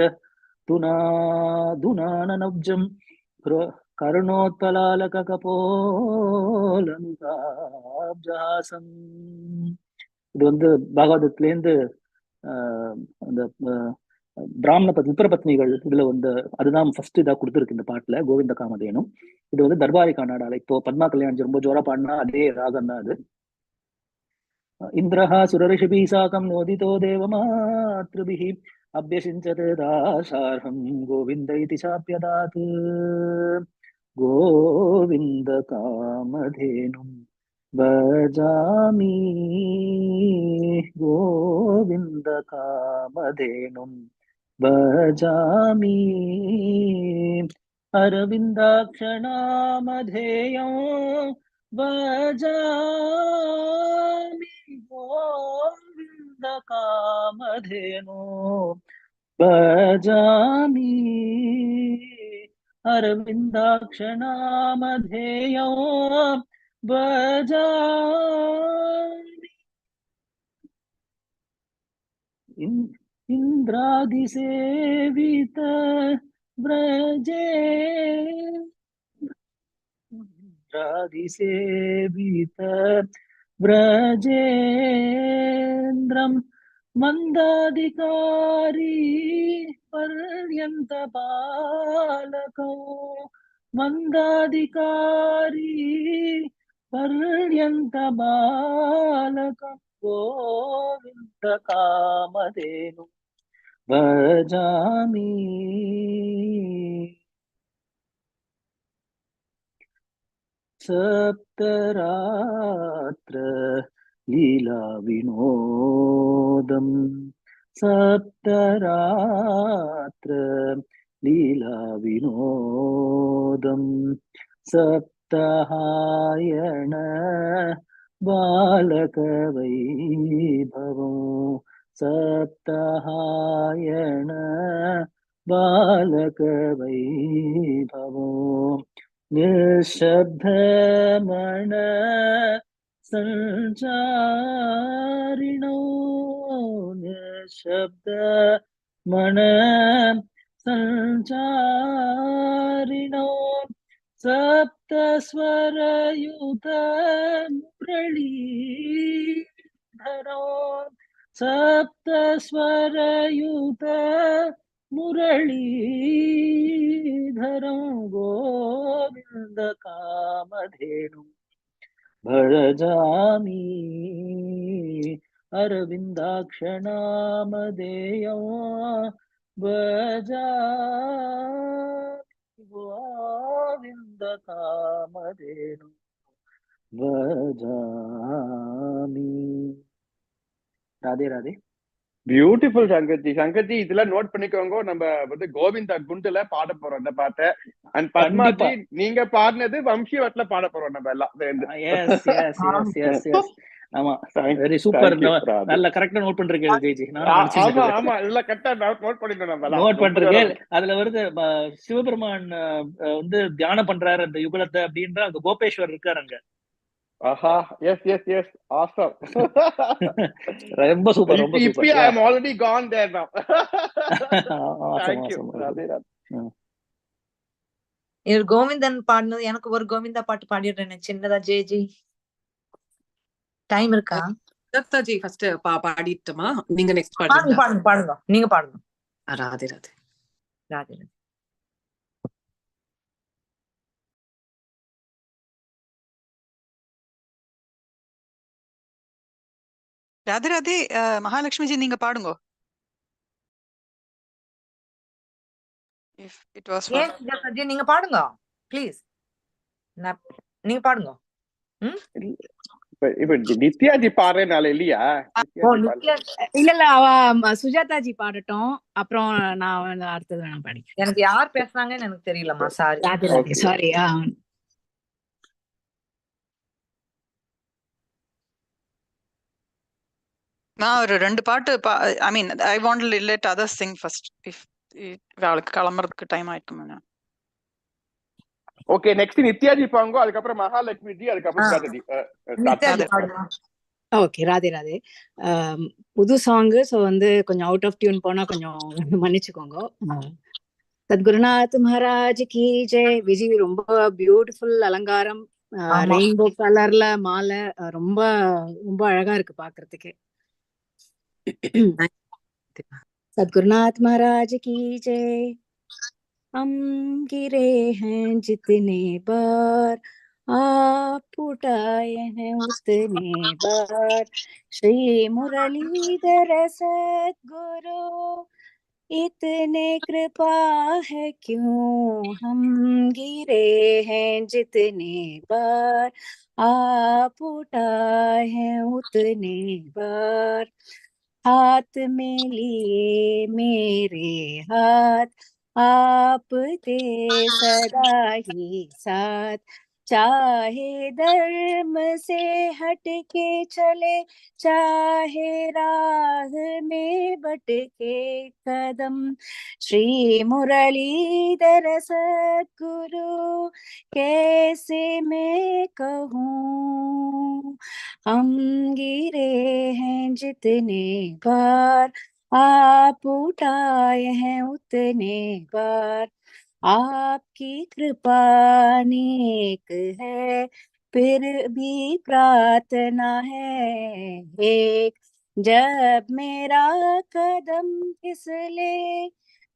துனானனப்ஜம் கருணோத்பலாலக கபோலனுதாப்ஜஹாசம். இது பாகவதத்திலேருந்து அந்த பிராமண விப்ரபத்னிகள் இதுல அதுதான் ஃபர்ஸ்ட் இதா கொடுத்துருக்கு இந்த பாட்டுல, கோவிந்த காமதேனும். இது தர்பாரி கன்னடால இப்போ பத்மா கல்யாணம் ரொம்ப ஜோரா பாடினா அதே ராகம் தான் அது. இந்திரஹா சுரரிஷிபி சாகம் நோதிதோ தேவமாத்ருபிஹி அப்யசிஞ்சத் தாசார்ஹம் கோவிந்த இதி சாப்யதாத் கோவிந்த காமதேனும் பஜாமி கோவிந்த காமதேனும் பஜாமி அரவிந்தாக்ஷணாமதேயம் பஜாமி கோவிந்த காமதேனோ பஜாமி அரவிந்தாக்ஷணாமதேயம் பஜாமி இந்திராதிசேவித व्रजे राधिसेवित व्रजेन्द्रं मन्दाधिकारी पर्यन्त बालको मन्दाधिकारी पर्यन्त बालकं गोविन्द कामधेनु भजामि सप्तरात्र लीला विनोदम् सप्तरात्र लीला विनोदम् सप्ताहायण बालकवैभवम् सप्ताहायण बालकवैभवो निःशब्दमण सञ्चारिणो निःशब्दमण सञ्चारिणो सप्तस्वरयुत मुरलीधरो सप्तस्वरयुत मुरलीधरो गोविन्दकामधेनु भजजामि अरविन्दाक्षनामधेयो भजामि गोविन्दकामधेनु भजामि. राधे राधे. பியூட்டிஃபுல் சங்கர்ஜி. சங்கர்ஜி இதெல்லாம் நோட் பண்ணிக்கோங்க. நம்ம வந்து கோவிந்தா குண்டுல பாட போறோம் இந்த பாட்டை. அண்ட் பத்மாஜி நீங்க பாடினது வம்சிவட்ல பாட போறோம் நம்ம எல்லாம் சேர்ந்து. Yes yes yes yes yes ஆமா வெரி சூப்பர். நல்ல கரெக்ட்டா நோட் பண்றீங்க ஜெய்ஜி. ஆமா ஆமா எல்லாம் கரெக்ட்டா நோட் பண்ணிட்டோம் நம்ம எல்லாம். நோட் பண்றீங்க. அதுல வருது சிவபெருமான் வந்து தியானம் பண்றாரு அந்த யுகலத்தை அப்படின்ற அந்த கோபேஸ்வர் இருக்காரு அங்க. ஆஹா எஸ் எஸ் எஸ் ஆசம். ரொம்ப சூப்பர் ரொம்ப super. I am already gone there now. Thank you. Radhe Radhe. இவர் கோவிந்தன் பாடினது எனக்கு ஒரு கோவிந்தா பாட்டு பாடிடுறேன் சின்னதா ஜெய்ஜி. டைம் இருக்கா? தத்தாஜி ஃபர்ஸ்ட் பாடிட்டோமா? நீங்க நெக்ஸ்ட் பாடுங்க பாடுங்க பாடுங்க. நீங்க பாடுங்க. ராதே ராதே. ராதே ராதே. ராதே ராதே. மகாலட்சுமி ஜி நீங்க பாடுங்க. If it was for... நீங்க பாடுங்க ப்ளீஸ். நீங்க பாடுங்க. இப்ப நித்யாஜி பாடுறேனால இல்லையா? இல்ல இல்ல அவ சுஜாதாஜி பாடட்டும். அப்புறம் நான் அடுத்தது நான் படிக்கிறேன். எனக்கு யார் பேசுறாங்கன்னு எனக்கு தெரியலம்மா. Sorry sorry. நான் ஒரு 2 பாட்டு I mean I want to let others sing first. If அவளுக்கு கிளம்புறதுக்கு டைம் ஆயிடுமா? ஓகே நெக்ஸ்ட் நித்யாஜி பாங்க. அதுக்கப்புறம் மகாலட்சுமி ஜி. அதுக்கப்புறம் ஓகே ராதே ராதே. புது சாங்கு. ஸோ வந்து கொஞ்சம் அவுட் ஆஃப் டியூன் போனா கொஞ்சம் மன்னிச்சுக்கோங்க. சத்குருநாத் மகாராஜ் கி ஜெய். விஜய் ரொம்ப பியூட்டிஃபுல் அலங்காரம். ரெயின்போ கலர்ல மாலை ரொம்ப ரொம்ப அழகா இருக்கு பாக்குறதுக்கு. सदगुरुनाथ महाराज की जय। हम गिरे हैं जितने बार आप उठाए हैं उतने बार। श्री मुरलीधर सद्गुरु इतने कृपा है क्यों हम गिरे हैं जितने बार आप उठाए हैं उतने बार। हाथ में लिए मेरे हाथ आप दे सदा ही साथ। चाहे धर्म से हट के चले चाहे राह में भटके कदम। श्री मुरलीधर सद्गुरु कैसे मैं कहूँ। हम गिरे हैं जितने बार आप उठाए हैं उतने बार। आपकी कृपा नेक है फिर भी प्रार्थना है एक। जब मेरा कदम फिसले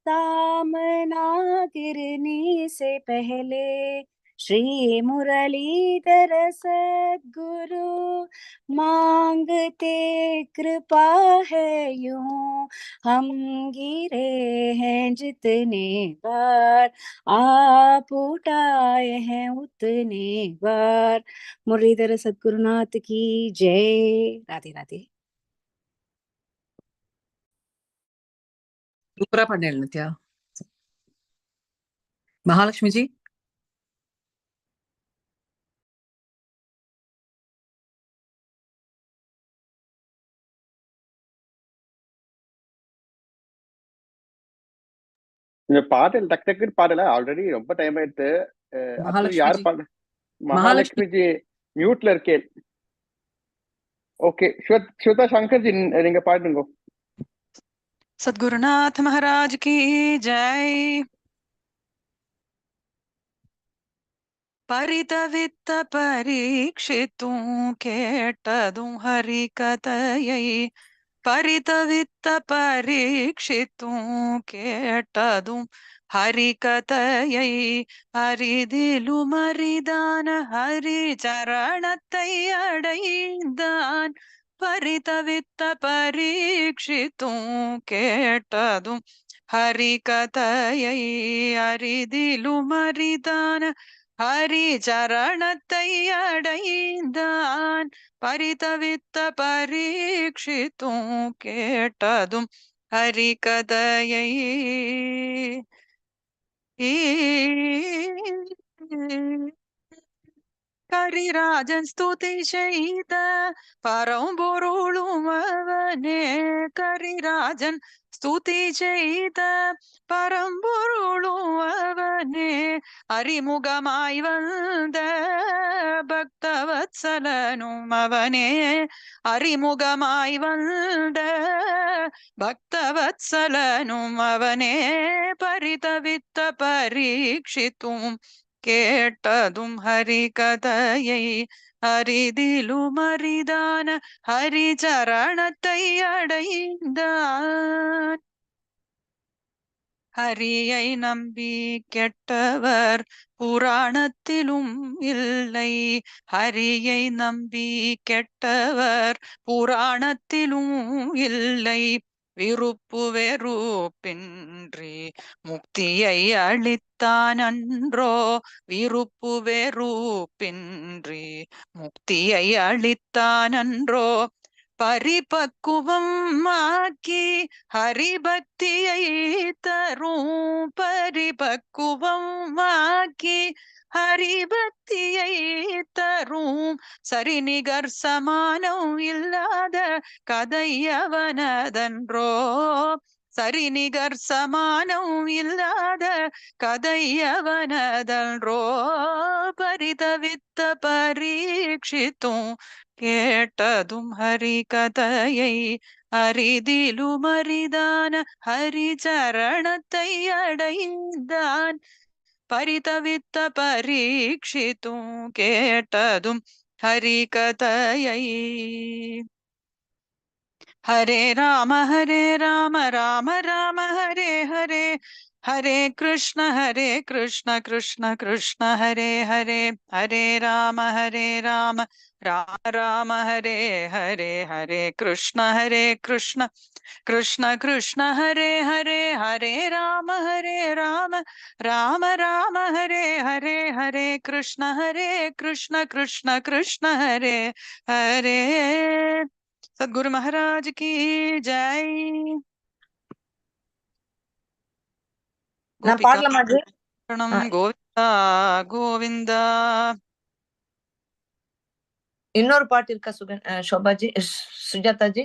सामना गिरने से पहले श्री मुरलीधर सद्गुरु मांगते कृपा है यूं। हम गिरे हैं जितने बार आप उठाए हैं उतने बार। मुरलीधर सद्गुरुनाथ की जय। राधे राधे. சூப்பரா பண்ணேன் நித்யா. மகாலட்சுமி ஜி. இந்த பாடல் டக்கு டக்குன்னு பாடல ஆல்ரெடி ரொம்ப டைம் ஆயிடுத்து. அடுத்தது யார் மகாலட்சுமி பாட? மகாலட்சுமி ஜி மியூட்ல இருக்கேன். ஓகே, ஸ்வேதா சங்கர் ஜி நீங்க பாடுங்க. सद्गुरुनाथ महाराज की जय। परितवित्त परीक्षितूं केटदुं हरिकथयै परितवित्त परीक्षितूं केटदुं हरिकथयै हरिदिलु मरिदान हरिचरणத்தை அடைந்தான் परितवित्त परीक्षितूं केटदुं हरिकथयै हरिदिलु मरिदान ஹரிச்சரணத்தை அடைந்தான் பரிதவித்த பரீட்சித்தும் கேட்டதும் ஹரிகதையை கரிராஜன் ஸ்துதி செய்த பரம்பொருளும் அவனே கரிராஜன் ஸ்துதி செய்த பரம்பொருளும் அவனே அறிமுகமாய் வந்த பக்தவத்சலனும் அவனே அறிமுகமாய் வந்த பக்தவத்சலனும் அவனே பரிதவித்த பரீட்சித்தும் கேட்டதும் ஹரிகதையை ஹரிதிலு மரிதான ஹரிச்சரணத்தை அடைந்தான் ஹரியை நம்பி கெட்டவர் புராணத்திலும் இல்லை ஹரியை நம்பி கெட்டவர் புராணத்திலும் இல்லை விருப்பு வெறுப்பின்றி முக்தியை அளித்தான் அன்றோ விருப்பு வெறுப்பின்றி முக்தியை அளித்தான் அன்றோ பரிபக்குவம் ஆக்கி ஹரிபக்தியை தரும் பரிபக்குவம் ஆக்கி ஹரிபக்தியை தரும் சரிநிகர் சமானம் இல்லாத கதையவனதன்றோ சரிநிகர் சமானம் இல்லாத கதையவனதன்றோ பரிதவித்த பரீட்சித்தும் கேட்டதும் ஹரிகதையை அரிதிலு மரிதான ஹரிச்சரணத்தை அடைந்தான் பரிதவித்த பரீட்சித்தும் கேட்டதும் ஹரிகதையை ஹரே ராம ராம ராம ஹரே ஹரே ஹரே கிருஷ்ண கிருஷ்ண கிருஷ்ண ஹரே ஹரே ஹரே ராம ராம ராம ஹரே ஹரே ஹரே கிருஷ்ண கிருஷ்ண கிருஷ்ண கிருஷ்ண ஹரே ஹரே ஹரே ராம ராம ராம ஹரே ஹரே ஹரே கிருஷ்ண கிருஷ்ண கிருஷ்ண ஹரே ஹரே सद्गुरु महाराज की जय। நான் பாடலாமா ஜி? கோவிந்தா கோவிந்தா. இன்னொரு பாட்டு இருக்கா சோபாஜி சுஜாதாஜி?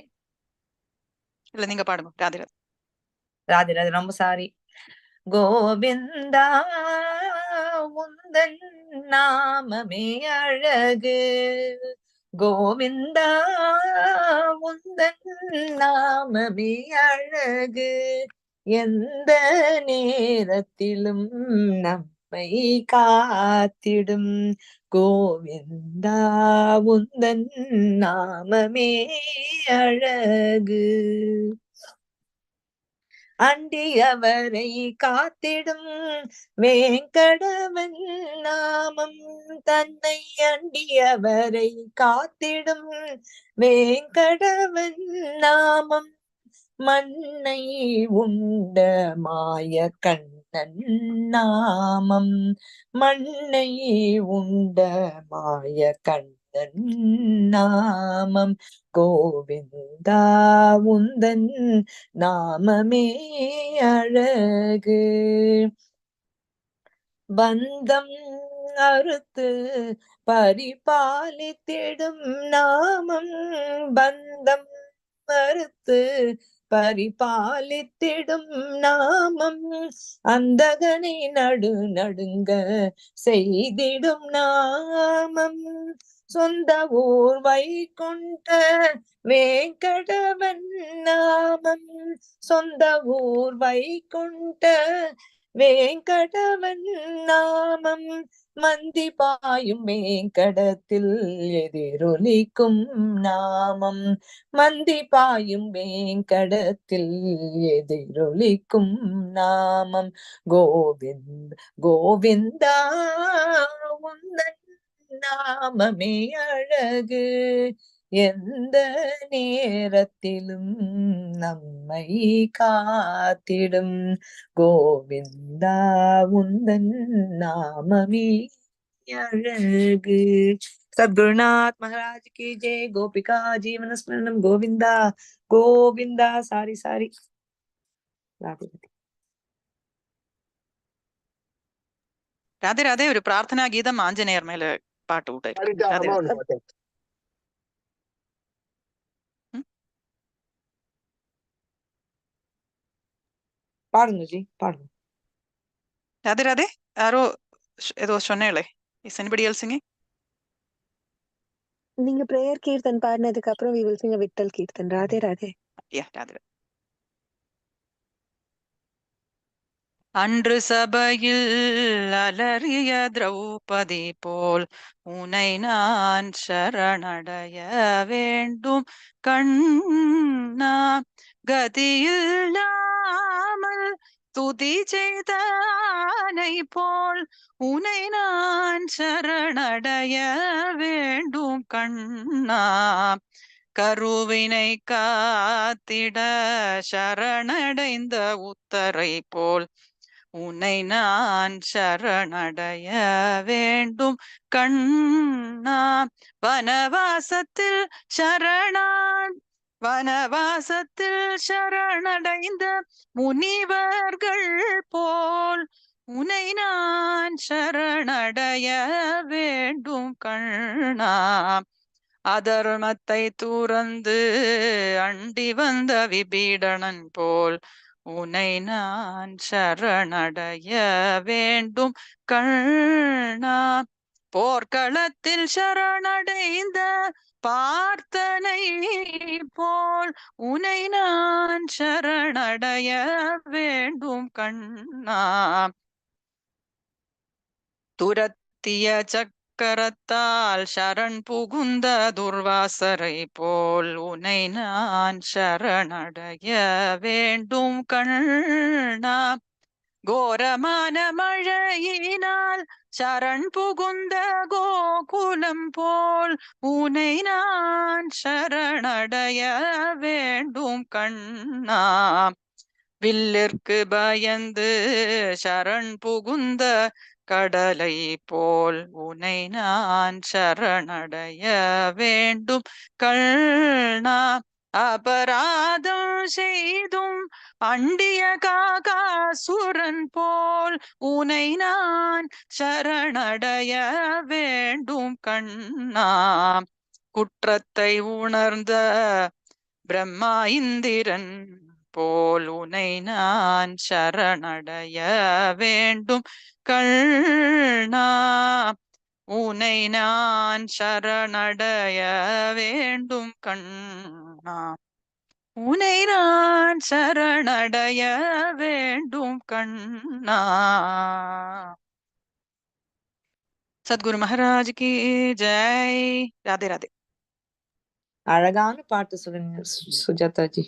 இல்ல நீங்க பாடுங்க. ராதே ராதே. ராதே ராதே. ரொம்ப சாரி. கோவிந்தா உந்தன் நாமமே அழகு கோவிந்தா உந்தன் நாமமே அழகு எந்த நேரத்திலும் நம்மை காத்திடும் கோவிந்தா உந்தன் நாமமே அழகு அண்டியவரை காத்திடும் வேங்கடவன் நாமம் தன்னை அண்டியவரை காத்திடும் வேங்கடவன் நாமம் மண்ணை உண்ட மாய கண்ணன் நாமம் மண்ணை உண்ட மாய கண்ணன் நாமம் கோவிந்தா உந்தன் நாமமே அழகு பந்தம் அறுத்து பரிபாலித்திடும் நாமம் பந்தம் அறுத்து பரிபாலித்திடும் நாமம், அந்தகனை நடுங்க செய்திடும் நாமம். சொந்த ஊர் வைகுண்ட வேங்கடவன் நாமம், சொந்த ஊர் வைகுண்ட வேங்கடவன் நாமம். மந்தி பாயும் வேங்கடத்தில் எதிரொலிக்கும் நாமம், மந்தி பாயும் வேங்கடத்தில் எதிரொலிக்கும் நாமம். கோவிந்த் கோவிந்தா உந்தன் நாமமே அழகு, எந்த நேரத்திலும் நம்மை காத்திடும். கோவிந்தா உந்தன் நாமமே அழகு. சத்குருநாத் மகாராஜ் கி ஜெய். கோபிகா ஜீவன ஸ்மரணம் கோவிந்தா கோவிந்தா. சாரி രാധേ രാധേ ഒരു പ്രാർത്ഥനാ ഗീതം ആഞ്ജനേയർ മേലെ പാട്ട് കൂട്ടായിരുന്നു. பாடுங்க ஜி பாடுங்க. ராதே ராதே யாரோ ஏதோ சொன்னேளே. Is anybody else singing? நீங்க பிரேயர் கீர்த்தன் பாடினதுக்கு அப்புறம் we will sing a Vittal kirtan. Radhe Radhe. Yeah, Radhe. அன்று சபையில் அலறிய திரௌபதி போல் உனை நான் சரணடைய வேண்டும் கண்ணா, கதியில்லாமல் துதி செய்தானை போல் உனை நான் சரணடைய வேண்டும் கண்ணா, கருவினை காத்திட சரணடைந்த உத்தரை போல் உன்னை நான் சரணடைய வேண்டும் கண்ணா, வனவாசத்தில் சரணடைந்த முனிவர்கள் போல் உன்னை நான் சரணடைய வேண்டும் கண்ணா, அதர்மத்தை துறந்து அண்டி வந்த விபீடனன் போல் உன்னை நான் சரணடைய வேண்டும் கண்ணா, போர்க்களத்தில் சரணடைந்த பார்த்தனை போல் உன்னை நான் சரணடைய வேண்டும் கண்ணா, துரத்திய சக்கரத்தால் சரண் புகுந்த துர்வாசரை போல் உன்னை நான் சரணடைய வேண்டும் கண்ணா, கோரமான மழையினால் சரண் புகுந்த கோகுலம் போல் உன்னை நான் சரணடைய வேண்டும் கண்ணா, வில்லிற்கு பயந்து சரண் புகுந்த கடலை போல் உன்னை நான் சரணடைய வேண்டும் கண்ணா, அபராதம் செய்தும் அண்டிய காகாசுரன் போல் உன்னை நான் சரணடைய வேண்டும் கண்ணா, குற்றத்தை உணர்ந்த பிரம்மா இந்திரன் போல் உன்னை நான் சரணடைய வேண்டும் கண்ணா, உன்னை நான் சரணடைய வேண்டும் கண்ணா, உன்னை நான் சரணடைய வேண்டும் கண்ணா. சத்குரு மகாராஜ் கி ஜெய். ராதே ராதே. அழகான பாட்டு சுஜாதாஜி,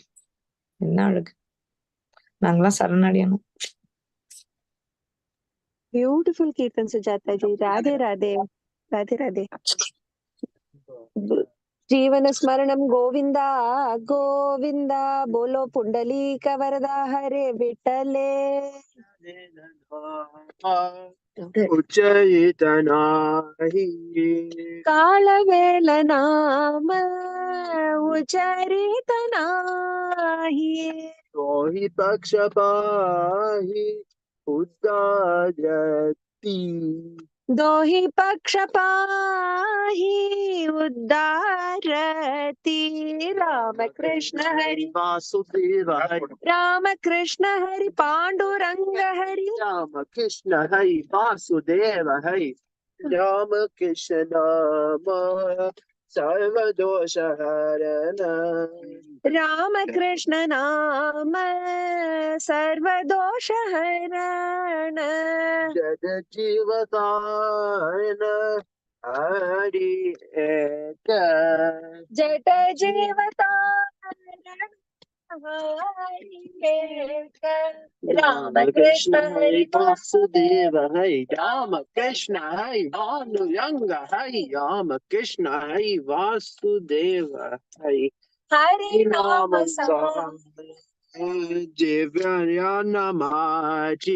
என்ன அழகு. நாங்களாம் சரணடையணும். பியூட்டிஃபுல் கீர்த்தன் சுஜாதாஜி. ராதே ராதே. ராதே ராதே. जीवन स्मरणम गोविंदा गोविंदा, बोलो पुंडलीक वरदा हरे विठले. उच्चैतनाहि कालवेल नाम उच्चरित नाही, तोहि पक्षपाहि उद्दारति दोहि पक्षपाहि उद्धारति राम कृष्ण हरि वासुदेव हरि राम कृष्ण हरि पांडुरंग हरि राम कृष्ण हरि वासुदेव हरि राम कृष्ण नाम सर्वदोष हरण राम कृष्ण नाम सर्वदोष हरण जड जीवतान हरि एक जट जीवतारण राम कृष्ण हरि वासुदेव हरि राम कृष्ण हरि भानुरंग हरि राम कृष्ण हरि वासुदेव हरि हरि नाम दिव्या नमाजि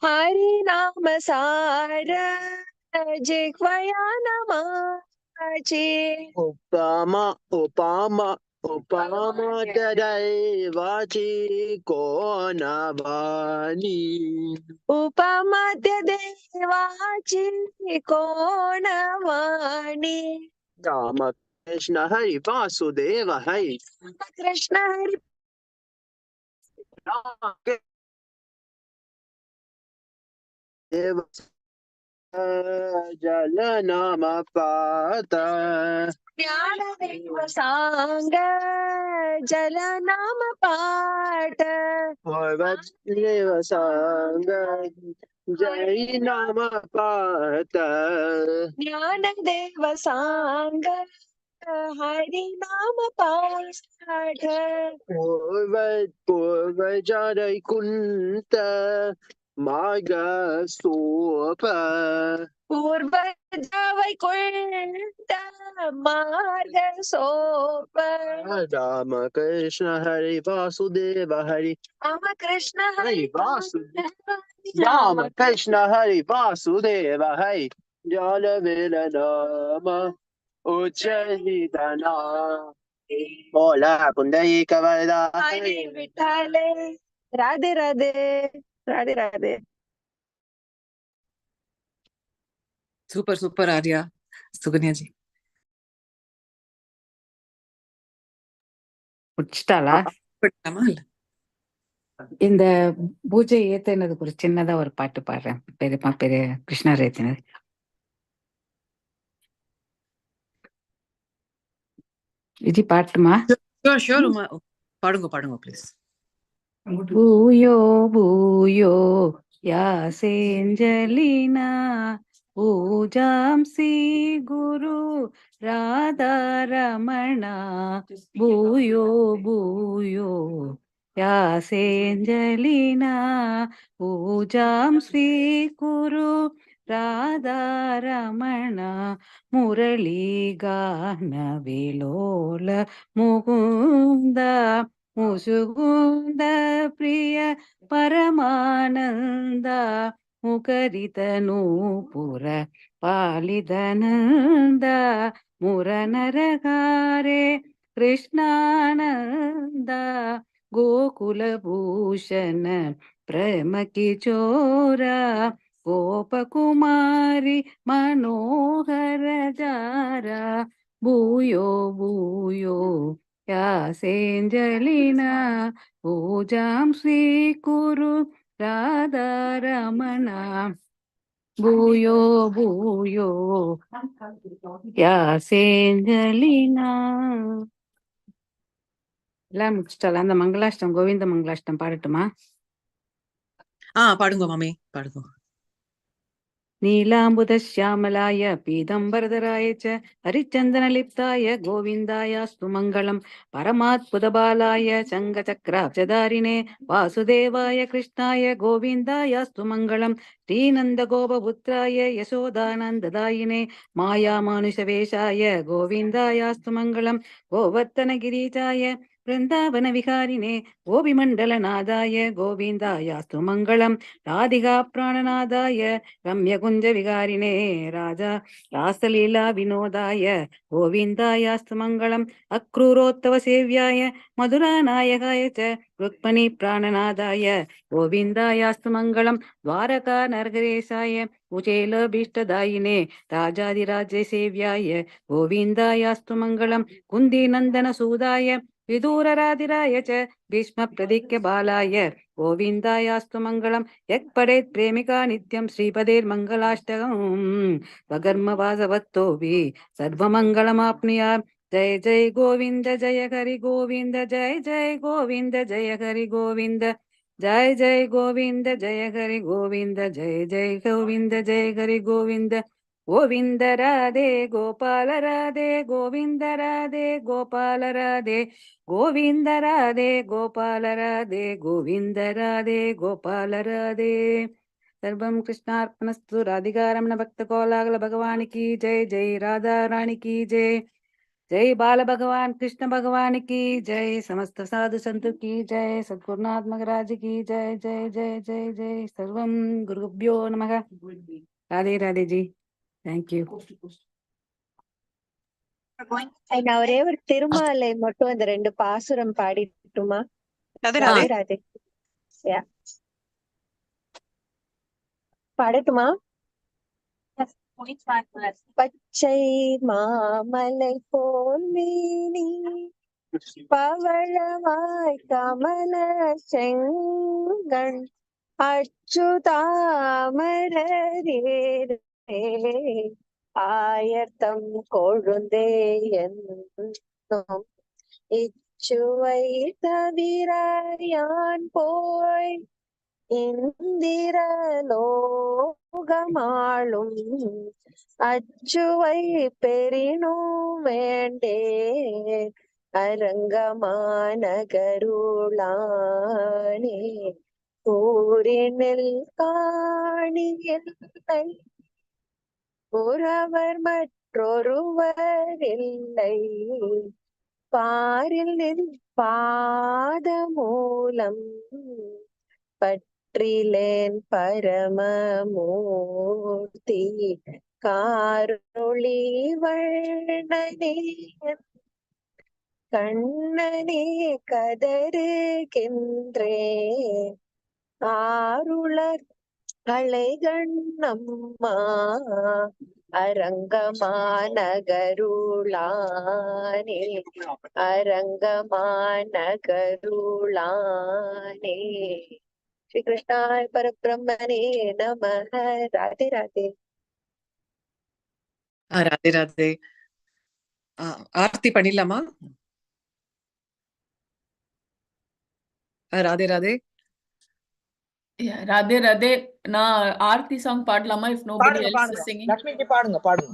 हरि नाम सार जिह्वया नमाजि उपमा उपमा उपमा तदैवाचि को न वाणी उपमद्य देवाची कोणवाणी राम कृष्ण हरि वासुदेव हरि कृष्ण हरि देव जल नाम पात ज्ञानदेव सांग जल नाम पाठ देव सांग जय नाम पात ज्ञानदेव सांग हरि नाम पाठ पूर्व जय कुंत मार्ग सोप पूर्व वैकुंठ मार्ग सोप राम कृष्ण हरि वासुदेव हरि राम कृष्ण हरि वासुदेव राम कृष्ण हरि वासुदेव हरि जल वेल नाम उच्चहितना बोला पुंडरीक वरदा Hari विठ्ठले Radhe Radhe Radhe Radhe Super, super, Arya. Suganya ji. முடிச்சிட்டாளா? படிக்கலாமா இல்ல? இந்த பூஜை ஏத்துனதுக்கு ஒரு சின்னதா ஒரு பாட்டு பாடுறேன். பெரியப்பா பெரிய கிருஷ்ணர் ஏத்தினது. விஜி பாட்டுமா? Sure, sure, Uma. பாடுங்க, please. பூயோ பூயோ யாசேஞ்சலினா பூஜாம்சி குரு ராதாரமணா பூயோ பூயோ யாசேஞ்சலினா பூஜாம் ஸ்ரீகுரு ராதாரமணா முரளிகான விலோல முகுந்த ಮುಸುಗುಂದ ಪ್ರಿಯ ಪರಮಾನಂದ ಮುಖರಿತ ನೂಪುರ ಪಾಲಿದನಂದ ಮುರನರಗಾರೆ ಕೃಷ್ಣಾನಂದ ಗೋಕುಲಭೂಷಣ ಪ್ರೇಮ ಕಿಚೋರ ಗೋಪಕುಮಾರಿ ಮನೋಹರ ಜಾರ ಭೂಯೋ ಭೂಯೋ ಯಾಸೇಂಜಲಿನಾ ಪೂಜಾಂ ಸ್ವೀಕುರು ರಾಧಾರಮಣ ಭೂಯೋ ಭೂಯೋ யாசேஞ்சலினா. எல்லாம் முடிச்சிட்டால? அந்த மங்களாஷ்டம் கோவிந்த மங்களாஷ்டம் பாடட்டுமா? பாடுங்க மாமி, பாடுங்க. नीलाम्बुदश्यामलाय पीतम्बरधराय च हरिचन्दनलिप्ताय गोविन्दायास्तु मङ्गलम् परमात्पुतबालाय चङ्गचक्राब्जधारिणे वासुदेवाय कृष्णाय गोविन्दायास्तु मङ्गलम् श्रीनन्दगोपपुत्राय यशोदानन्ददायिने मायामानुषवेशाय गोविन्दायास्तु मङ्गलम् गोवर्धनगिरीजाय वृन्दावनविहारिणे गोपिमण्डलनादाय गोविन्दायास्तु मङ्गलम् राधिका प्राणनादाय रम्यकुञ्ज विहारिणे राजा रासलीला विनोदाय गोविन्दायास्तु मङ्गलम् अक्रूरोत्तव सेव्याय मधुरानायकाय च रुक्मणी प्राणनादाय गोविन्दायास्तु मङ्गलम् द्वारका नरगरेशाय कुचेलभीष्टदायिने राजाधिराजे सेव्याय गोविन्दायास्तु मङ्गलम् कुन्तीनन्दनसूदाय विदूरराधिराय च भीष्मप्रदिक्य बालाय गोविन्दायास्तु मङ्गलम् यः पठेत् प्रेमिका नित्यं श्रीपदेर्मङ्गलाष्टकम् स्वधर्मवासवत्तोऽपि सर्वमङ्गलमाप्नुयात् जय जय गोविन्द जय हरि गोविन्द जय जय गोविन्द जय हरि गोविन्द जय जय गोविन्द जय हरि गोविन्द जय जय गोविन्द जय हरि गोविन्द गोविन्द राधे गोपाल राधे गोविन्द राधे गोपाल राधे गोविन्द राधे गोपाल राधे गोविन्द राधे गोपाल राधे सर्वं कृष्णार्पणस्तु राधिकारमण भक्त कोलागल भगवान की जय जय राधा रानी की जय जय बाल भगवान कृष्ण भगवान की जय समस्त साधु संत की जय सद्गुरुनाथ महाराज की जय जय जय जय जय सर्वं गुरुभ्यो नमः राधे राधे जी थैंक यू நான் ஒரே ஒரு திருமாலை மட்டும் அந்த 2 பாசுரம் பாடிட்டுமா? ராதே ராதே ராதே. ராதே. Yeah. பாடட்டுமா? பச்சை மாமலை போல் மேனி பவளவாய் கமல செங்கண் அச்சுதாமரரே ஆயர்த்தம் கொழுந்தே என்னும் இச்சுவை தவிர யான் போய் இந்திரலோகமாளும் அச்சுவை பெரினும் வேண்டே அரங்கமானகருளானே கூறினில் காணியில்லை ஒருவர் மற்றொருவர் இல்லை பாரில் நின் பாதமூலம் பற்றிலேன் பரமமூர்த்தி காரொளி வண்ணனே கண்ணனே கதறுகின்றேன் ஆருளர் அலைகண்ணம்மா அரங்கமானகருளானே அரங்கமானகருளானே श्री कृष्णाय परब्रह्मणे नमः राधे राधे ராதே ராதே. ஆர்த்தி பண்ணிடலாமா? ராதே ராதே. Yeah, ராதே ராதே. நான் ஆர்த்தி சாங் பாடலாமா? இஃப் நோபடி பாடுங்க எல்ஸ் பாடுங்க இஸ் சிங்கிங். லக்ஷ்மிஜி பாடுங்க பாடுங்க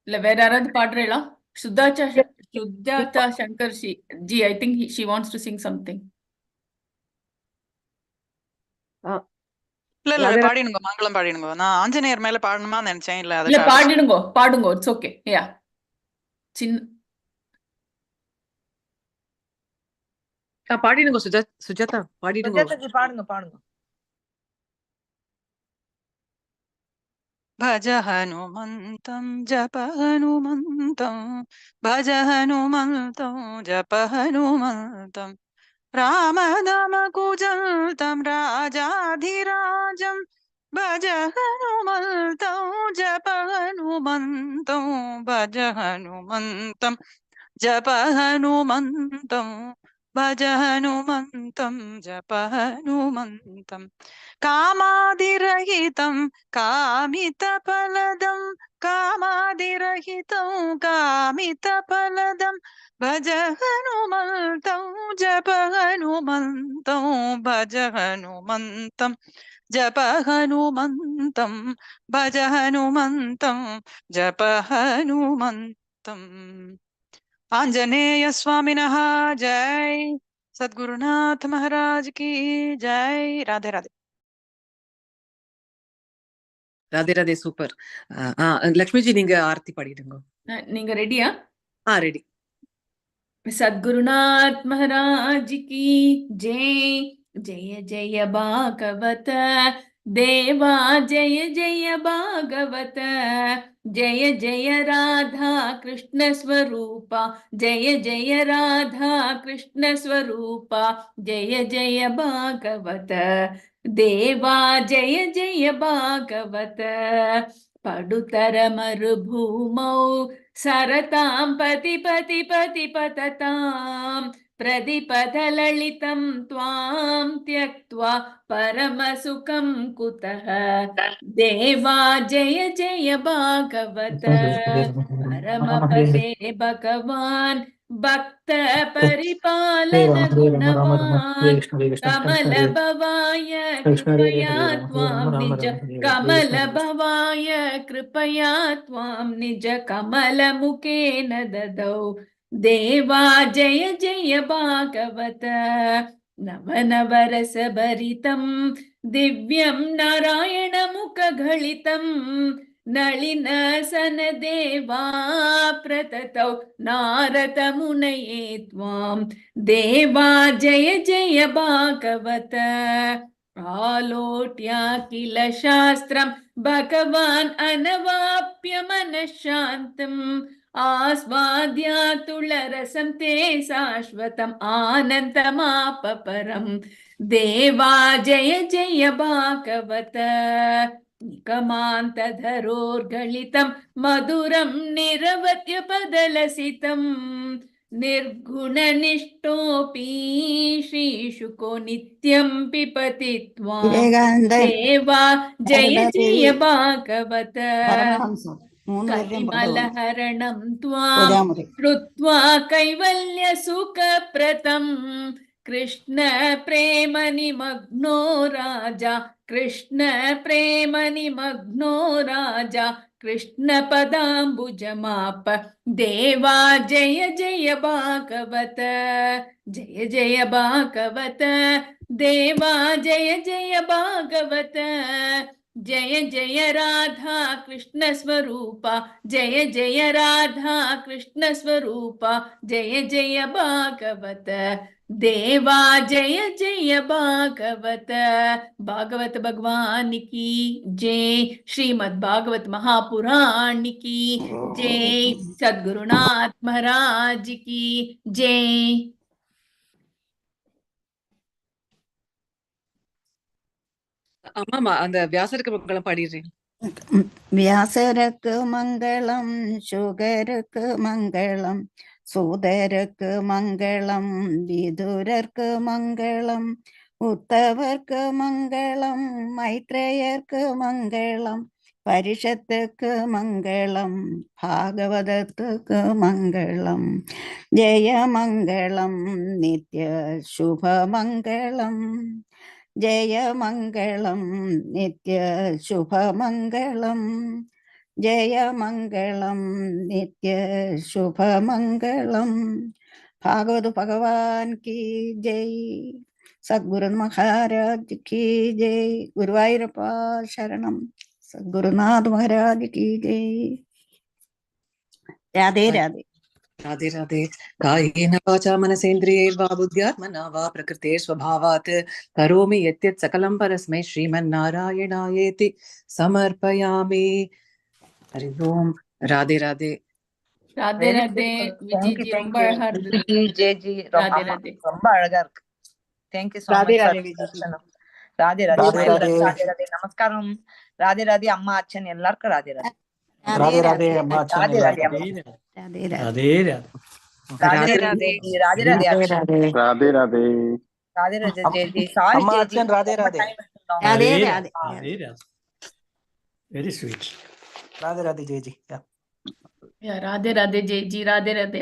இல்ல வேற யாராவது பாடுறீங்களா? Sujatha Shankar ji I think she wants to sing something. இல்ல இல்ல ராதே ராதே. பாடிடுங்க, மங்களம் பாடிடுங்க. நான் ஆஞ்சநேயர் மேல பாடணுமா நினைச்சேன். இல்ல இல்ல அதுக்காக பாடிடுங்க பாடுங்க, இட்ஸ் ஓகே. யா சின்ன பாடிடுங்க சுஜாதா பாடிடுங்க. சுஜாதாஜி பாடுங்க பாடுங்க भज हनुमन्तं जप हनुमन्तं भज हनुमन्तं जप हनुमन्तं रामनामकुजन्तं राजाधिराजं भज हनुमन्तं जप हनुमन्तं भज हनुमन्तं जप हनुमन्तं भज हनुमन्तं जप हनुमन्तं कामादिरहितं कामितफलदं कामादिरहितं कामितफलदं भज हनुमन्तं जप हनुमन्तं भज हनुमन्तं जप हनुमन्तं भज हनुमन्तं जप हनुमन्तम् आंजनेय स्वामिनः जय सद्गुरुनाथ महाराज की जय राधे राधे ராதே ராதே சூப்பர். லக்ஷ்மிஜி நீங்க ஆர்த்தி பாடிடுங்க. நீங்க ரெடியா? ரெடி. सद्गुरुनाथ महाराज की जय जय जय भागवत देवा जय जय भागवत जय जय राधा कृष्ण स्वरूपा जय जय राधा कृष्ण स्वरूपा जय जय भागवत देवा जय जय भागवत पडुतर मरुभूमौ सरतां पति पति पति पततां प्रदिपदललितं त्वां त्यक्त्वा परमसुखं कुतः देवा जय जय भागवत परमपदे भगवान् भक्त परिपालन गुणवान् कमल भवाय कृपया त्वां निज कमल भवाय कृपया त्वां निज कमल मुखेन ददौ देवा जय जय भागवत नवनवरस भरितं दिव्यं नारायण मुखघलितं नलिन सन देवा प्रततौ नारद मुनये त्वां देवा जय जय भागवत आलोट्याखिल शास्त्रं भगवान् अनवाप्य मनःशान्तम् आस्वाद्यातुलरसं ते शाश्वतम् आनन्दमापपरम् देवा जय जय भागवत निगमान्तधरोर्गलितं मधुरं निरवत्यपदलसितम् निर्गुणनिष्ठोऽपि श्रीशुको नित्यं पिबति त्वां देवा जय जय भागवत कलिमलहरणं त्वां श्रुत्वा कैवल्यसुखप्रदं कृष्ण प्रेम निमग्नो राजा कृष्ण प्रेम निमग्नो राजा कृष्ण पदाम्बुजमाप देवा जय जय भागवत जय जय भागवत देवा जय जय भागवत जय जय राधा कृष्ण स्वरूपा जय जय राधा कृष्ण स्वरूपा जय जय भागवत देवा जय जय भागवत भागवत भगवान की जय श्रीमद् भागवत महापुराण की जय सद्गुरुनाथ महाराज की जय அம்மா அந்த வியாசருக்கு மங்களம் பாடிடுறேன். வியாசருக்கு மங்களம் சுகருக்கு மங்களம் சூதருக்கு மங்களம் விதுரருக்கு மங்களம் உத்தவர்க்கு மங்களம் மைத்ரேயர்க்கு மங்களம் பரிஷத்துக்கு மங்களம் பாகவதத்துக்கு மங்களம் ஜெய மங்களம் நித்ய சுப மங்களம் जय मंगलम नित्य शुभ मंगलम जय मंगलम नित्य शुभ मंगलम भागवत भगवान की जय सद्गुरु महाराज की जय गुरुवायूरप्पा शरणम सद्गुरुनाथ महाराज की जय राधे राधे राधे राधे कायेन वाचा मनसेन्द्रियैर्वा बुद्ध्यात्मना वा प्रकृते स्वभावात् करोमि यत् सकलं परस्मै श्रीमन्नारायणायेति समर्पयामि. हरि ओम. राधे राधे राधे राधे विजय जी ரொம்ப அழகா இருந்தது ஜெயஜி ராதே ராதே ரொம்ப அழகா இருக்கு. Thank you so Radhe much Radhe Vijay. Radhe Radhe Radhe Radhe. Radhe Radhe நமஸ்காரம். ராதே ராதே அம்மா அச்சன் எல்லாருக்கும் ராதே ராதே. ராதே ராதே அம்மா அச்சன் ராதே ராதே எல்லாருக்கும். அம்மா. राधे ராதே ராதே. ராதே ராதே ராதே ராதே அச்சன். ராதே ராதே. ராதே ராதே ஜெயஜி. சாரி அம்மா ஜெயஜி. அச்சன் ராதே ராதே. Radhe Radhe very sweet. ராதே ராதே ஜெயஜி. राधे राधे जय जी राधे राधे